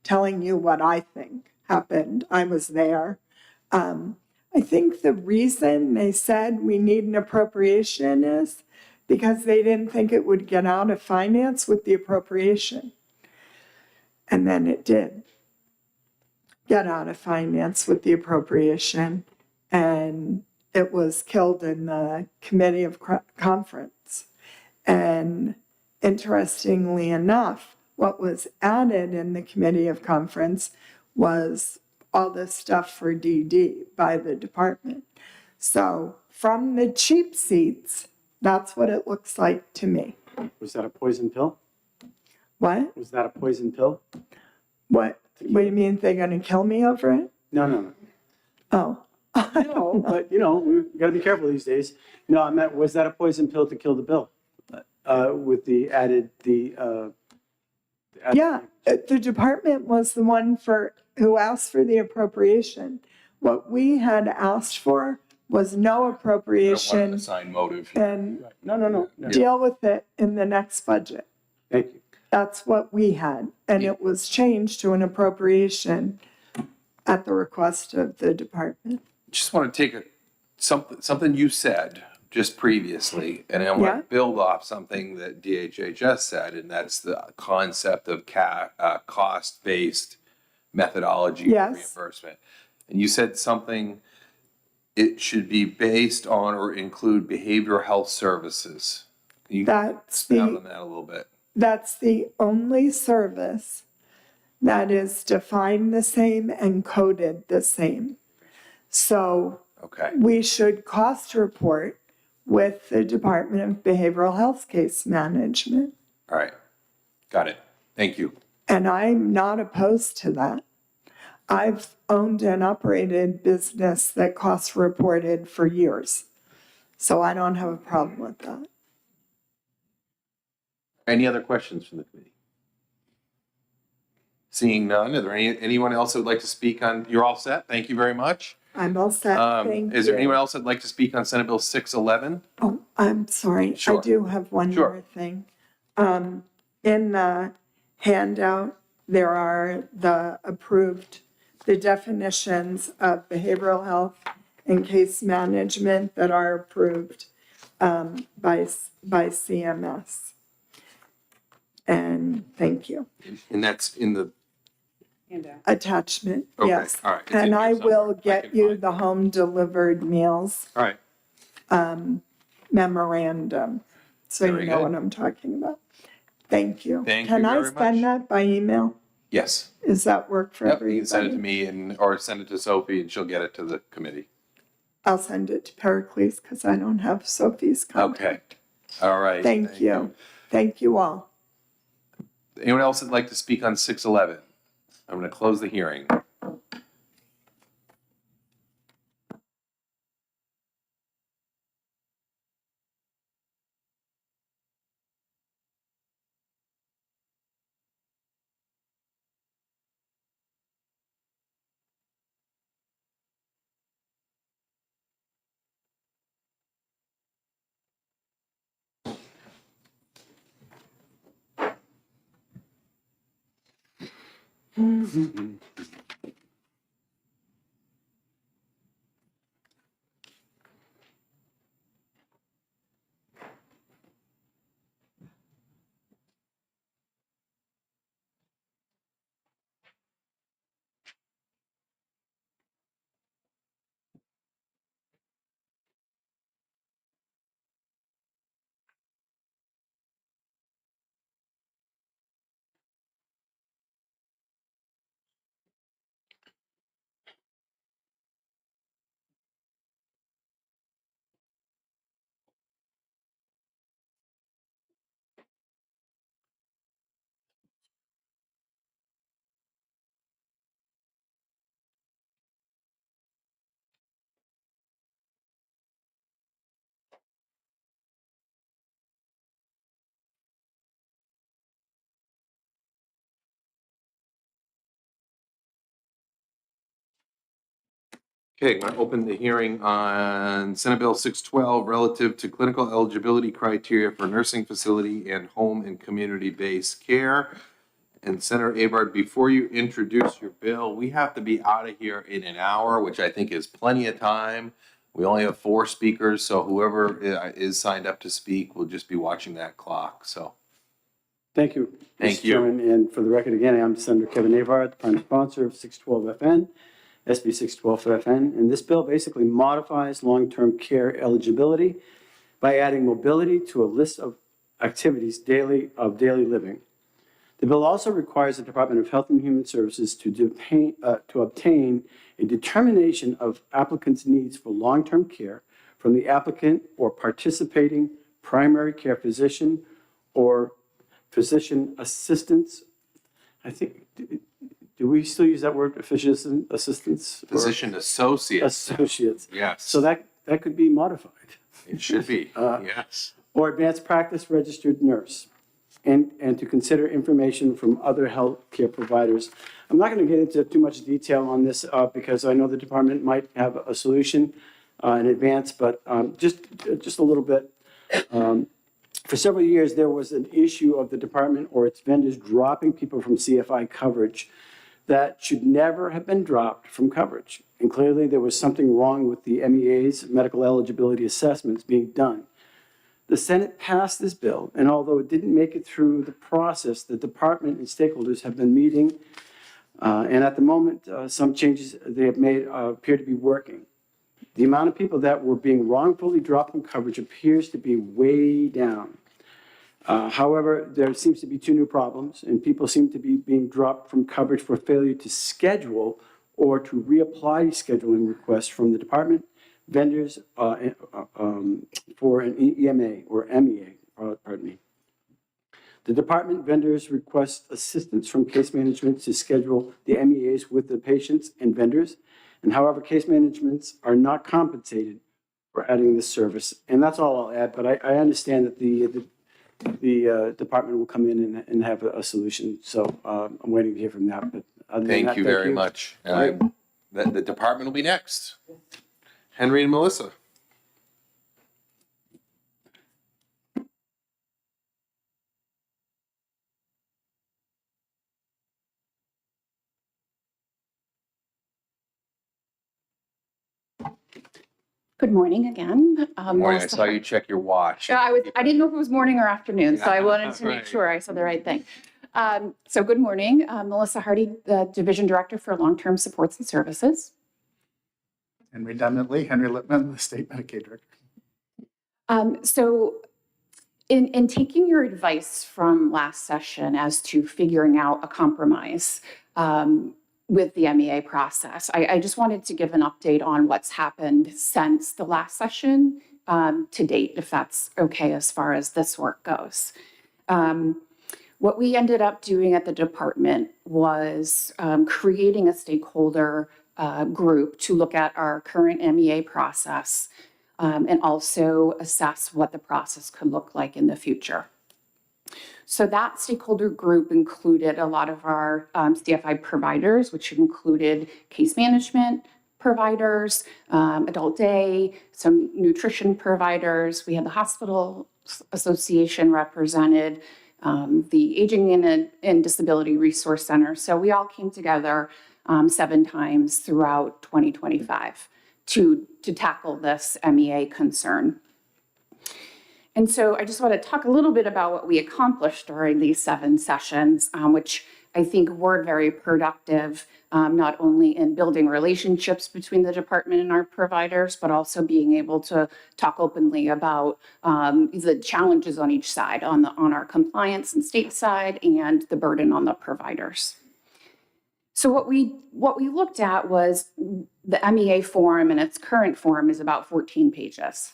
telling you what I think happened. I was there. I think the reason they said we need an appropriation is because they didn't think it would get out of finance with the appropriation. And then it did get out of finance with the appropriation, and it was killed in the committee of conference. And interestingly enough, what was added in the committee of conference was all this stuff for DD by the department. So from the cheap seats, that's what it looks like to me. Was that a poison pill? What? Was that a poison pill? What do you mean, they're going to kill me over it? No. Oh. No, but we got to be careful these days. No, I meant, was that a poison pill to kill the bill? With the added, Yeah, the department was the one who asked for the appropriation. What we had asked for was no appropriation Assign motive. and No. deal with it in the next budget. Thank you. That's what we had, and it was changed to an appropriation at the request of the department. Just want to take something you said just previously, and I want to build off something that DHA just said, and that's the concept of cost-based methodology of reimbursement. And you said something, it should be based on or include behavioral health services. Can you expound on that a little bit? That's the only service that is defined the same and coded the same. So we should cost report with the Department of Behavioral Health Case Management. All right, got it. Thank you. And I'm not opposed to that. I've owned and operated business that cost reported for years. So I don't have a problem with that. Any other questions from the committee? Seeing none, are there anyone else that would like to speak on? You're all set. Thank you very much. I'm all set. Thank you. Is there anyone else that'd like to speak on Senate Bill 611? Oh, I'm sorry. Sure. I do have one more thing. In the handout, there are the definitions of behavioral health and case management that are approved by CMS. And thank you. And that's in the Attachment, Okay, yes. all right. It's in And here I somewhere. will get you the home delivered meals All right. memorandum, so Very you know good. what I'm talking about. Thank you. Thank Can you I very send much. that by email? Yes. Does that work for Yep, everybody? you can send it to me or send it to Sophie and she'll get it to the committee. I'll send it to Pericles because I don't have Sophie's contact. Okay. All right. Thank you. Thank you all. Anyone else that'd like to speak on 611? I'm going to close the hearing. Okay, I'm going to open the hearing on Senate Bill 612 relative to clinical eligibility criteria for nursing facility and home and community-based care. And Senator Abard, before you introduce your bill, we have to be out of here in an hour, which I think is plenty of time. We only have 4 speakers, so whoever is signed up to speak will just be watching that clock, so. Thank you. Thank Mr. you. Chairman. And for the record, again, I'm Senator Kevin Avard, the prime sponsor of 612FN, SB 612FN. And this bill basically modifies long-term care eligibility by adding mobility to a list of activities of daily living. The bill also requires the Department of Health and Human Services to obtain a determination of applicants' needs for long-term care from the applicant or participating primary care physician or physician assistants. I think, do we still use that word, physician assistants? Or Physician associates. associates. Yes. So that could be modified. It should be, yes. Or advanced practice registered nurse, and to consider information from other healthcare providers. I'm not going to get into too much detail on this because I know the department might have a solution in advance, but just a little bit. For several years, there was an issue of the department or its vendors dropping people from CFI coverage that should never have been dropped from coverage. And clearly, there was something wrong with the MEA's medical eligibility assessments being done. The Senate passed this bill, and although it didn't make it through the process, the department and stakeholders have been meeting, and at the moment, some changes they have made appear to be working. The amount of people that were being wrongfully dropped from coverage appears to be way down. However, there seems to be 2 new problems, and people seem to be being dropped from coverage for failure to schedule or to reapply scheduling requests from the department, vendors for an EMA or MEA, pardon me. The department vendors request assistance from case management to schedule the MEAs with the patients and vendors. And however, case managements are not compensated for adding this service. And that's all I'll add, but I understand that the department will come in and have a solution. So I'm waiting to hear from that. But other than Thank that, you very much. The department will be next. Henry and Melissa. Good morning again. Morning, I Melissa saw you check your watch. Yeah, I didn't know if it was morning or afternoon, so I wanted to make Right. sure I said the right thing. So good morning, Melissa Hardy, the Division Director for Long-Term Supports and Services. And redundantly, Henry Lippman, the State Medicaid Director. So in taking your advice from last session as to figuring out a compromise with the MEA process, I just wanted to give an update on what's happened since the last session to date, if that's okay as far as this work goes. What we ended up doing at the department was creating a stakeholder group to look at our current MEA process and also assess what the process could look like in the future. So that stakeholder group included a lot of our CFI providers, which included case management providers, adult day, some nutrition providers. We had the hospital association represented, the Aging and Disability Resource Center. So we all came together 7 times throughout 2025 to tackle this MEA concern. And so I just want to talk a little bit about what we accomplished during these 7 sessions, which I think were very productive, not only in building relationships between the department and our providers, but also being able to talk openly about the challenges on each side, on our compliance and state side, and the burden on the providers. So what we looked at was the MEA form, and its current form is about 14 pages.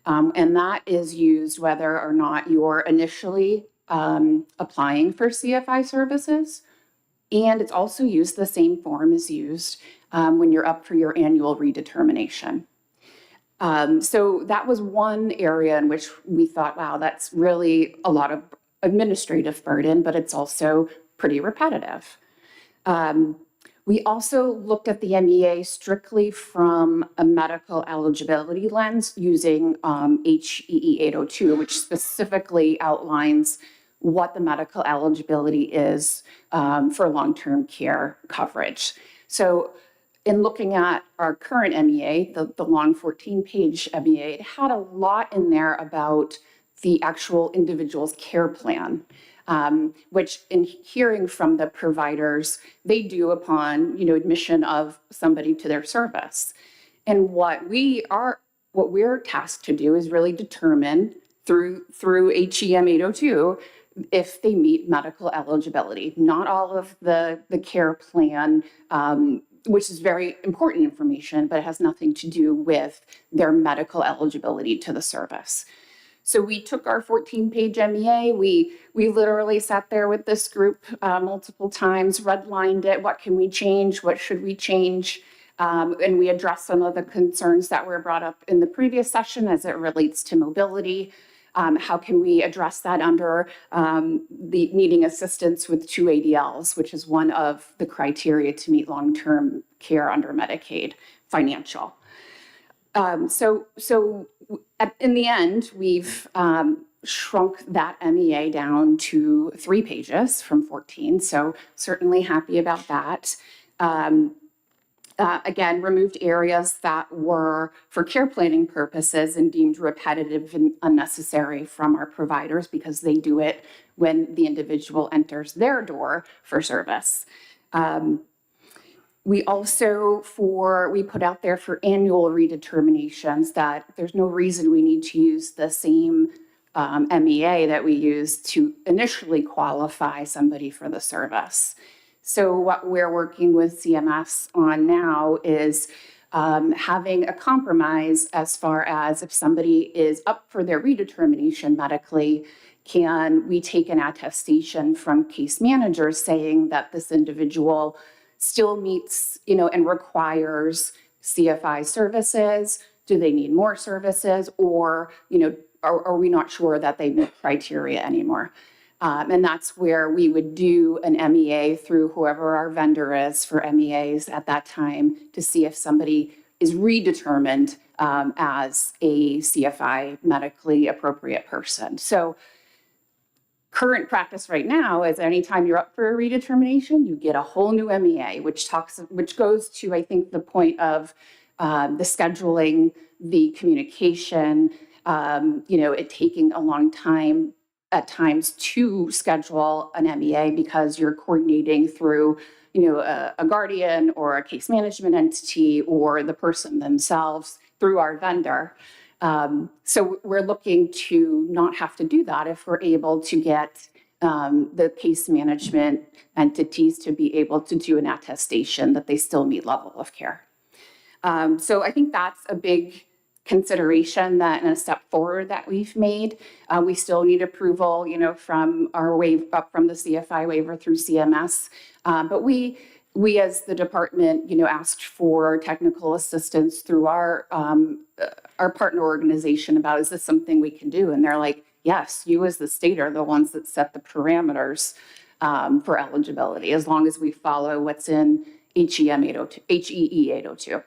And that is used whether or not you're initially applying for CFI services. And it's also used, the same form is used when you're up for your annual redetermination. So that was one area in which we thought, wow, that's really a lot of administrative burden, but it's also pretty repetitive. We also looked at the MEA strictly from a medical eligibility lens using HEE 802, which specifically outlines what the medical eligibility is for long-term care coverage. So in looking at our current MEA, the long 14-page MEA, it had a lot in there about the actual individual's care plan. Which in hearing from the providers, they do upon, admission of somebody to their service. And what we're tasked to do is really determine through HEM 802 if they meet medical eligibility. Not all of the care plan, which is very important information, but it has nothing to do with their medical eligibility to the service. So we took our 14-page MEA, we literally sat there with this group multiple times, redlined it, what can we change, what should we change, and we addressed some of the concerns that were brought up in the previous session as it relates to mobility. How can we address that under the needing assistance with 2 ADLs, which is one of the criteria to meet long-term care under Medicaid, financial. In the end, we've shrunk that MEA down to 3 pages from 14, so certainly happy about that. Again, removed areas that were for care planning purposes and deemed repetitive and unnecessary from our providers because they do it when the individual enters their door for service. We also, we put out there for annual redeterminations that there's no reason we need to use the same MEA that we use to initially qualify somebody for the service. So what we're working with CMS on now is having a compromise as far as if somebody is up for their redetermination medically, can we take an attestation from case managers saying that this individual still meets, and requires CFI services? Do they need more services? Or, are we not sure that they meet criteria anymore? And that's where we would do an MEA through whoever our vendor is for MEAs at that time to see if somebody is redetermined as a CFI medically appropriate person. So current practice right now is anytime you're up for a redetermination, you get a whole new MEA, which goes to, I think, the point of the scheduling, the communication, it taking a long time at times to schedule an MEA because you're coordinating through, a guardian or a case management entity or the person themselves through our vendor. So we're looking to not have to do that if we're able to get the case management entities to be able to do an attestation that they still meet level of care. So I think that's a big consideration and a step forward that we've made. We still need approval, from our from the CFI waiver through CMS. But we as the department, asked for technical assistance through our partner organization about, is this something we can do? And they're like, yes, you as the state are the ones that set the parameters for eligibility, as long as we follow what's in HEE 802.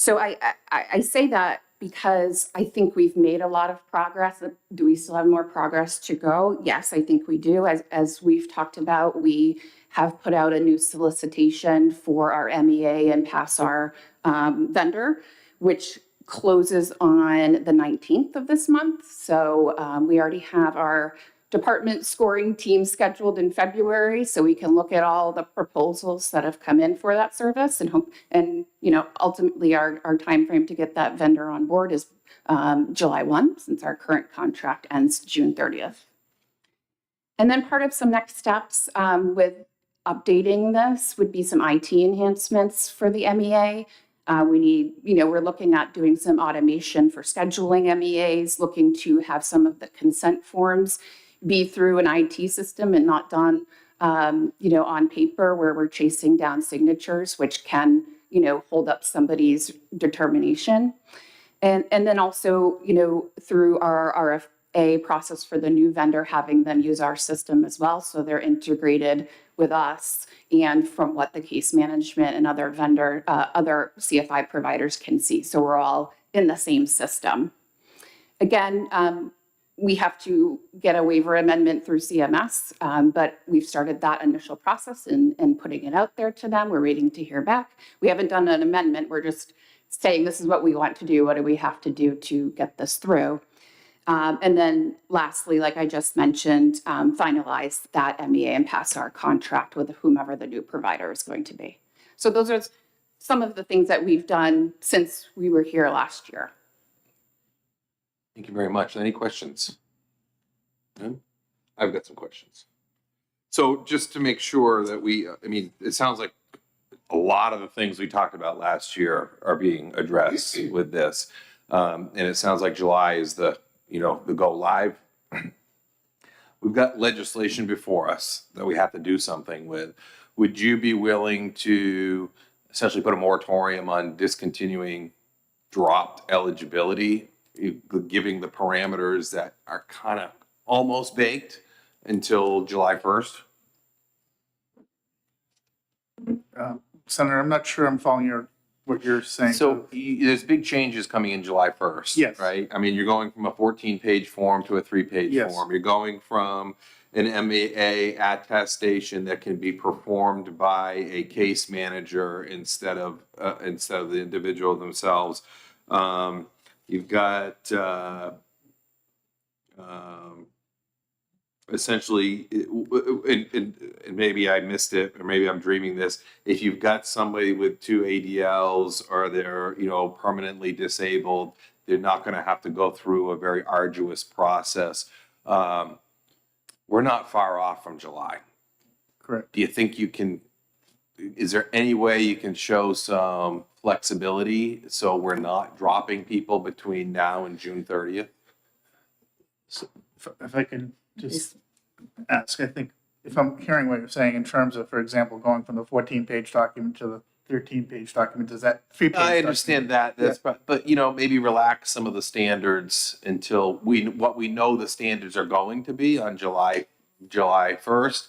So I say that because I think we've made a lot of progress. Do we still have more progress to go? Yes, I think we do. As we've talked about, we have put out a new solicitation for our MEA and PASSAR vendor, which closes on the 19th of this month. So we already have our department scoring team scheduled in February, so we can look at all the proposals that have come in for that service and hope, and ultimately our timeframe to get that vendor on board is July 1, since our current contract ends June 30th. And then part of some next steps with updating this would be some IT enhancements for the MEA. We need, we're looking at doing some automation for scheduling MEAs, looking to have some of the consent forms be through an IT system and not done, on paper where we're chasing down signatures, which can, hold up somebody's determination. And then also, through our RFA process for the new vendor, having them use our system as well. So they're integrated with us and from what the case management and other other CFI providers can see. So we're all in the same system. Again, we have to get a waiver amendment through CMS, but we've started that initial process and putting it out there to them. We're waiting to hear back. We haven't done an amendment. We're just saying this is what we want to do. What do we have to do to get this through? And then lastly, like I just mentioned, finalize that MEA and PASSAR contract with whomever the new provider is going to be. So those are some of the things that we've done since we were here last year. Thank you very much. Any questions? None? I've got some questions. So just to make sure that it sounds like a lot of the things we talked about last year are being addressed with this. And it sounds like July is the go live. We've got legislation before us that we have to do something with. Would you be willing to essentially put a moratorium on discontinuing dropped eligibility, giving the parameters that are kind of almost baked until July 1st? Senator, I'm not sure I'm following what you're saying. So there's big changes coming in July 1st. Yes. Right? I mean, you're going from a 14-page form to a 3-page Yes. form. You're going from an MEA attestation that can be performed by a case manager instead of the individual themselves. You've got essentially, and maybe I missed it, or maybe I'm dreaming this. If you've got somebody with 2 ADLs or they're permanently disabled, they're not going to have to go through a very arduous process. We're not far off from July. Correct. Do you think you can? Is there any way you can show some flexibility so we're not dropping people between now and June 30th? So if I can just ask, I think if I'm hearing what you're saying in terms of, for example, going from the 14-page document to the 13-page document, does that 3-page I understand that. That's but maybe relax some of the standards until what we know the standards are going to be on July 1st,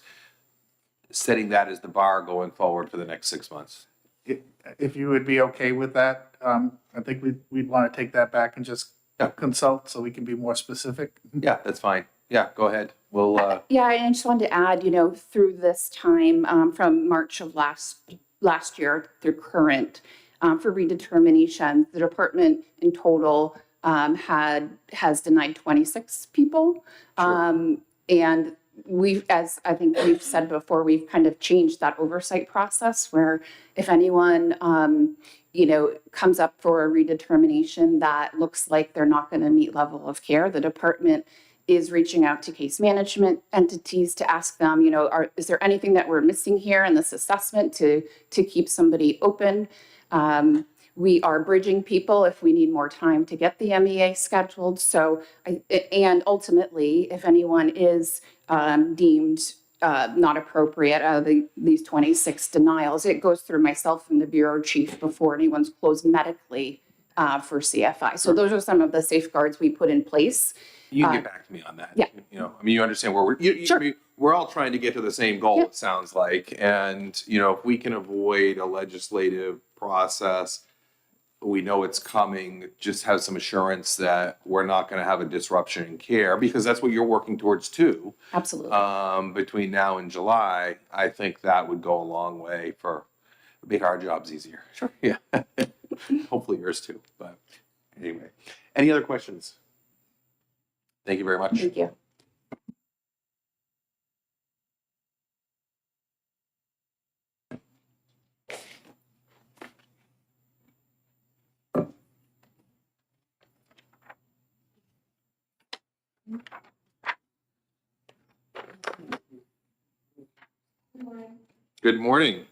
setting that as the bar going forward for the next 6 months. If you would be okay with that, I think we'd want to take that back and just consult so we can be more specific. Yeah, that's fine. Yeah, go ahead. We'll. Yeah, I just wanted to add, through this time from March of last year through current for redetermination, the department in total has denied 26 people. Sure. And as I think we've said before, we've kind of changed that oversight process where if anyone, comes up for a redetermination that looks like they're not going to meet level of care, the department is reaching out to case management entities to ask them, is there anything that we're missing here in this assessment to keep somebody open? We are bridging people if we need more time to get the MEA scheduled. So, and ultimately, if anyone is deemed not appropriate out of these 26 denials, it goes through myself and the bureau chief before anyone's closed medically for CFI. So those are some of the safeguards we put in place. You can get back to me on that. Yeah. You understand where Sure. we're all trying to get to the same goal, it sounds like. And, if we can avoid a legislative process, we know it's coming, just have some assurance that we're not gonna have a disruption in care, because that's what you're working towards too. Absolutely. Between now and July, I think that would go a long way for, make our jobs easier. Sure. Yeah. Hopefully yours too, but anyway. Any other questions? Thank you very much. Thank you. Good morning.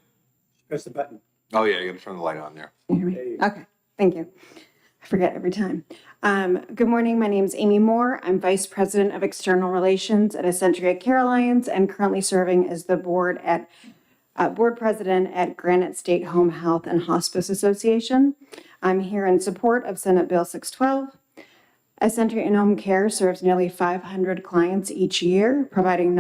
Press the button. Oh yeah, you gotta turn the light on there. Okay, thank you. I forget every time. Good morning, my name is Amy Moore. I'm Vice President of External Relations at Essentia Care Alliance and currently serving as the board president at Granite State Home Health and Hospice Association. I'm here in support of Senate Bill 612. Essentia In-Home Care serves nearly 500 clients each year, providing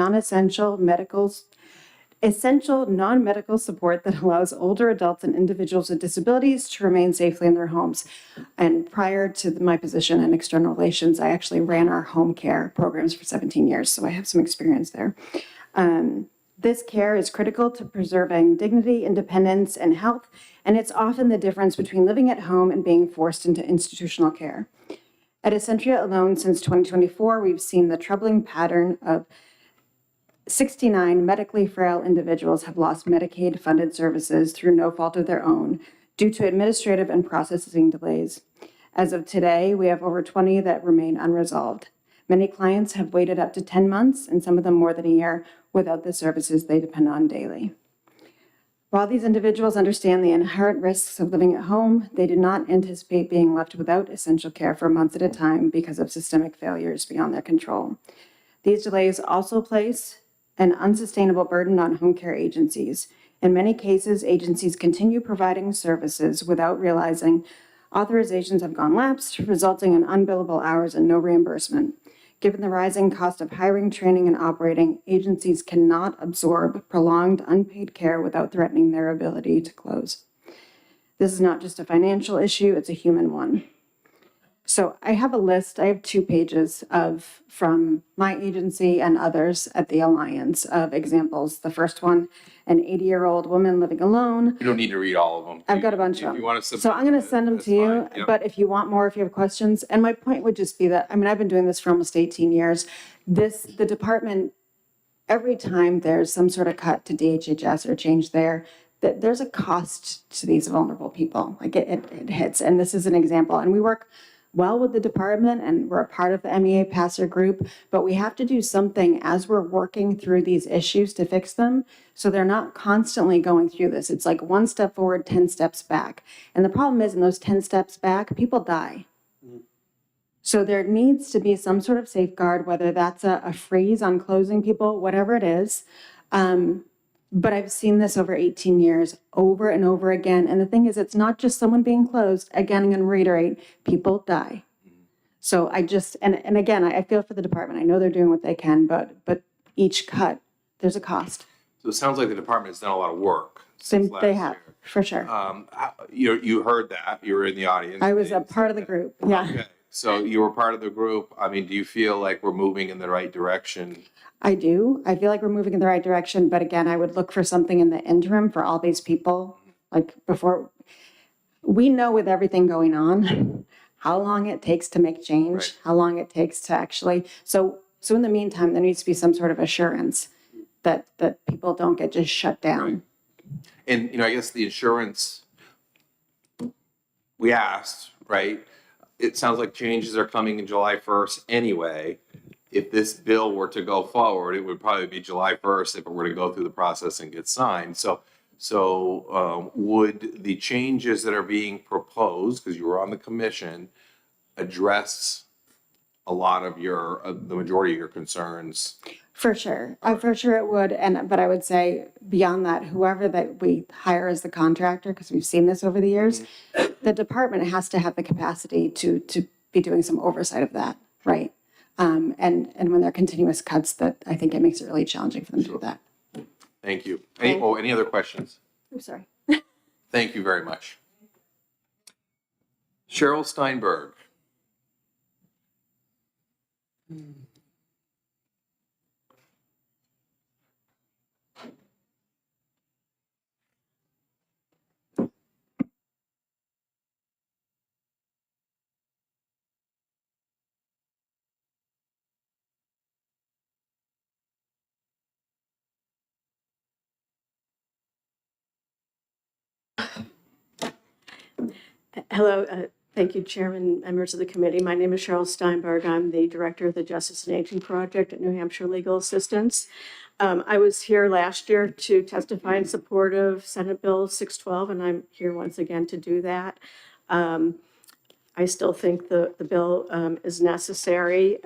essential non-medical support that allows older adults and individuals with disabilities to remain safely in their homes. And prior to my position in external relations, I actually ran our home care programs for 17 years, so I have some experience there. This care is critical to preserving dignity, independence, and health, and it's often the difference between living at home and being forced into institutional care. At Essentia alone, since 2024, we've seen the troubling pattern of 69 medically frail individuals have lost Medicaid-funded services through no fault of their own due to administrative and processing delays. As of today, we have over 20 that remain unresolved. Many clients have waited up to 10 months, and some of them more than a year, without the services they depend on daily. While these individuals understand the inherent risks of living at home, they do not anticipate being left without essential care for months at a time because of systemic failures beyond their control. These delays also place an unsustainable burden on home care agencies. In many cases, agencies continue providing services without realizing authorizations have gone lapsed, resulting in unbillable hours and no reimbursement. Given the rising cost of hiring, training, and operating, agencies cannot absorb prolonged unpaid care without threatening their ability to close. This is not just a financial issue, it's a human one. So I have a list, I have 2 pages from my agency and others at the Alliance of examples. The first one, an 80-year-old woman living alone. You don't need to read all of them. I've got a bunch of If them. you wanna So I'm going to send them to you, fine, yep. but if you want more, if you have questions, and my point would just be that, I mean, I've been doing this for almost 18 years. The department, every time there's some sort of cut to DHHS or change there, that there's a cost to these vulnerable people. Like it hits, and this is an example. And we work well with the department and we're a part of the MEA passer group, but we have to do something as we're working through these issues to fix them so they're not constantly going through this. It's like 1 step forward, 10 steps back. And the problem is in those 10 steps back, people die. So there needs to be some sort of safeguard, whether that's a freeze on closing people, whatever it is. But I've seen this over 18 years, over and over again. And the thing is, it's not just someone being closed. Again, I'm going to reiterate, people die. So I just, and again, I feel for the department. I know they're doing what they can, but each cut, there's a cost. So it sounds like the department has done a lot of work since last They have, year. for sure. You heard that, you were in the audience. I was a part of the group, yeah. Okay, so you were part of the group. I mean, do you feel like we're moving in the right direction? I do. I feel like we're moving in the right direction, but again, I would look for something in the interim for all these people. Like before, we know with everything going on, how long it takes to make change, Right. how long it takes to actually, so in the meantime, there needs to be some sort of assurance that people don't get just shut down. Right. And, I guess the insurance, we asked, right? It sounds like changes are coming in July 1st anyway. If this bill were to go forward, it would probably be July 1st if it were to go through the process and get signed. So would the changes that are being proposed, because you were on the commission, address a lot of the majority of your concerns? For sure. For sure it would. But I would say beyond that, whoever that we hire as the contractor, because we've seen this over the years, the department has to have the capacity to be doing some oversight of that, right? And when there are continuous cuts, that I think it makes it really challenging for them to do that. Thank you. Any other questions? I'm sorry. Thank you very much. Cheryl Steinberg. Hello, thank you, Chairman, members of the committee. My name is Cheryl Steinberg. I'm the Director of the Justice and Aging Project at New Hampshire Legal Assistance. I was here last year to testify in support of Senate Bill 612, and I'm here once again to do that. I still think the bill is necessary.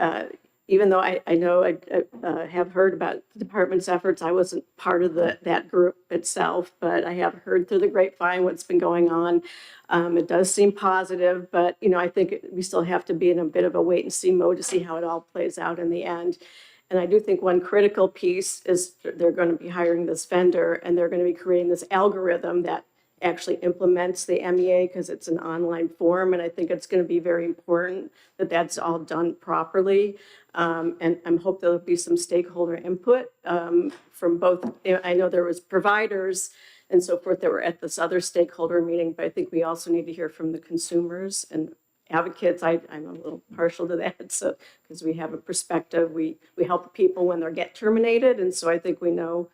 Even though I know I have heard about the department's efforts, I wasn't part of that group itself, but I have heard through the grapevine what's been going on. It does seem positive, but I think we still have to be in a bit of a wait and see mode to see how it all plays out in the end. And I do think one critical piece is they're going to be hiring this vendor, and they're going to be creating this algorithm that actually implements the MEA because it's an online form. And I think it's going to be very important that that's all done properly. And I hope there'll be some stakeholder input from both. I know there was providers and so forth that were at this other stakeholder meeting, but I think we also need to hear from the consumers and advocates. I'm a little partial to that, so because we have a perspective, we help people when they get terminated, and so I think we know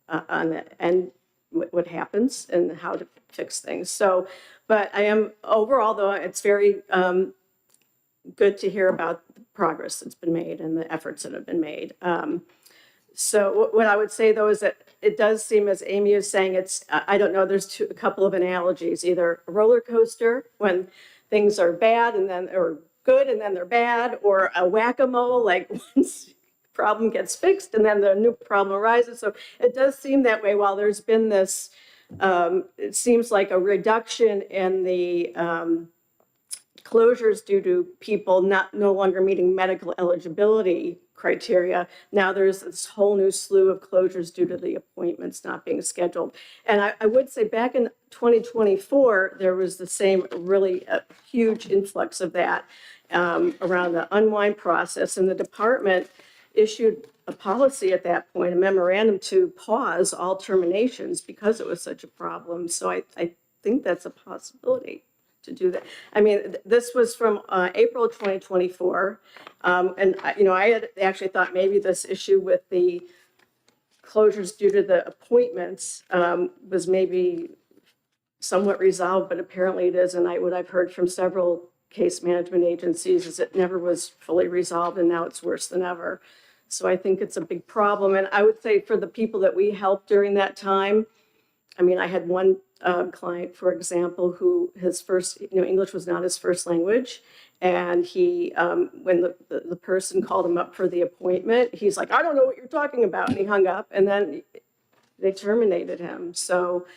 on the end what happens and how to fix things. So, but I am overall, though, it's very good to hear about the progress that's been made and the efforts that have been made. So what I would say, though, is that it does seem, as Amy is saying, it's, I don't know, there's a couple of analogies, either a roller coaster when things are bad and then, or good and then they're bad, or a whack-a-mole, like once problem gets fixed and then the new problem arises. So it does seem that way. While there's been this, it seems like a reduction in the closures due to people no longer meeting medical eligibility criteria. Now there's this whole new slew of closures due to the appointments not being scheduled. And I would say back in 2024, there was the same really huge influx of that around the unwind process, and the department issued a policy at that point, a memorandum to pause all terminations because it was such a problem. So I think that's a possibility to do that. I mean, this was from April 2024. And I had actually thought maybe this issue with the closures due to the appointments was maybe somewhat resolved, but apparently it is. And what I've heard from several case management agencies is it never was fully resolved, and now it's worse than ever. So I think it's a big problem. And I would say for the people that we helped during that time, I mean, I had one client, for example, who his first, English was not his first language. And he, when the person called him up for the appointment, he's like, I don't know what you're talking about. And he hung up, and then they terminated him. So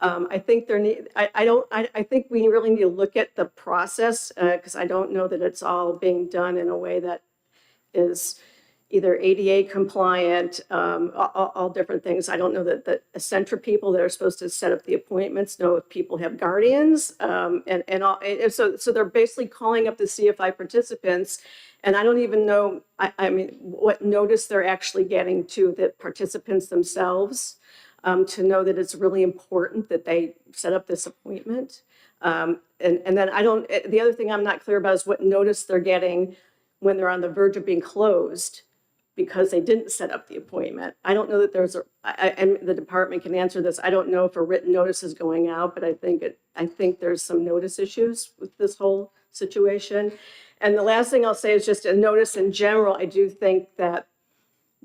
I think I think we really need to look at the process because I don't know that it's all being done in a way that is either ADA compliant, all different things. I don't know that the Essentra people that are supposed to set up the appointments know if people have guardians, and so they're basically calling up the CFI participants, and I don't even know, I mean, what notice they're actually getting to the participants themselves to know that it's really important that they set up this appointment. And then the other thing I'm not clear about is what notice they're getting when they're on the verge of being closed because they didn't set up the appointment. I don't know that there's and the department can answer this. I don't know if a written notice is going out, but I think there's some notice issues with this whole situation. And the last thing I'll say is just a notice in general. I do think that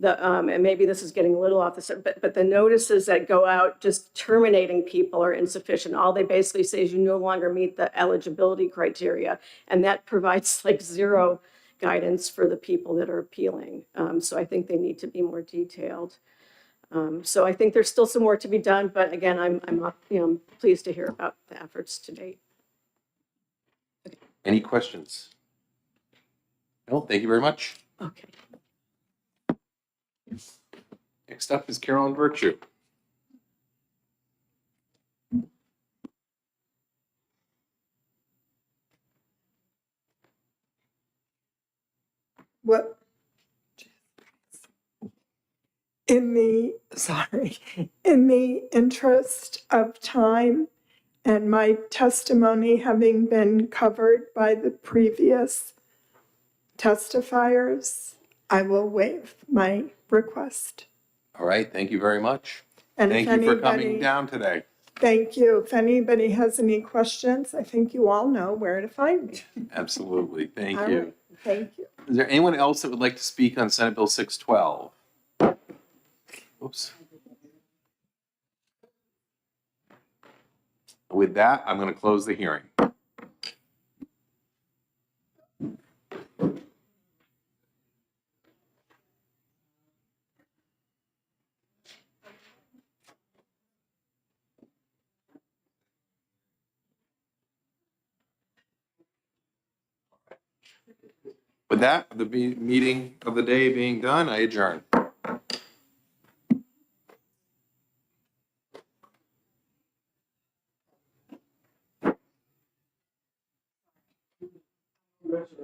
and maybe this is getting a little off the subject, but the notices that go out just terminating people are insufficient. All they basically say is you no longer meet the eligibility criteria, and that provides like zero guidance for the people that are appealing. So I think they need to be more detailed. So I think there's still some work to be done, but again, I'm pleased to hear about the efforts to date. Any questions? No, thank you very much. Okay. Next up is Carolyn Virtue. in the interest of time and my testimony having been covered by the previous testifiers, I will waive my request. All right, thank you very much. And Thank if you for coming anybody- down today. Thank you. If anybody has any questions, I think you all know where to find me. Absolutely, thank All you. right, thank you. Is there anyone else that would like to speak on Senate Bill 612? Oops. With that, I'm going to close the hearing. With that, the meeting of the day being done, I adjourn. Congratulations.